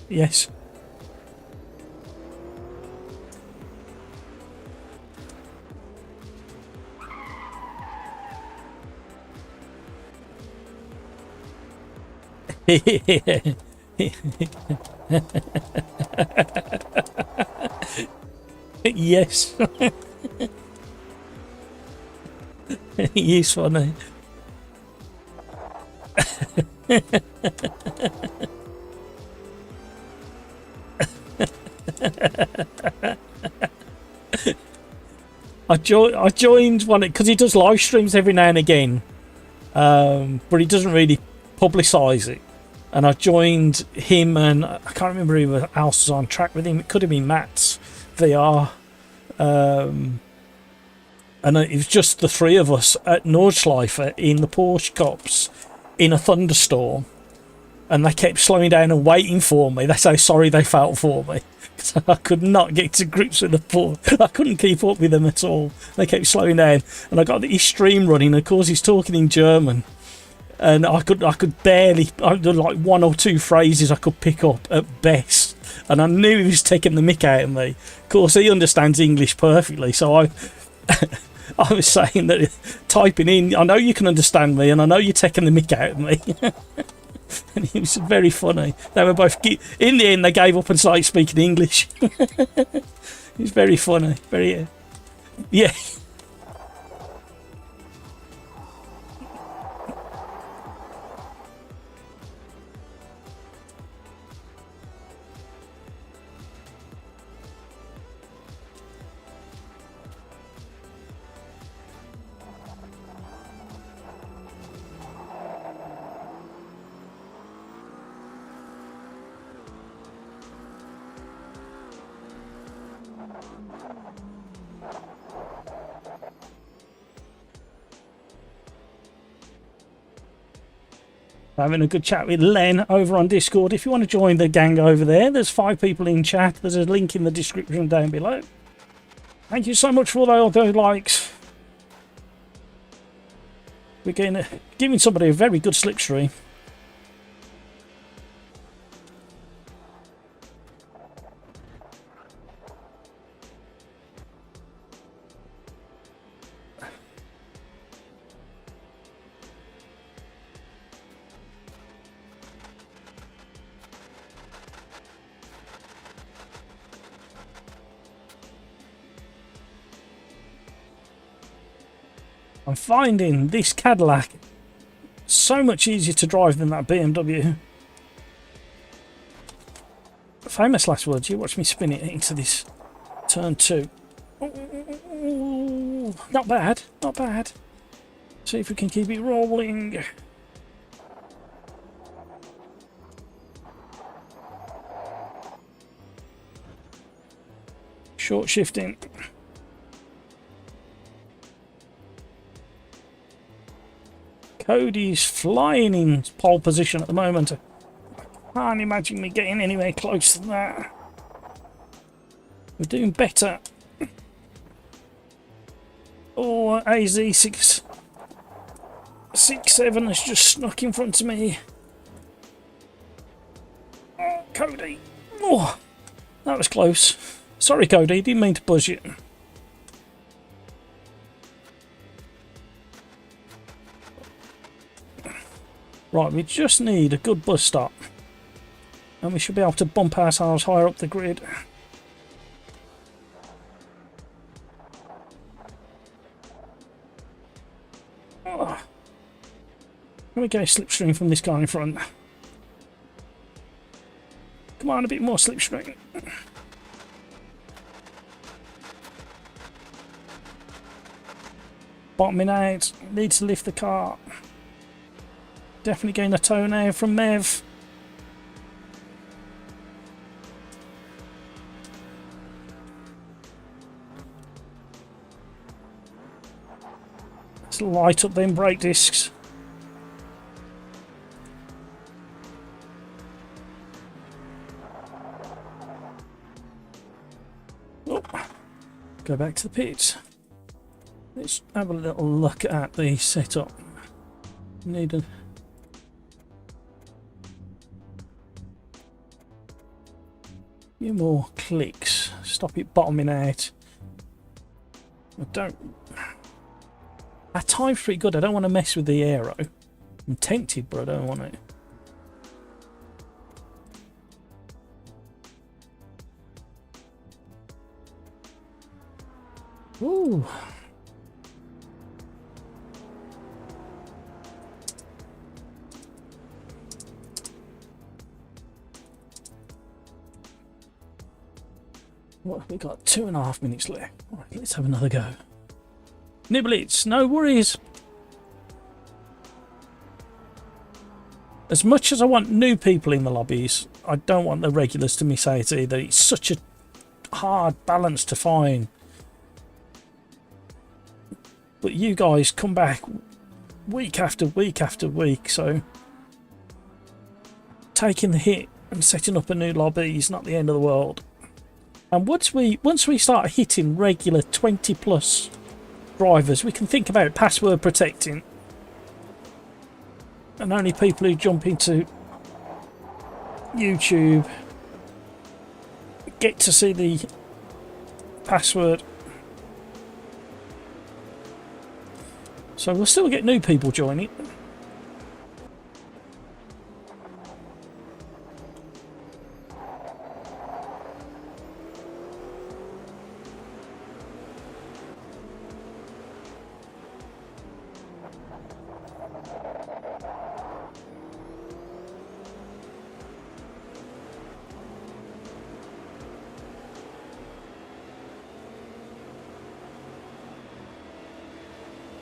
Yes. Yes. He's funny. I joined one because he does live streams every now and again, but he doesn't really publicise it. And I joined him, and I can't remember who else was on track with him. It could have been Matt's VR, and it was just the three of us at Nordschleife in the Porsche Cups in a thunderstorm, and they kept slowing down and waiting for me. That's how sorry they felt for me. So I could not get to grips with the Porsche. I couldn't keep up with them at all. They kept slowing down, and I got his stream running. Of course, he's talking in German, and I could barely. I did like one or two phrases I could pick up at best, and I knew he was taking the mick out of me. Of course, he understands English perfectly, so I was saying that, typing in, I know you can understand me, and I know you're taking the mick out of me. And it was very funny. They were both, in the end, they gave up and started speaking English. It was very funny. Very, yeah. Having a good chat with Len over on Discord. If you want to join the gang over there, there's 5 people in chat. There's a link in the description down below. Thank you so much for all those likes. We're giving somebody a very good slipstream. I'm finding this Cadillac so much easier to drive than that BMW. Famous last words. You watch me spin it into this turn 2. Ooh, not bad, not bad. See if we can keep it rolling. Short shifting. Cody's flying in pole position at the moment. I can't imagine me getting anywhere close to that. We're doing better. Oh, AZ667 has just snuck in front of me. Oh, Cody. Oh, that was close. Sorry, Cody, didn't mean to buzz you. Right, we just need a good bus stop, and we should be able to bump ourselves higher up the grid. Oh. Let me get a slipstream from this guy in front. Come on, a bit more slipstream. Bottoming out, need to lift the car. Definitely getting a toe now from Mev. Let's light up them brake discs. up. Go back to the pits. Let's have a little look at the setup. Need a few more clicks. Stop it bottoming out. I don't. Our time's pretty good. I don't want to mess with the aero. I'm tempted, but I don't want it. Ooh. What have we got? 2.5 minutes left. Right, let's have another go. Nibblets, no worries. As much as I want new people in the lobbies, I don't want the regulars to miss out either. It's such a hard balance to find. But you guys come back week after week after week, so taking the hit and setting up a new lobby is not the end of the world. And once we start hitting regular 20+ drivers, we can think about password protecting. And only people who jump into YouTube get to see the password. So we'll still get new people joining.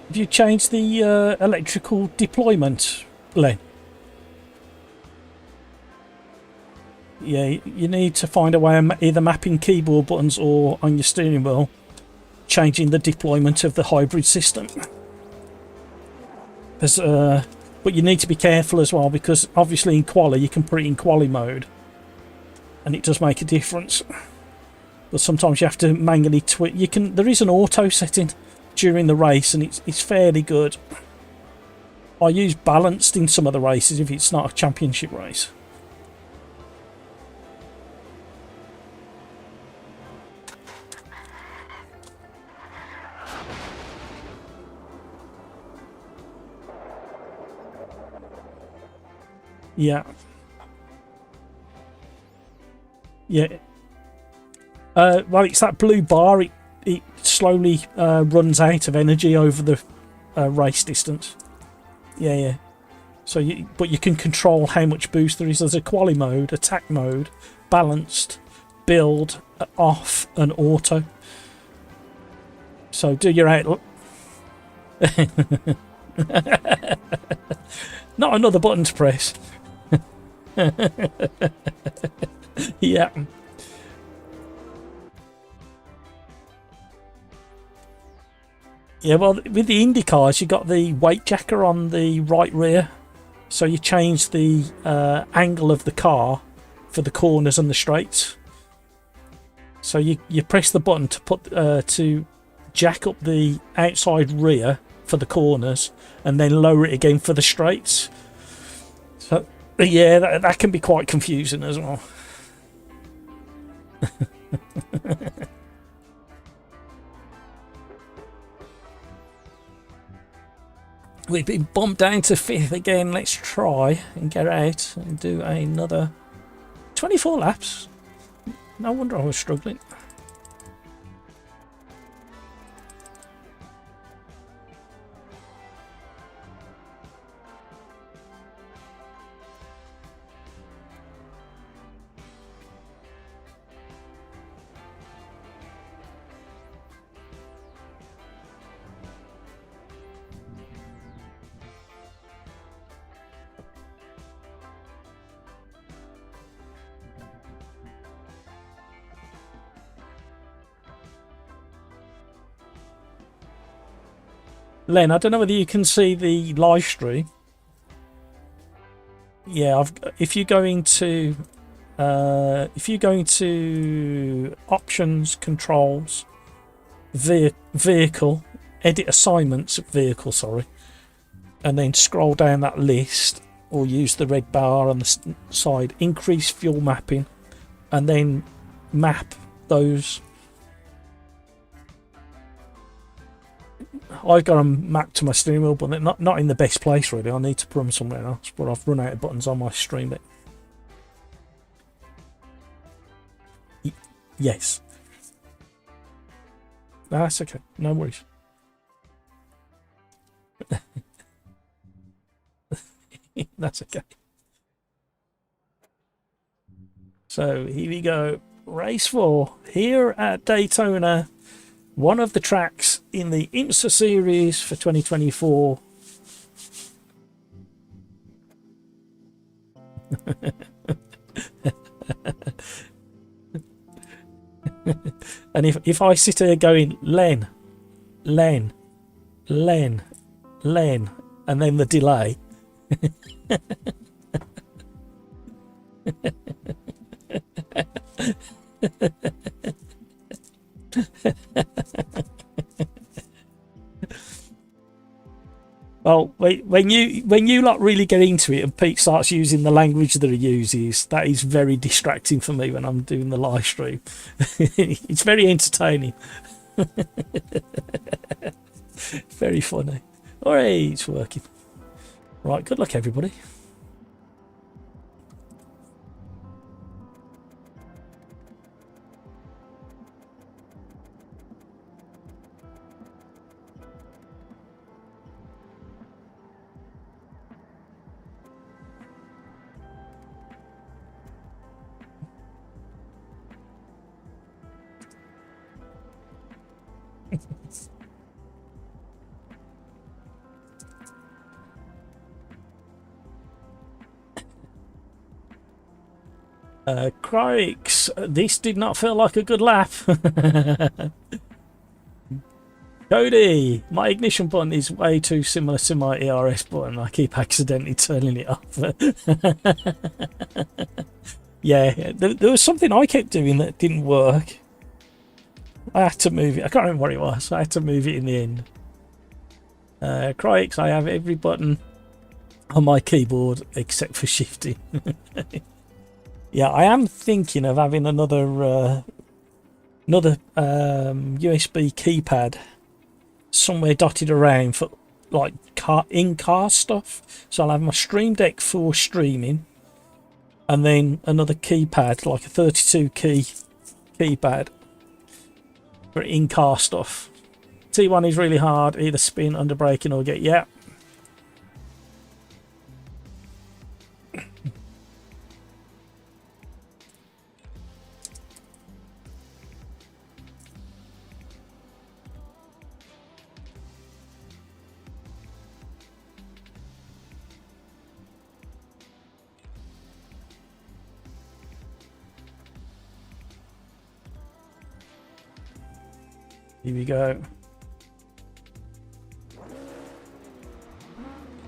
Have you changed the electrical deployment, Glen? Yeah, you need to find a way of either mapping keyboard buttons or on your steering wheel, changing the deployment of the hybrid system. But you need to be careful as well, because obviously in Quali you can put it in Quali mode, and it does make a difference. But sometimes you have to manually tweak. There is an auto setting during the race, and it's fairly good. I use balanced in some of the races if it's not a championship race. Yeah. Yeah. Well, it's that blue bar. It slowly runs out of energy over the race distance. Yeah. So but you can control how much boost there is. There's a quali mode, attack mode, balanced, build, off, and auto. So do your outlook. Not another button to press. Yeah. Yeah, well, with the Indy cars, you got the weight jacker on the right rear, so you change the angle of the car for the corners and the straights. So you press the button to put to jack up the outside rear for the corners, and then lower it again for the straights. So yeah, that can be quite confusing as well. We've been bumped down to 5th again. Let's try and get out and do another 24 laps. No wonder I was struggling. Len, I don't know whether you can see the live stream. Yeah, if you go into If you go into options, controls, vehicle, edit assignments, vehicle, sorry, and then scroll down that list, or use the red bar on the side, increase fuel mapping, and then map those. I've got them mapped to my steering wheel, but they're not in the best place really. I need to put them somewhere else, but I've run out of buttons on my stream deck. Yes. That's okay, no worries. That's okay. So here we go. Race 4 here at Daytona. One of the tracks in the IMSA series for 2024. And if I sit here going Len, and then the delay. Well, when you lot really get into it and Pete starts using the language that he uses, that is very distracting for me when I'm doing the live stream. It's very entertaining. Very funny. All right, it's working. Right, good luck everybody. Crikes, this did not feel like a good lap. Cody, my ignition button is way too similar to my ERS button. I keep accidentally turning it off. Yeah, there was something I kept doing that didn't work. I had to move it. I can't remember what it was. I had to move it in the end. Crikes, I have every button on my keyboard except for shifting. Yeah, I am thinking of having another USB keypad somewhere dotted around for like in-car stuff. So I'll have my stream deck for streaming, and then another keypad, like a 32 key keypad for in-car stuff. T1 is really hard, either spin, under braking, or get, yeah. Here we go.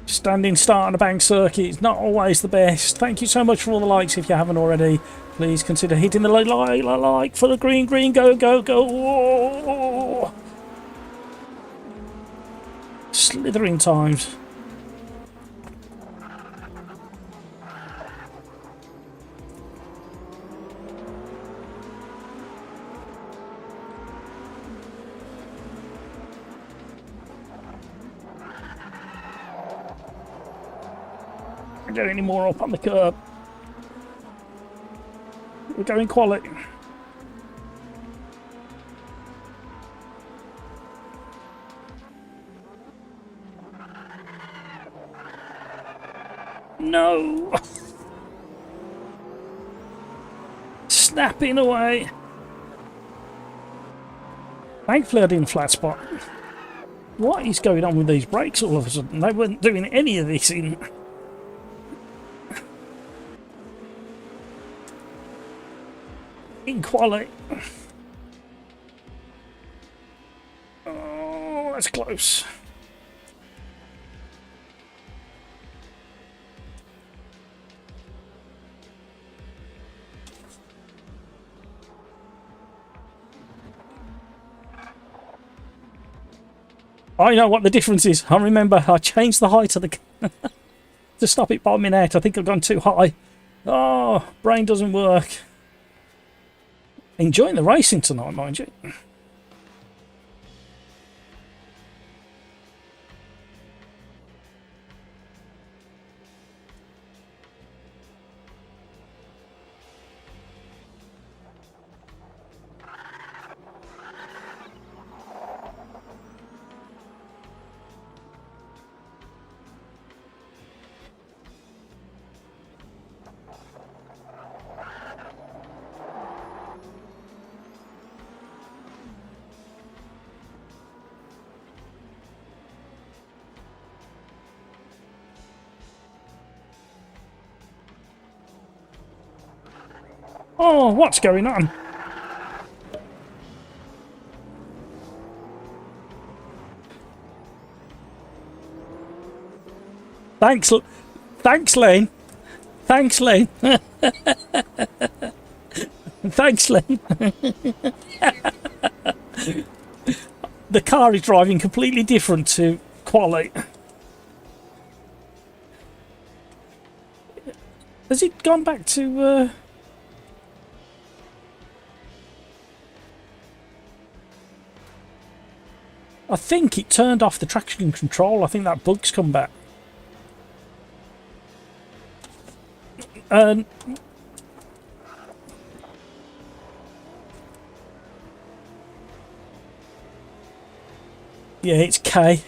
Standing start on a bank circuit is not always the best. Thank you so much for all the likes. If you haven't already, please consider hitting the like for the green, go, go, go. Whoa. Slithering times. Get any more up on the curb. We're going Quali. No. Snapping away. Thankfully I didn't flat spot. What is going on with these brakes all of a sudden? They weren't doing any of this in Quali. Oh, that's close. I know what the difference is. I remember I changed the height of the to stop it bombing out. I think I've gone too high. Oh, brain doesn't work. Enjoying the racing tonight, mind you. Oh, what's going on? Thanks, Lane. Thanks, Lane. Thanks, Lane. The car is driving completely different to Quali. Has it gone back to... I think it turned off the traction control. I think that bug's come back. Yeah, it's K.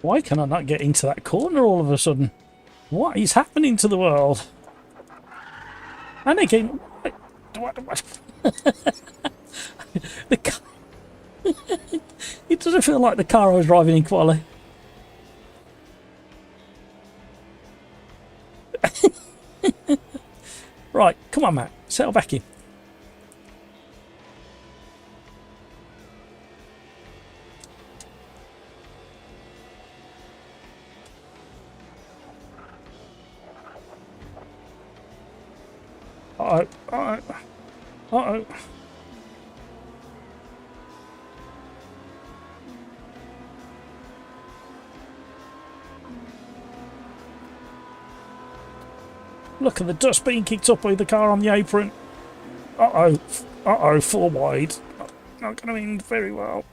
Why can I not get into that corner all of a sudden? What is happening to the world? And again, what? The car, it doesn't feel like the car I was driving in Quali. Right, come on, Matt, settle back in. Uh-oh, uh-oh, uh-oh. Look at the dust being kicked up by the car on the apron. Uh-oh, uh-oh, 4 wide. Not going to end very well.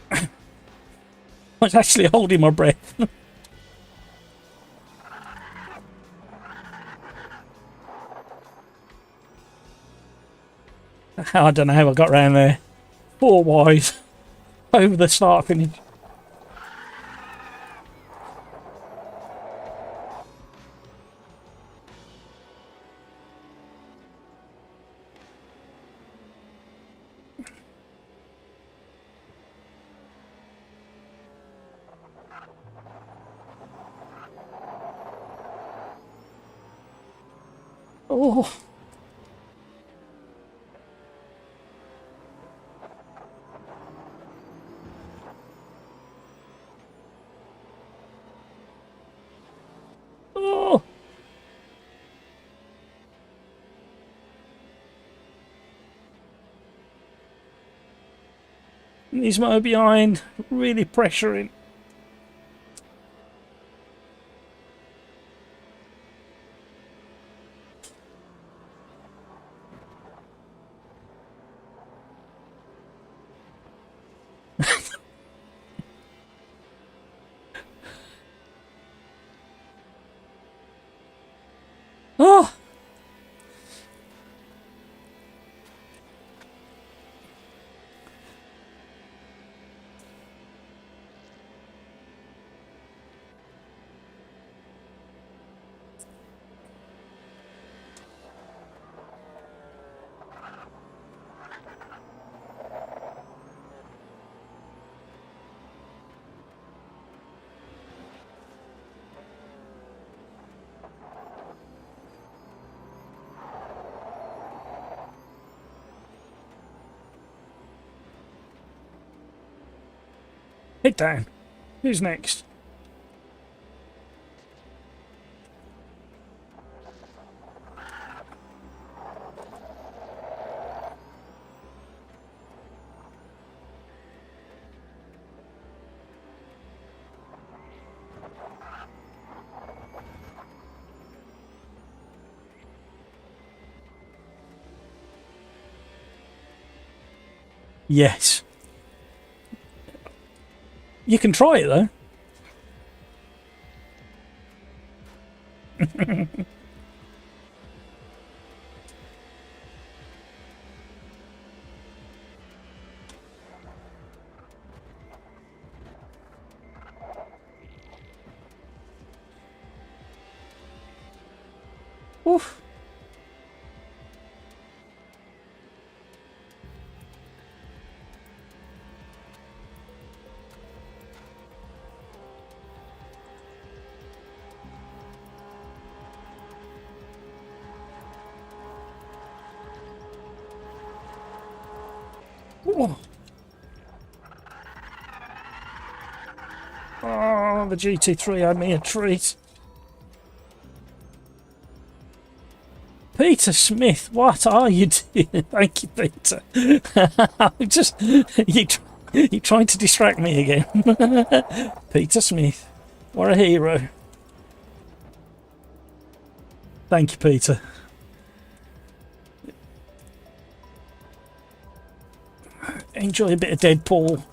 I was actually holding my breath. I don't know how I got round there. 4 wide over the start finish. Oh. Oh. He's motor behind, really pressuring. Oh! Head down. Who's next? Yes. You can try it though. Oof. Ooh. Oh, the GT3 had me a treat. Peter Smith, what are you doing? Thank you, Peter. I'm just you're trying to distract me again. Peter Smith, what a hero. Thank you, Peter. Enjoy a bit of Deadpool,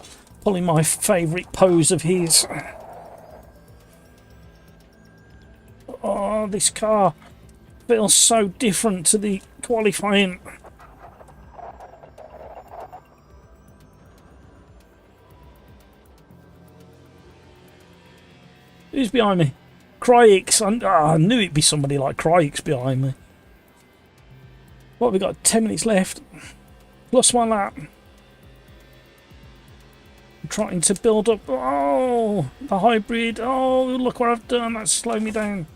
pulling my favourite pose of his. Oh, this car feels so different to the qualifying. Who's behind me? Cryix. I knew it'd be somebody like Cryix behind me. What have we got? 10 minutes left. Plus one lap. I'm trying to build up. Oh, the hybrid. Oh, look what I've done. That's slowed me down.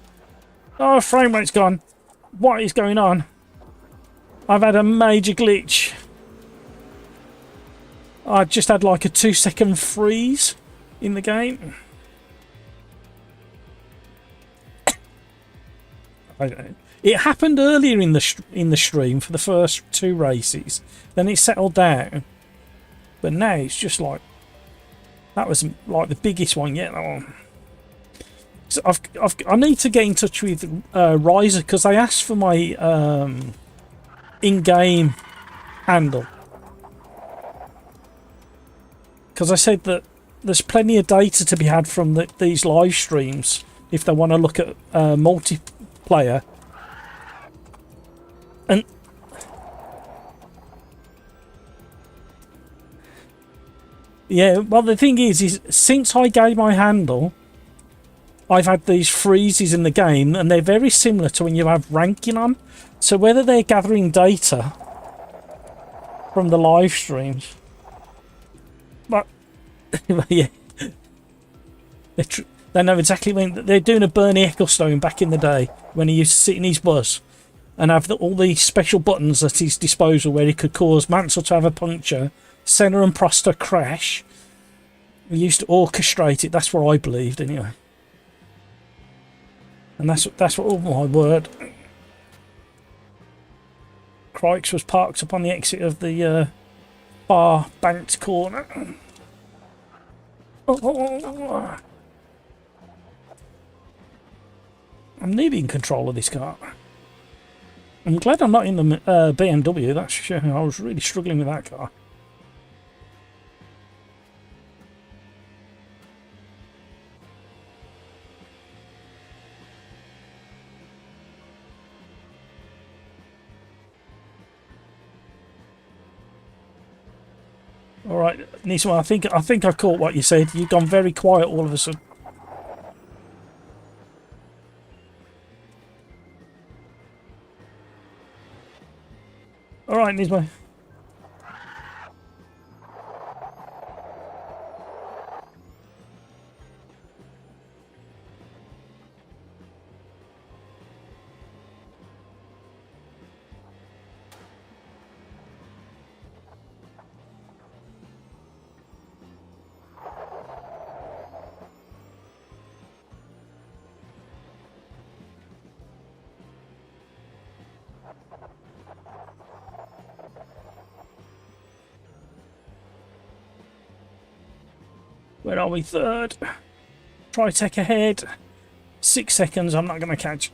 Oh, frame rate's gone. What is going on? I've had a major glitch. I just had like a 2-second freeze in the game. It happened earlier in the stream for the first 2 races. Then it settled down. But now it's just like, that was like the biggest one yet. That one. So I need to get in touch with Riser because they asked for my in-game handle. Because I said that there's plenty of data to be had from these live streams if they want to look at multiplayer. And yeah, well the thing is since I gave my handle, I've had these freezes in the game, and they're very similar to when you have ranking on. So whether they're gathering data from the live streams, but yeah, they know exactly when they're doing a Bernie Ecclestone back in the day when he used to sit in his bus and have all these special buttons at his disposal where he could cause Mansell to have a puncture, Senna and Prost to crash. We used to orchestrate it. That's what I believed anyway. And that's what, oh my word. Cryix was parked up on the exit of the far banked corner. Oh. I'm nearly in control of this car. I'm glad I'm not in the BMW, that's sure. I was really struggling with that car. All right, Nisma, I think I caught what you said. You've gone very quiet all of a sudden. All right, Nisma. Where are we? Third. Tritech ahead. 6 seconds. I'm not going to catch.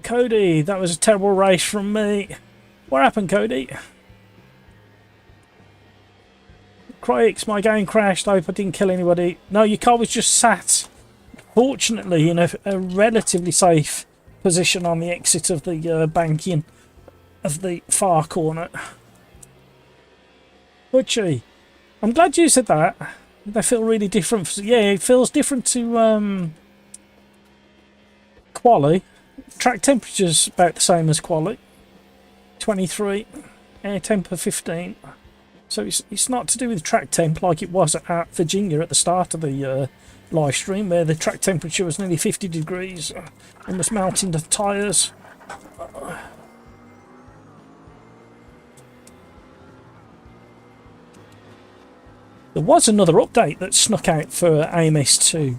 Cody, that was a terrible race from me. What happened, Cody? Crix, my game crashed. I hope I didn't kill anybody. No, your car was just sat, fortunately, in a relatively safe position on the exit of the banking of the far corner. Butchie, I'm glad you said that. They feel really different. Yeah, it feels different to Quali. Track temperature's about the same as Quali. 23, air temper 15. So it's not to do with track temp like it was at Virginia at the start of the live stream, where the track temperature was nearly 50 degrees and was melting the tyres. There was another update that snuck out for AMS2.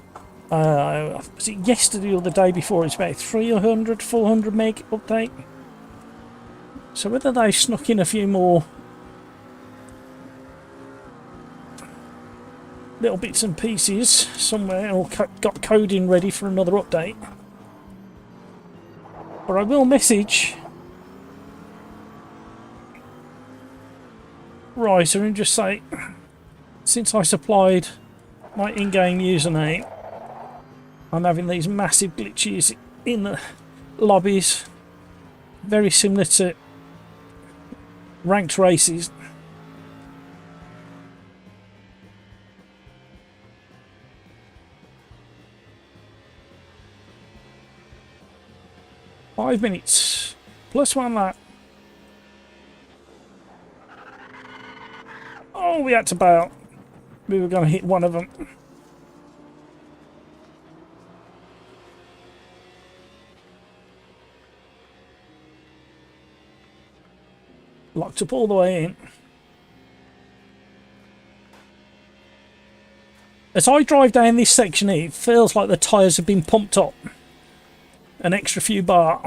Was it yesterday or the day before? It's about 300, 400 meg update. So whether they snuck in a few more little bits and pieces somewhere, or got coding ready for another update. But I will message Riser and just say, since I supplied my in-game username, I'm having these massive glitches in the lobbies, very similar to ranked races. Five minutes plus 1 lap. Oh, we had to bail. We were going to hit one of them. Locked up all the way in. As I drive down this section here, it feels like the tyres have been pumped up an extra few bar.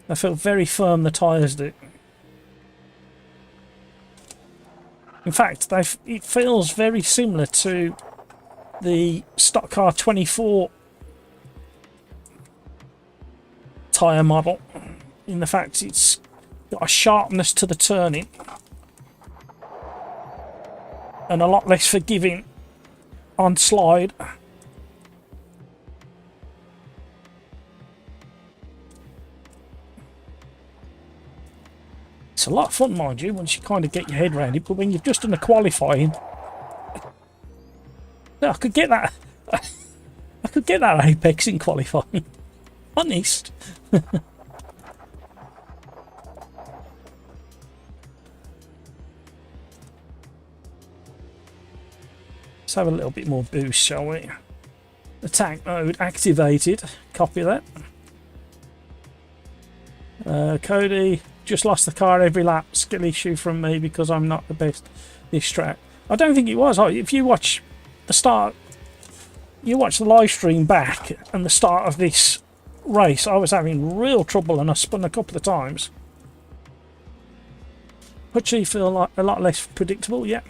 I feel very firm, the tyres do. In fact, it feels very similar to the stock car 24 tyre model, in the fact it's got a sharpness to the turning and a lot less forgiving on slide. It's a lot of fun, mind you, once you kind of get your head around it, but when you've just done a qualifying, I could get that I could get that apex in qualifying. Honest. Let's have a little bit more boost, shall we? Attack mode activated. Copy that. Cody, just lost the car every lap. Skill issue from me because I'm not the best this track. I don't think it was. If you watch the start, you watch the live stream back and the start of this race, I was having real trouble and I spun a couple of times. Hutchie feel like a lot less predictable, yeah.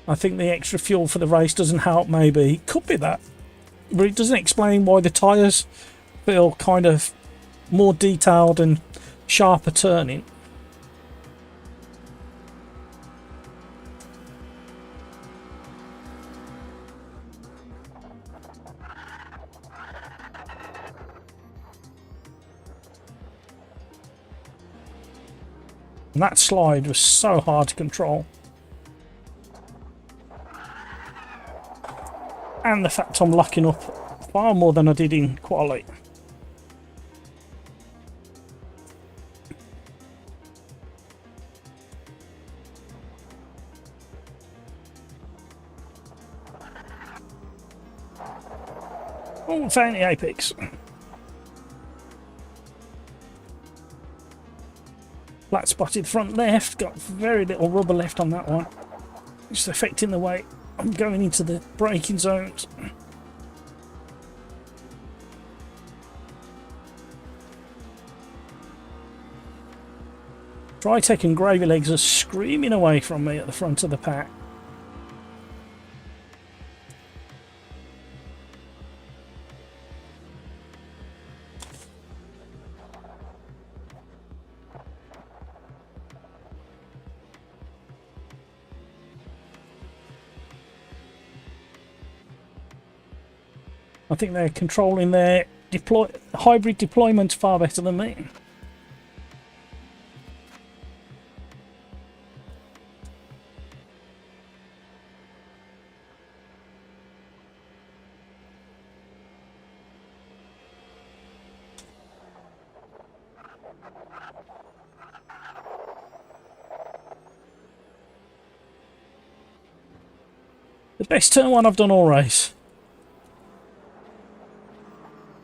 I think the extra fuel for the race doesn't help, maybe. Could be that. But it doesn't explain why the tyres feel kind of more detailed and sharper turning. And that slide was so hard to control. And the fact I'm locking up far more than I did in Quali. Oh, found the apex. Flat spotted front left, got very little rubber left on that one. Just affecting the way I'm going into the braking zones. Tritech and Gravy Legs are screaming away from me at the front of the pack. I think they're controlling their hybrid deployment far better than me. The best turn one I've done all race.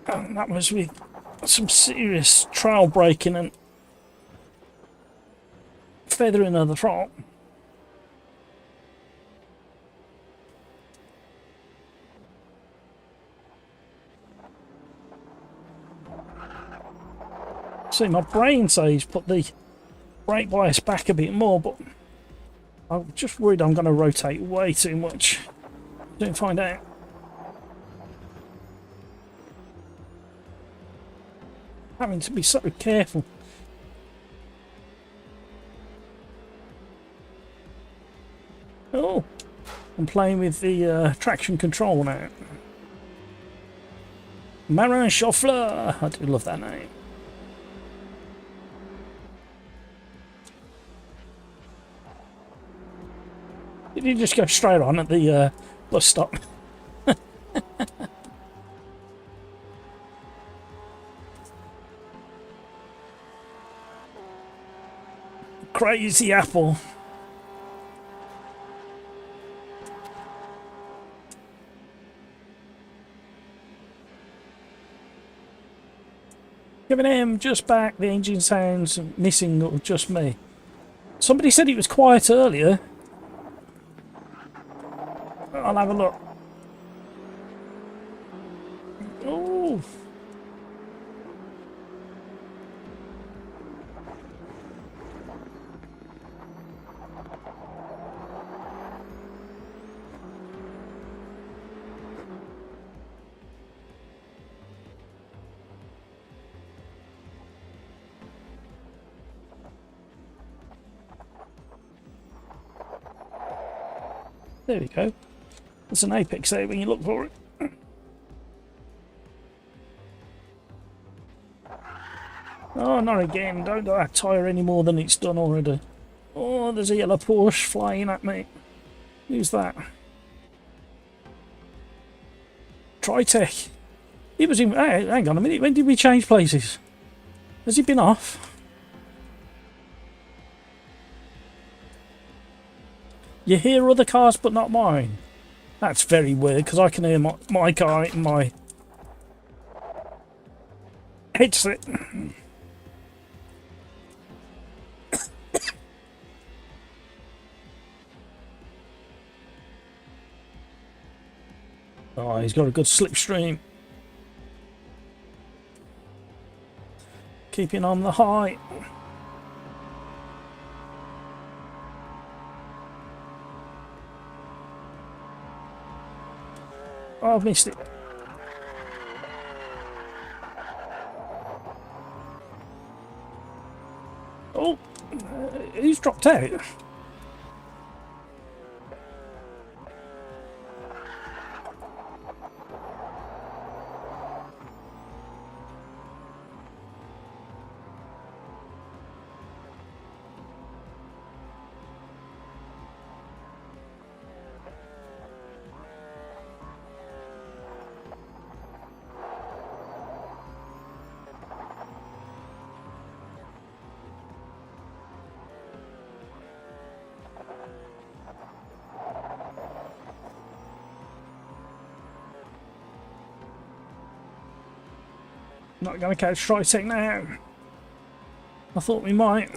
And that was with some serious trail braking and feathering of the throttle. See, my brain says put the brake bias back a bit more, but I'm just worried I'm going to rotate way too much. Don't find out. Having to be so careful. Oh, I'm playing with the traction control now. Marin Chauffleur. I do love that name. Did you just go straight on at the bus stop? Crazy apple. Kevin M, just back. The engine sounds missing, or just me. Somebody said it was quiet earlier. I'll have a look. Oh. There we go. There's an apex there when you look for it. Oh, not again. Don't do that tyre any more than it's done already. Oh, there's a yellow Porsche flying at me. Who's that? Tritech. He was in... Hey, hang on a minute. When did we change places? Has he been off? You hear other cars but not mine. That's very weird because I can hear my car in my headset. Oh, he's got a good slipstream. Keeping on the high. Oh, I've missed it. Oh, who's dropped out? Not going to catch Trisec now. I thought we might.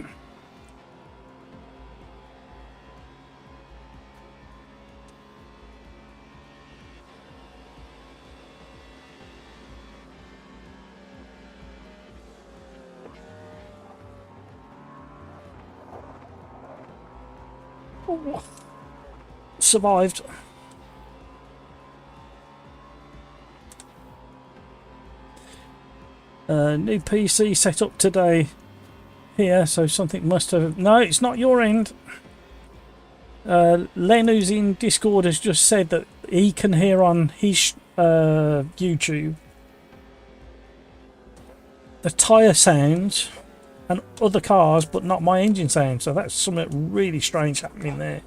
Oh, survived. New PC set up today here, so something must have... No, it's not your end. Len, who's in Discord, has just said that he can hear on his YouTube the tyre sounds and other cars, but not my engine sound. So that's something really strange happening there.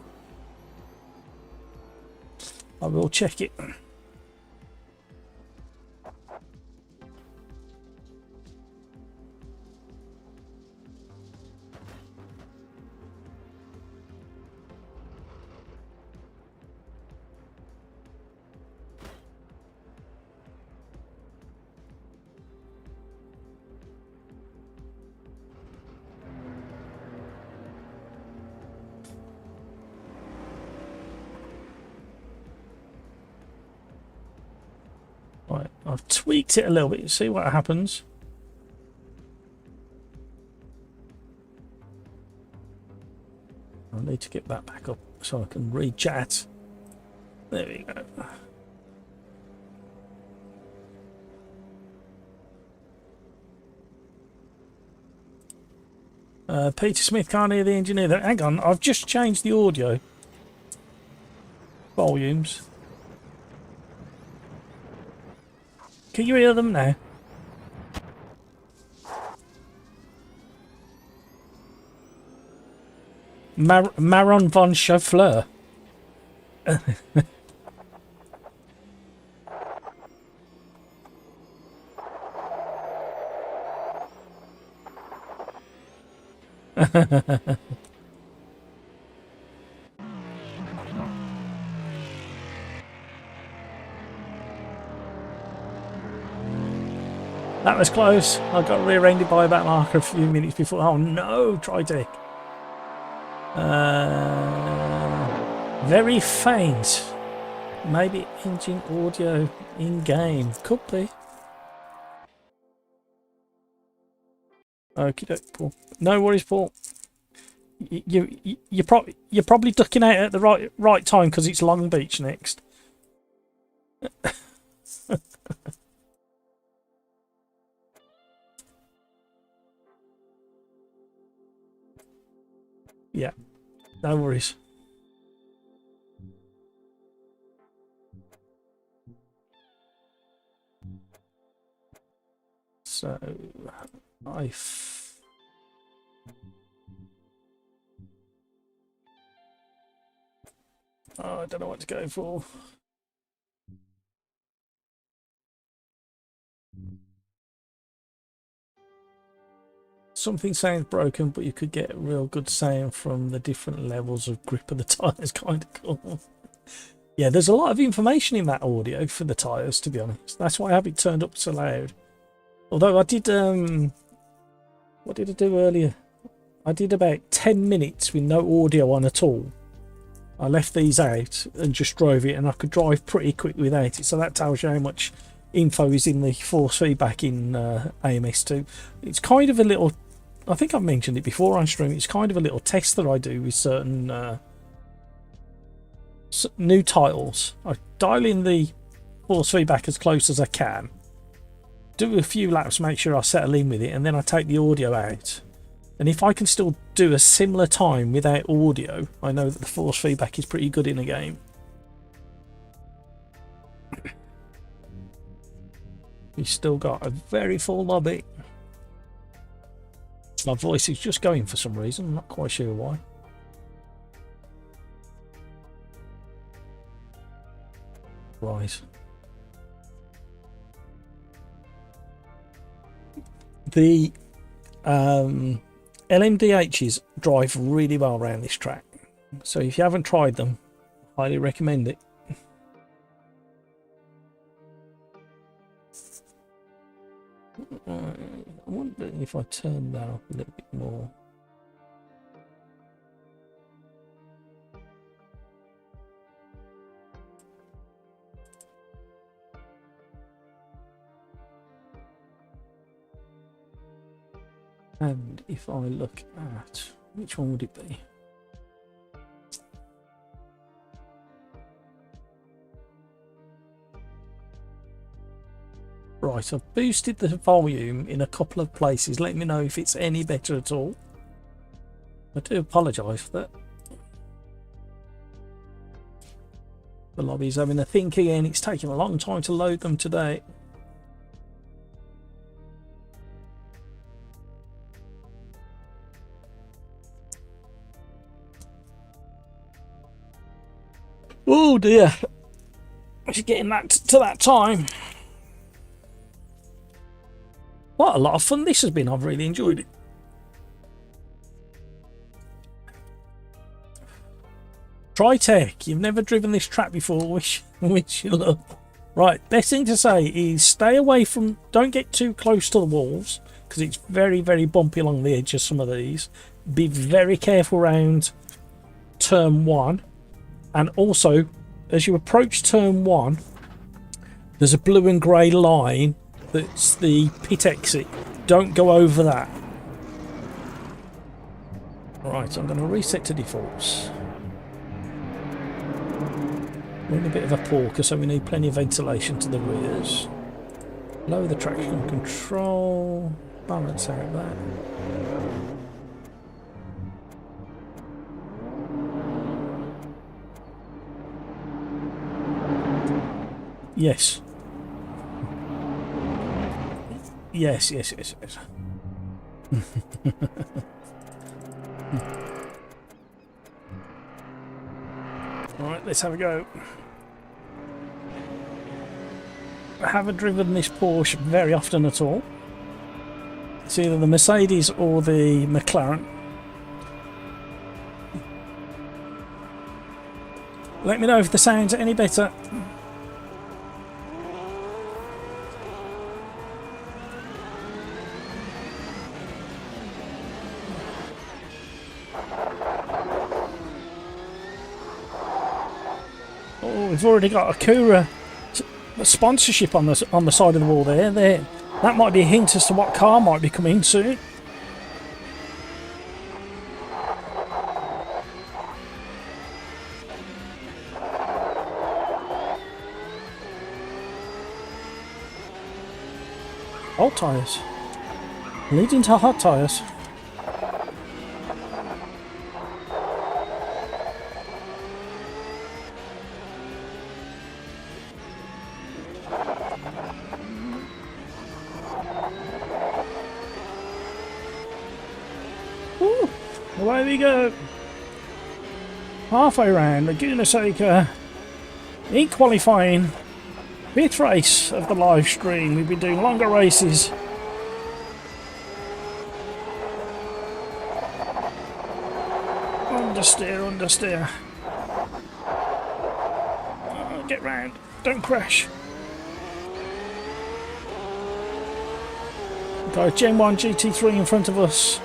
I will check it. Right, I've tweaked it a little bit. See what happens. I need to get that back up so I can read chat. There we go. Peter Smith can't hear the engineer there. Hang on, I've just changed the audio volumes. Can you hear them now? Maron von Chauffleur. That was close. I got rear-ended by a back marker a few minutes before. Oh no, Tritec. Very faint. Maybe engine audio in game. Could be. Okie doke, Paul. No worries, Paul. You're probably ducking out at the right time because it's Long Beach next. Yeah, no worries. So, I don't know what to go for. Something sounds broken, but you could get a real good sound from the different levels of grip of the tyres. Kind of cool. Yeah, there's a lot of information in that audio for the tyres, to be honest. That's why I have it turned up so loud. Although I did, what did I do earlier? I did about 10 minutes with no audio on at all. I left these out and just drove it, and I could drive pretty quick without it. So that tells you how much info is in the force feedback in AMS2. It's kind of a little... I think I've mentioned it before on stream. It's kind of a little test that I do with certain new titles. I dial in the force feedback as close as I can, do a few laps, make sure I settle in with it, and then I take the audio out. And if I can still do a similar time without audio, I know that the force feedback is pretty good in a game. We've still got a very full lobby. My voice is just going for some reason. I'm not quite sure why. Right. The LMDhs drive really well around this track. So if you haven't tried them, highly recommend it. if I turn that up a little bit more. And if I look at, which one would it be? Right, I've boosted the volume in a couple of places. Let me know if it's any better at all. I do apologise for that. The lobby's having a think again. It's taking a long time to load them today. Oh dear. It's getting that to that time. What a lot of fun this has been. I've really enjoyed it. Tritech, you've never driven this track before. Wish you luck. Right, best thing to say is stay away from, don't get too close to the walls because it's very, very bumpy along the edge of some of these. Be very careful around turn 1. And also, as you approach turn 1, there's a blue and grey line that's the pit exit. Don't go over that. Right, I'm going to reset to defaults. We're in a bit of a porker, so we need plenty of ventilation to the rears. Lower the traction control. Balance out that. Yes. Yes. Alright, let's have a go. I haven't driven this Porsche very often at all. It's either the Mercedes or the McLaren. Let me know if the sound's any better. We've already got a Cura sponsorship on the side of the wall there. That might be a hint as to what car might be coming soon. Old tyres. Leading to hot tyres. Away we go. Halfway round Laguna Seca. In qualifying. 5th race of the live stream. We've been doing longer races. Understeer. Oh, get round. Don't crash. Got a Gen 1 GT3 in front of us.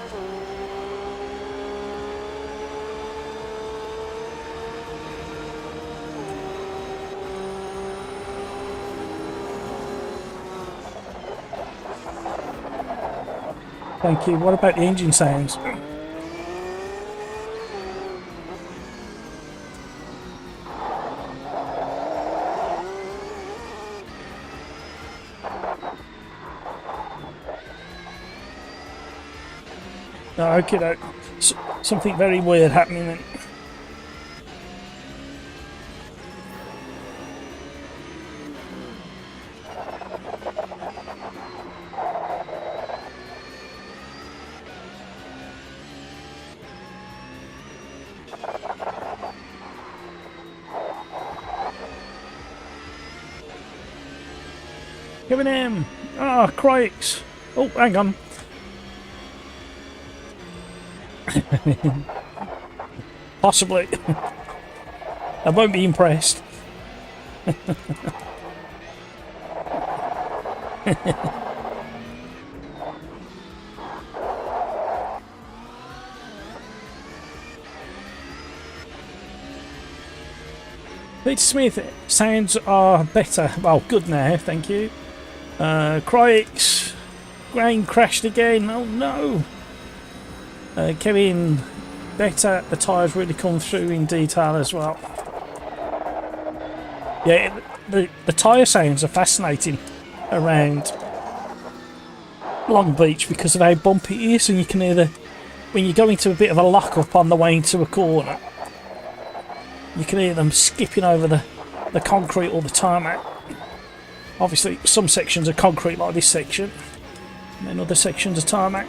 Thank you. What about the engine sounds? Oh, okay, something very weird happening then. Giving him. Ah, oh, crikes. Oh, hang on. Possibly. I won't be impressed. Peter Smith, sounds are better. Well, good now, thank you. Cryix, grain crashed again. Oh no. Kevin, better. The tyres really come through in detail as well. Yeah, the tyre sounds are fascinating around Long Beach because of how bumpy it is, and you can hear the, when you go into a bit of a lock-up on the way into a corner, you can hear them skipping over the concrete or the tarmac. Obviously some sections are concrete like this section, and then other sections are tarmac.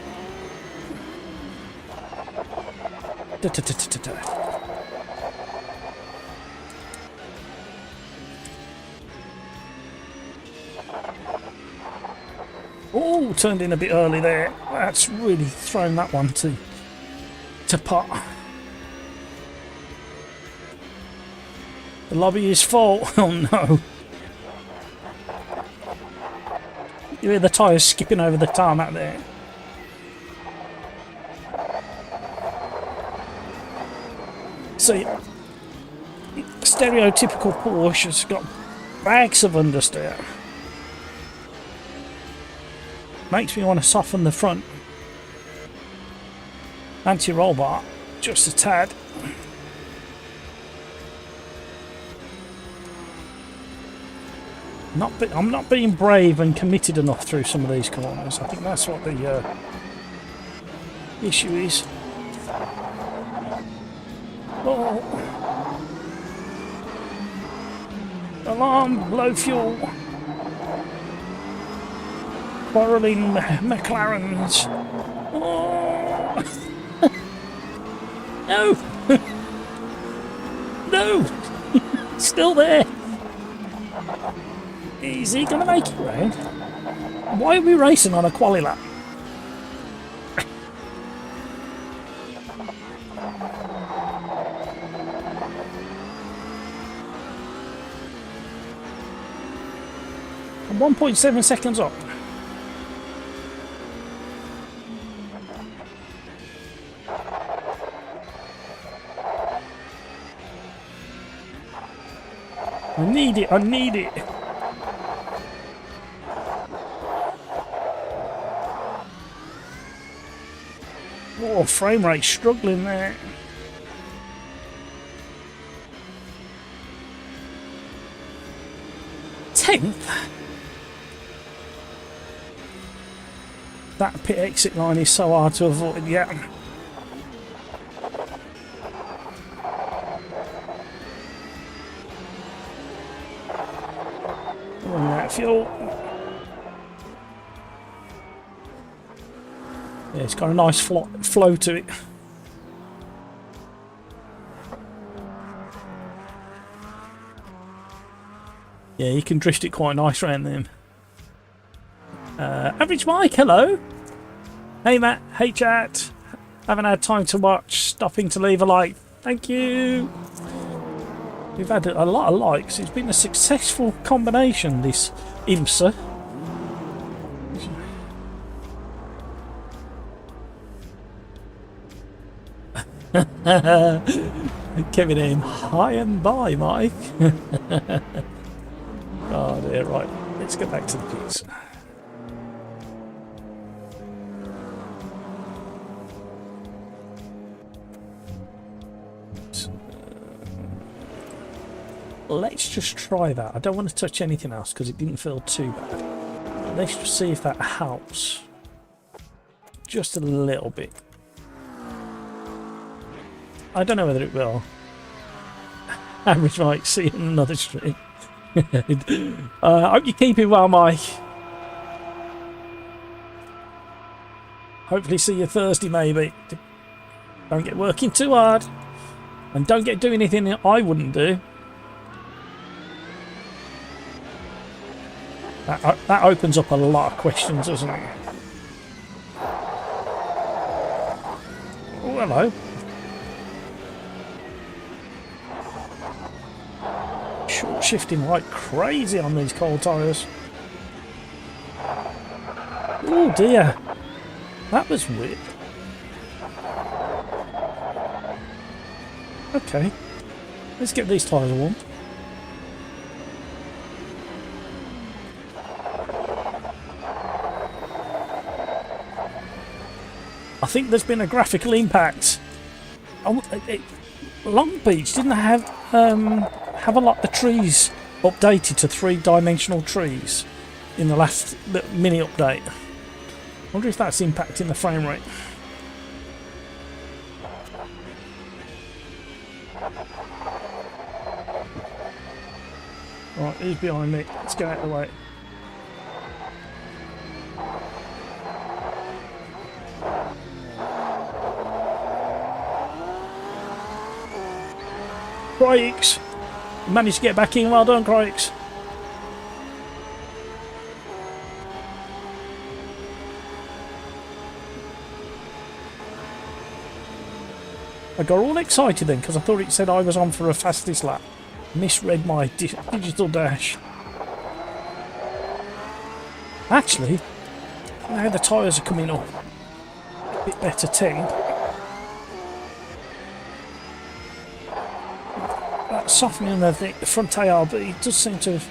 Oh, turned in a bit early there. That's really thrown that one to pot. The lobby is full. Oh no. You hear the tyres skipping over the tarmac there. See, stereotypical Porsche has got bags of understeer. Makes me want to soften the front anti-roll bar just a tad. I'm not being brave and committed enough through some of these corners. I think that's what the issue is. Oh. Alarm, low fuel. Quarrelling McLarens. Oh. No! No! Still there. Is he gonna make it round? Why are we racing on a quali lap? I'm 1.7 seconds up. I need it, I need it. Oh, frame rate struggling there. Tenth. That pit exit line is so hard to avoid, yeah. Running out of fuel. Yeah, it's got a nice flow to it. Yeah, you can drift it quite nice around them. Average Mike, hello. Hey Matt, hey chat. Haven't had time to watch. Stopping to leave a like. Thank you. We've had a lot of likes. It's been a successful combination, this IMSA. Kevin M. Hi and bye, Mike. Oh dear, right. Let's get back to the pits. Let's just try that. I don't want to touch anything else because it didn't feel too bad. Let's just see if that helps. Just a little bit. I don't know whether it will. Average Mike, see you in another stream. Hope you're keeping well, Mike. Hopefully see you Thursday, maybe. Don't get working too hard. And don't get doing anything that I wouldn't do. That opens up a lot of questions, doesn't it? Oh, hello. Short shifting like crazy on these cold tyres. Oh dear. That was weird. Okay. Let's get these tyres warm. think there's been a graphical impact. Long Beach didn't have a lot of the trees updated to 3-dimensional trees in the last mini update. I wonder if that's impacting the frame rate. Right, who's behind me? Let's get out of the way. Crikes! Managed to get back in. Well done, Crikes. I got all excited then because I thought it said I was on for a fastest lap. Misread my digital dash. Actually, now the tyres are coming up a bit better too. That softening of the front ARB does seem to have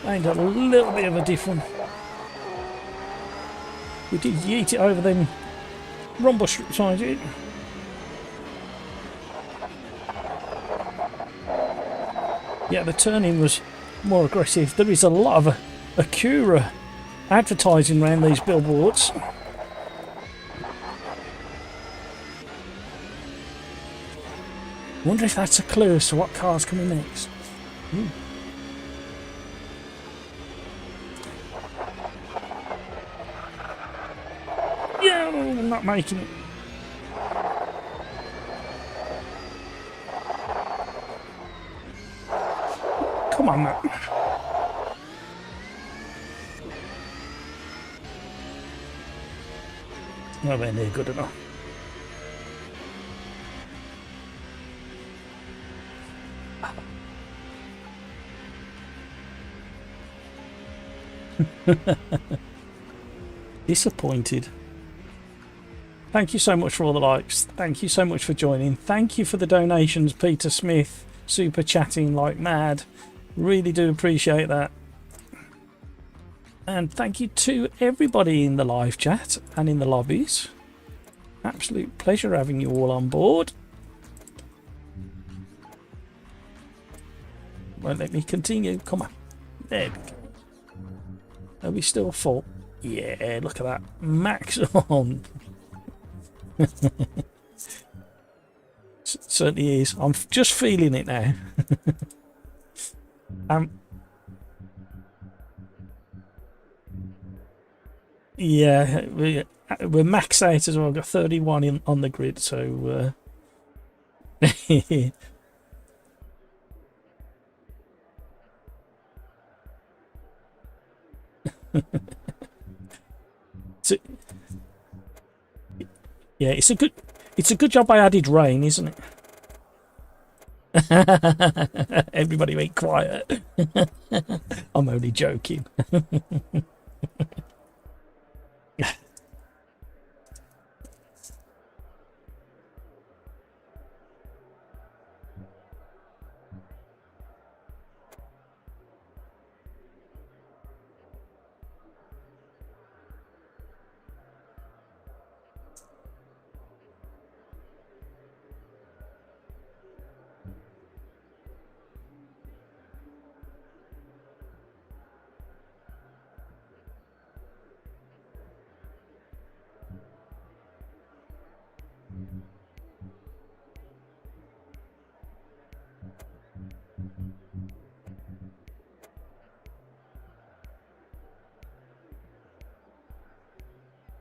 made a little bit of a difference. We did yeet it over them rumble strips, I did. Yeah, the turning was more aggressive. There is a lot of Acura advertising around these billboards. Wonder if that's a clue as to what car's coming next. Yeah, I'm not making it. Come on, Matt. Nowhere near good enough. Disappointed. Thank you so much for all the likes. Thank you so much for joining. Thank you for the donations, Peter Smith. Super chatting like mad. Really do appreciate that. And thank you to everybody in the live chat and in the lobbies. Absolute pleasure having you all on board. Won't let me continue. Come on. There we go. Are we still full? Yeah, look at that. Max on. Certainly is. I'm just feeling it now. Yeah, we're maxed out as well. I've got 31 on the grid, so so, yeah, it's a good job I added rain, isn't it? Everybody went quiet. I'm only joking.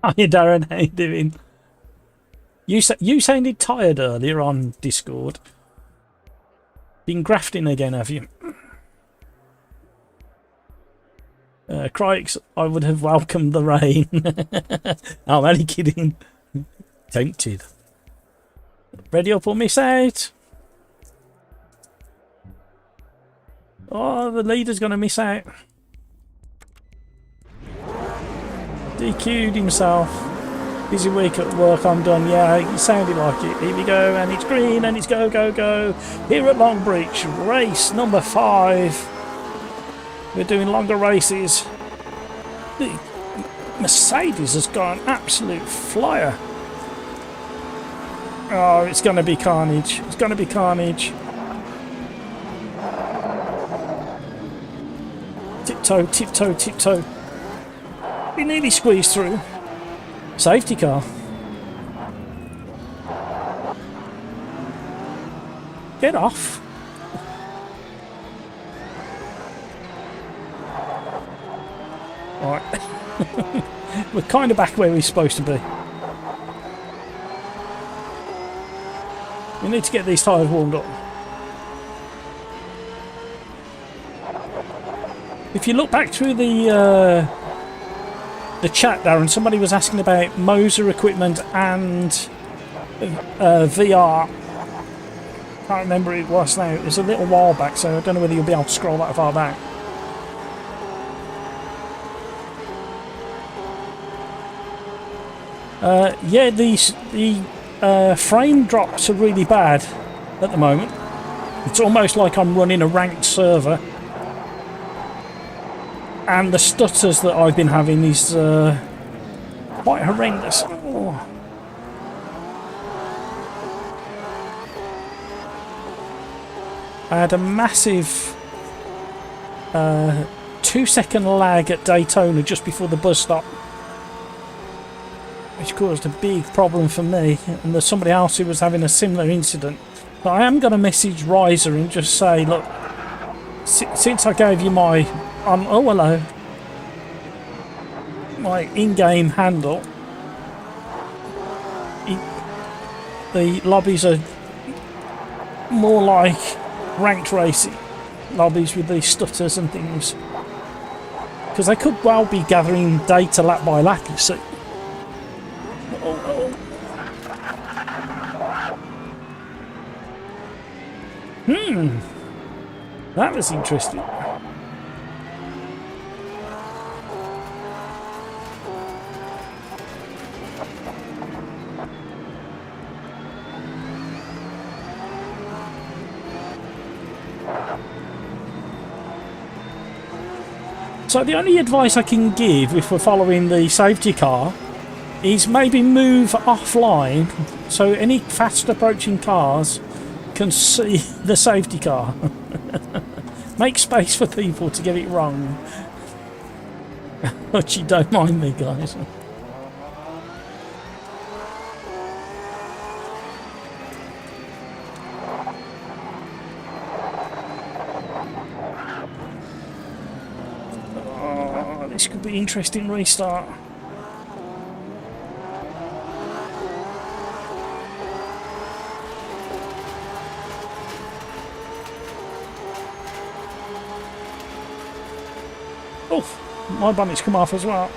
Hi Darren, how you doing? You sounded tired earlier on Discord. Been grafting again, have you? Crikes, I would have welcomed the rain. I'm only kidding. Tempted. Ready up or miss out? Oh, the leader's going to miss out. DQ'd himself. Busy week at work, I'm done. Yeah, it sounded like it. Here we go, and it's green, and it's go, go, go. Here at Longbridge, race number 5. We're doing longer races. The Mercedes has got an absolute flyer. Oh, it's going to be carnage. It's going to be carnage. Tiptoe, tiptoe, tiptoe. We nearly squeezed through. Safety car. Get off. Alright. We're kind of back where we're supposed to be. We need to get these tyres warmed up. If you look back through the chat, Darren, somebody was asking about Moser equipment and VR. Can't remember who it was now. It was a little while back, so I don't know whether you'll be able to scroll that far back. Yeah, the frame drops are really bad at the moment. It's almost like I'm running a ranked server. And the stutters that I've been having is quite horrendous. Oh. I had a massive 2-second lag at Daytona just before the bus stop, which caused a big problem for me, and there's somebody else who was having a similar incident. But I am going to message Riser and just say, look, since I gave you my oh hello, my in-game handle, the lobbies are more like ranked racing lobbies with these stutters and things, because they could well be gathering data lap by lap, you see. That was interesting. So the only advice I can give if we're following the safety car is maybe move offline so any fast approaching cars can see the safety car. Make space for people to get it wrong. But you don't mind me, guys. Oh, this could be interesting restart. Oh, my bonnet's come off as well.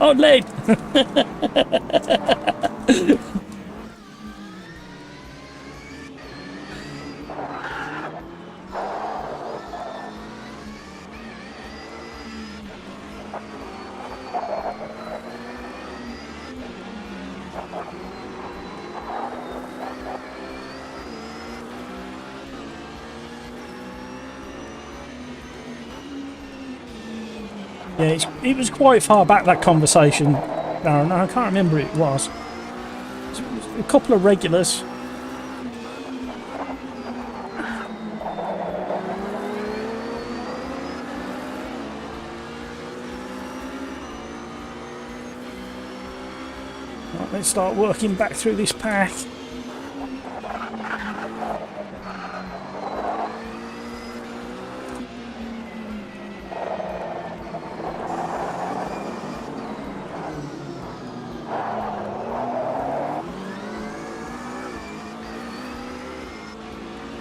Oh, lead! Yeah, it was quite far back, that conversation, Darren. I can't remember who it was. It was a couple of regulars. Right, let's start working back through this pack.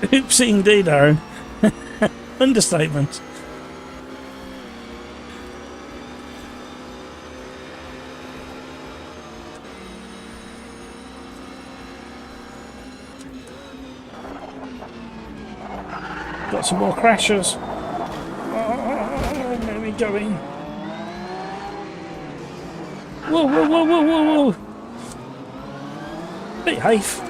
Oopsie indeed, Aaron. Understatement. Got some more crashers. Oh, where are we going? Whoa, whoa, whoa, whoa, whoa, whoa. Behave.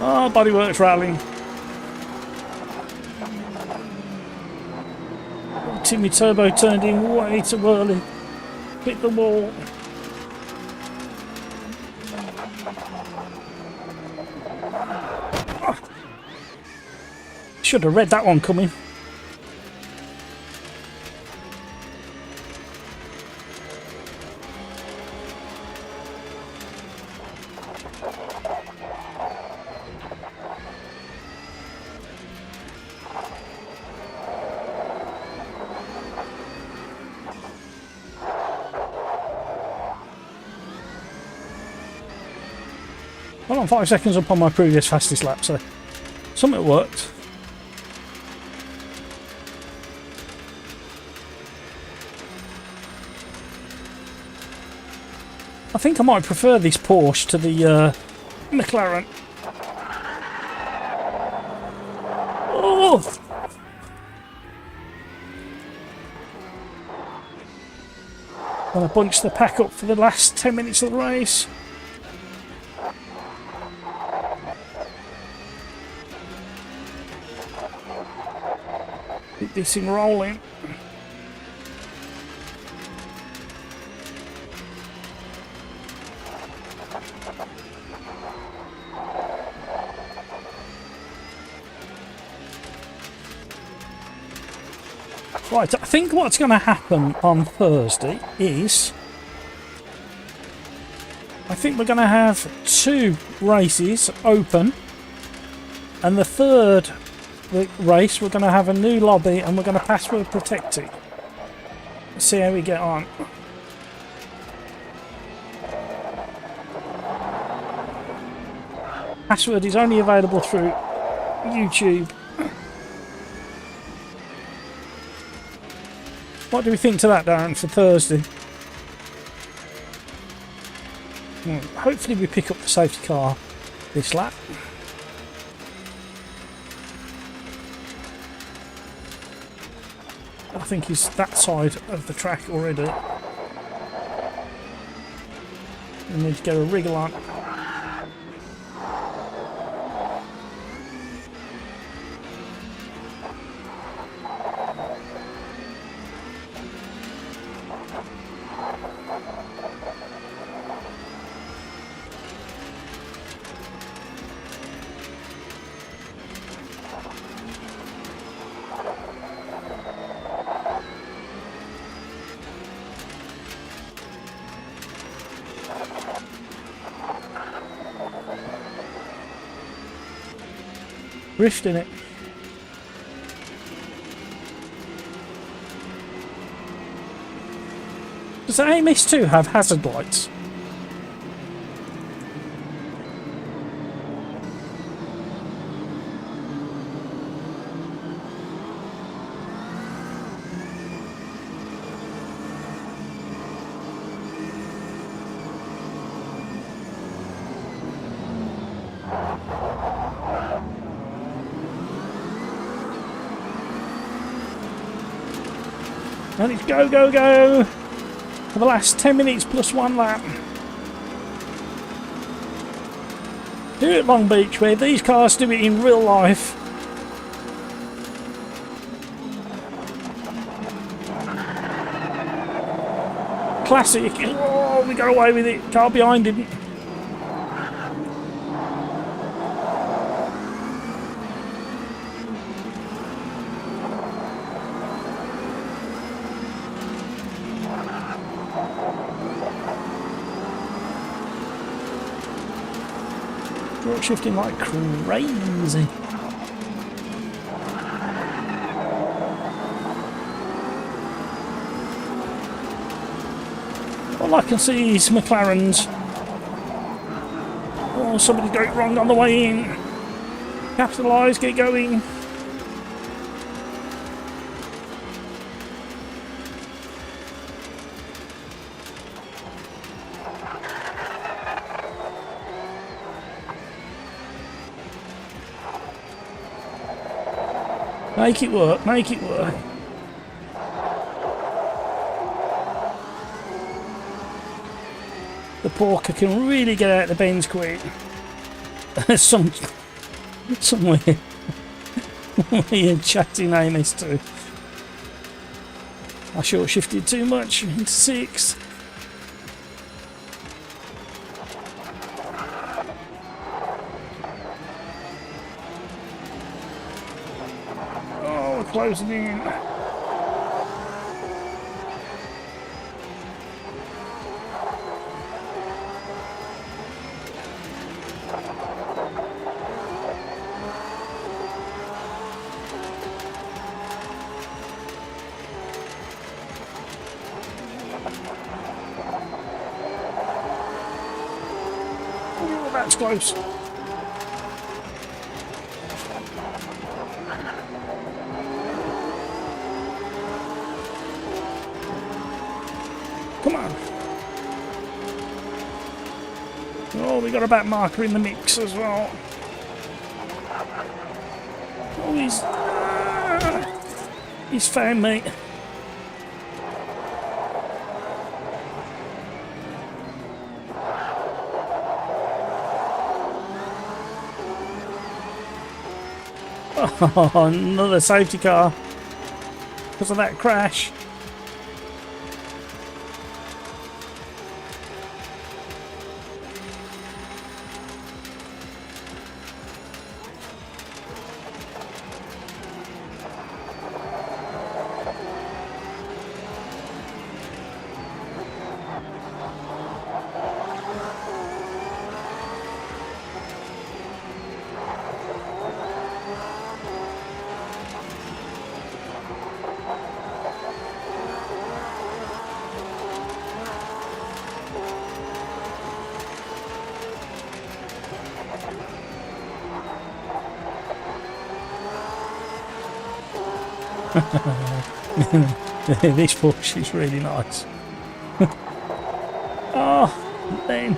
Oh, bodyworks rallying. Timmy Turbo turned in way too early. Hit the wall. Should have read that one coming. Well, I'm 5 seconds up on my previous fastest lap, so something worked. I think I might prefer this Porsche to the McLaren. Oh! Gonna bunch the pack up for the last 10 minutes of the race. Keep this thing rolling. Right, I think what's going to happen on Thursday is I think we're going to have 2 races open, and the third race we're going to have a new lobby and we're going to password protect it. Let's see how we get on. Password is only available through YouTube. What do we think to that, Darren, for Thursday? Well, hopefully we pick up the safety car this lap. I think he's that side of the track already. We need to get a wriggle on. Drifting it. Does the AMS2 have hazard lights? And it's go, go, go for the last 10 minutes plus 1 lap. Do it Long Beach, where these cars do it in real life. Classic. Oh, we got away with it. Car behind didn't. Shifting like crazy. All I can see is McLaren's. Oh, somebody got it wrong on the way in. Capitalise, get going. Make it work, make it work. The porker can really get out the bends quick. Some somewhere. We're chatting AMS2. I short shifted too much into 6. Oh, we're closing in. Oh, that's close. Come on. Oh, we got a back marker in the mix as well. Oh, he's found me. Oh, another safety car because of that crash. This Porsche is really nice. Oh, man.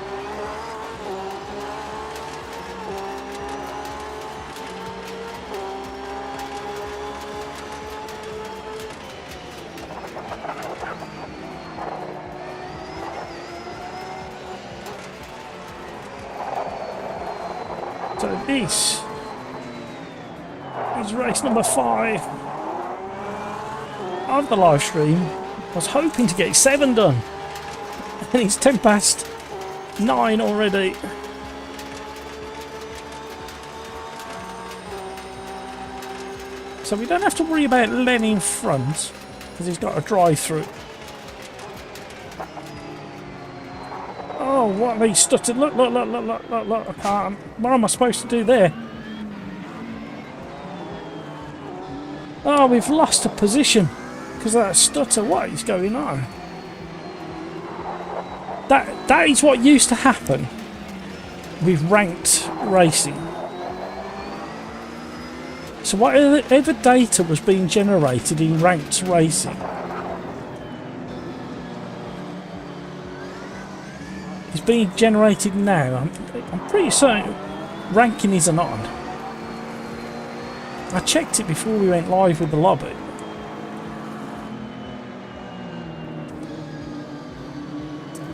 So this is race number 5 of the live stream. I was hoping to get 7 done, and it's 10 past 9 already. So we don't have to worry about Len in front because he's got a drive through. Oh, what he stuttered! Look! I can't. What am I supposed to do there? Oh, we've lost a position because of that stutter. What is going on? That is what used to happen with ranked racing. So whatever data was being generated in ranked racing is being generated now. I'm pretty certain ranking isn't on. I checked it before we went live with the lobby.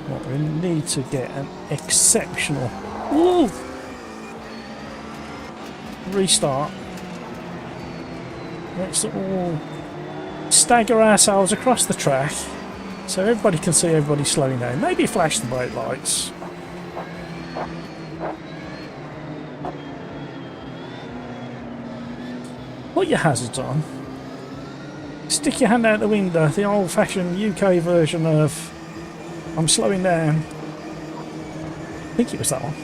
Well, we need to get an exceptional restart. Let's all stagger ourselves across the track so everybody can see everybody slowing down. Maybe flash the brake lights. Put your hazards on. Stick your hand out the window, the old-fashioned UK version of I'm slowing down. I think it was that one.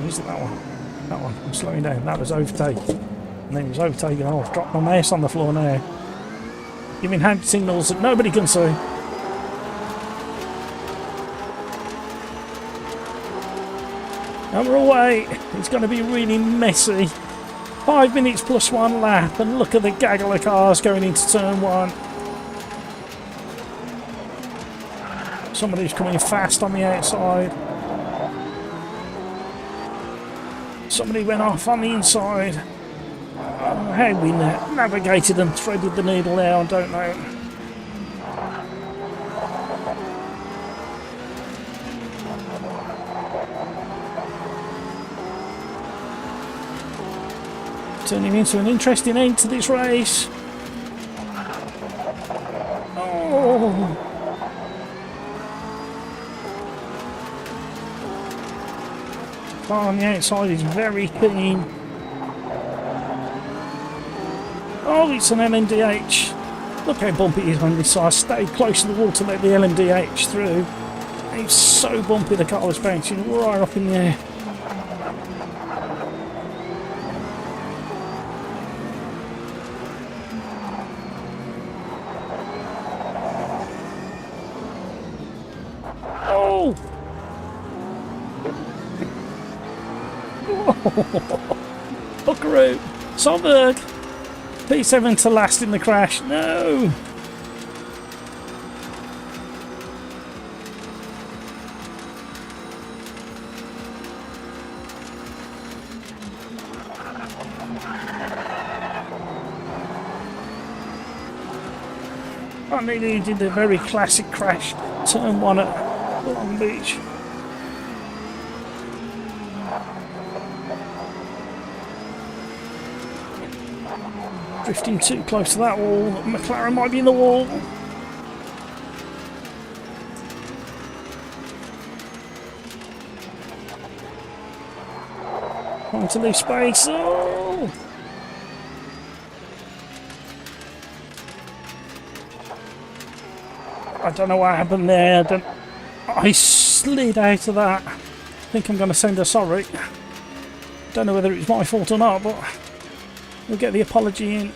Was it that one? That one. I'm slowing down. That was overtake. And then he was overtaken. Oh, I've dropped my mouse on the floor now. Giving hand signals that nobody can see. And we're away. It's going to be really messy. 5 minutes plus 1 lap, and look at the gaggle of cars going into turn 1. Somebody's coming fast on the outside. Somebody went off on the inside. How we navigated and threaded the needle there, I don't know. Turning into an interesting end to this race. Oh. Car on the outside is very keen. Oh, it's an LMDh. Look how bumpy it is on this side. I stayed close to the wall to let the LMDh through. It's so bumpy, the car was bouncing right up in the air. Oh! Buckaroo! Solberg! P7 to last in the crash. No! I nearly did the very classic crash. Turn 1 at Long Beach. Drifting too close to that wall. McLaren might be in the wall. Trying to leave space. Oh! I don't know what happened there. I slid out of that. I think I'm going to send her sorry. Don't know whether it was my fault or not, but we'll get the apology in.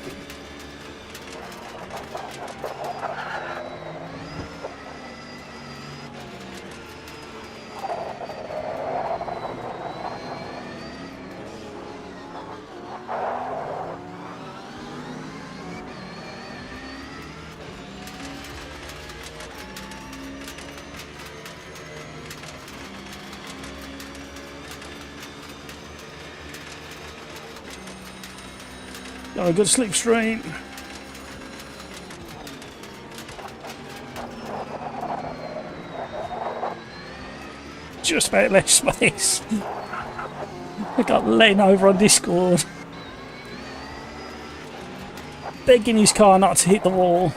Got a good slipstream. Just about left space. I got Len over on Discord begging his car not to hit the wall.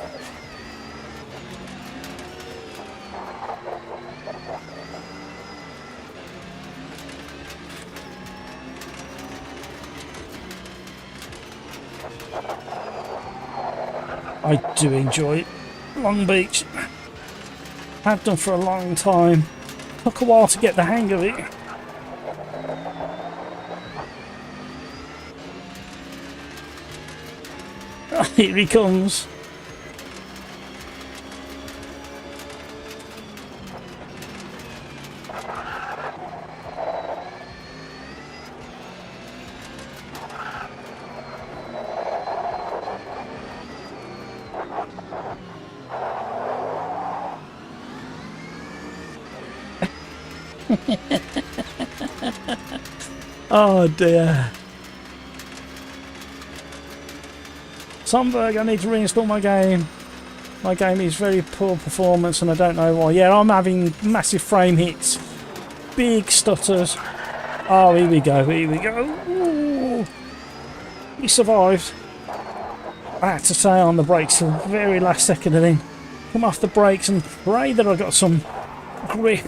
I do enjoy it. Long Beach. Have done for a long time. Took a while to get the hang of it. Here he comes. Oh dear. Somberg, I need to reinstall my game. My game is very poor performance and I don't know why. Yeah, I'm having massive frame hits. Big stutters. Oh, here we go, here we go. Ooh. He survived. I had to stay on the brakes the very last second and then come off the brakes and pray that I got some grip.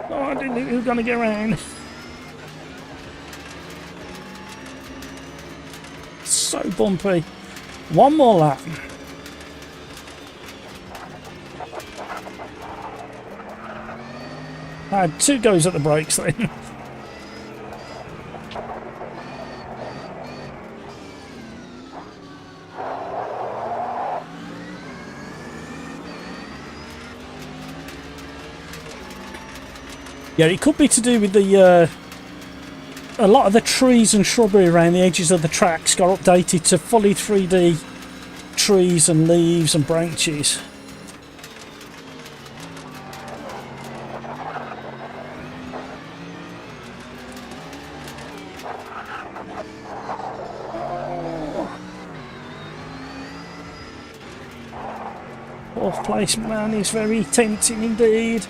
Oh, I didn't think we were going to get around. So bumpy. One more lap. I had 2 goes at the brakes then. Yeah, it could be to do with the a lot of the trees and shrubbery around the edges of the tracks got updated to fully 3D trees and leaves and branches. Fourth place, man, is very tempting indeed.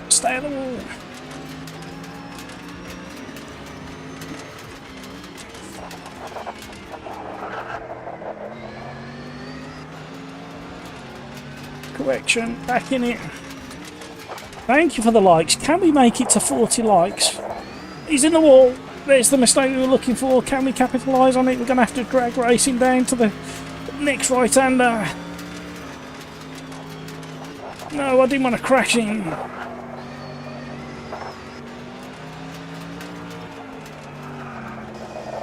Stay on the wall. Correction, back in it. Thank you for the likes. Can we make it to 40 likes? He's in the wall. There's the mistake we were looking for. Can we capitalise on it? We're going to have to drag racing down to the next right-hander. No, I didn't want to crash in.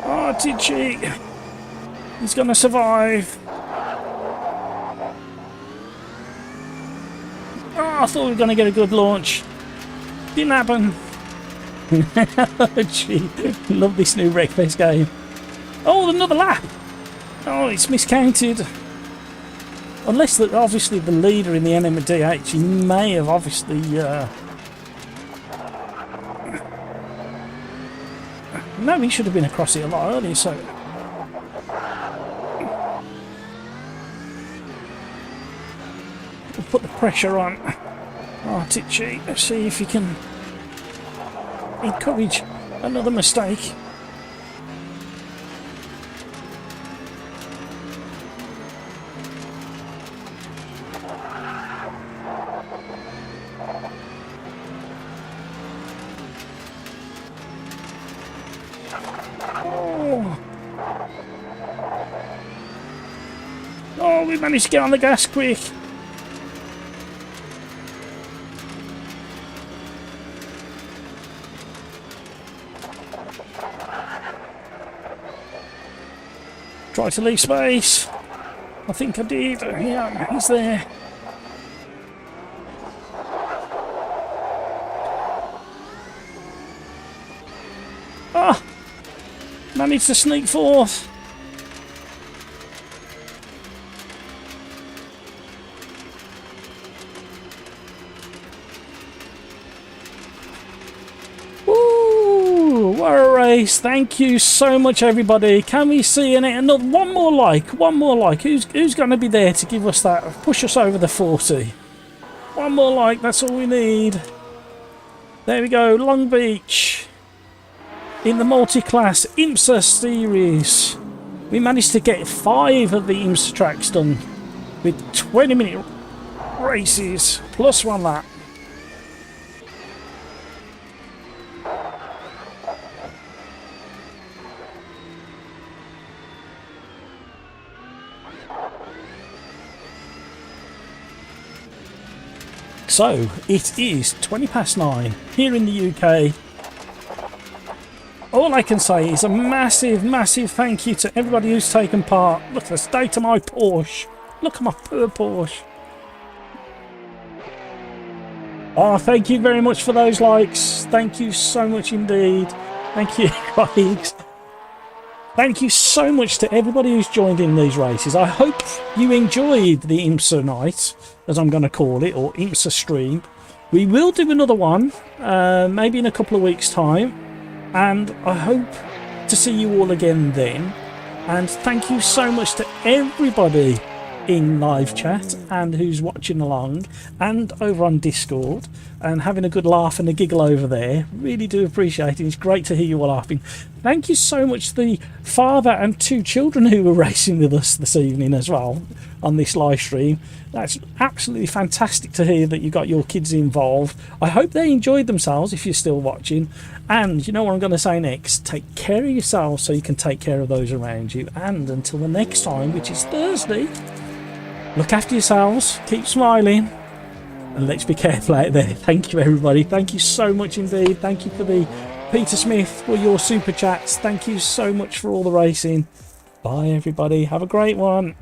Oh, did she? He's going to survive. Oh, I thought we were going to get a good launch. Didn't happen. Gee, love this new Wreckfest game. Oh, another lap. Oh, it's miscounted. Unless, obviously, the leader in the LMDh, he may have obviously... No, he should have been across it a lot earlier, so... We'll put the pressure on. Oh, Titchy, let's see if he can encourage another mistake. Oh, we managed to get on the gas quick. Try to leave space. I think I did. Yeah, he's there. Ah! Managed to sneak forth. Thank you so much, everybody. Can we see another one more like? One more like. Who's going to be there to give us that? Push us over the 40. One more like. That's all we need. There we go. Long Beach in the multi-class IMSA series. We managed to get 5 of the IMSA tracks done with 20-minute races plus 1 lap. So, it is 9:20 here in the UK. All I can say is a massive, massive thank you to everybody who's taken part. Look at the state of my Porsche. Look at my poor Porsche. Oh, thank you very much for those likes. Thank you so much indeed. Thank you, guys. Thank you so much to everybody who's joined in these races. I hope you enjoyed the IMSA night, as I'm going to call it, or IMSA stream. We will do another one, maybe in a couple of weeks' time, and I hope to see you all again then. And thank you so much to everybody in live chat and who's watching along and over on Discord and having a good laugh and a giggle over there. Really do appreciate it. It's great to hear you all laughing. Thank you so much to the father and 2 children who were racing with us this evening as well on this live stream. That's absolutely fantastic to hear that you got your kids involved. I hope they enjoyed themselves if you're still watching. And you know what I'm going to say next? Take care of yourselves so you can take care of those around you. And until the next time, which is Thursday, look after yourselves, keep smiling, and let's be careful out there. Thank you, everybody. Thank you so much indeed. Thank you for the Peter Smith for your super chats. Thank you so much for all the racing. Bye, everybody. Have a great one.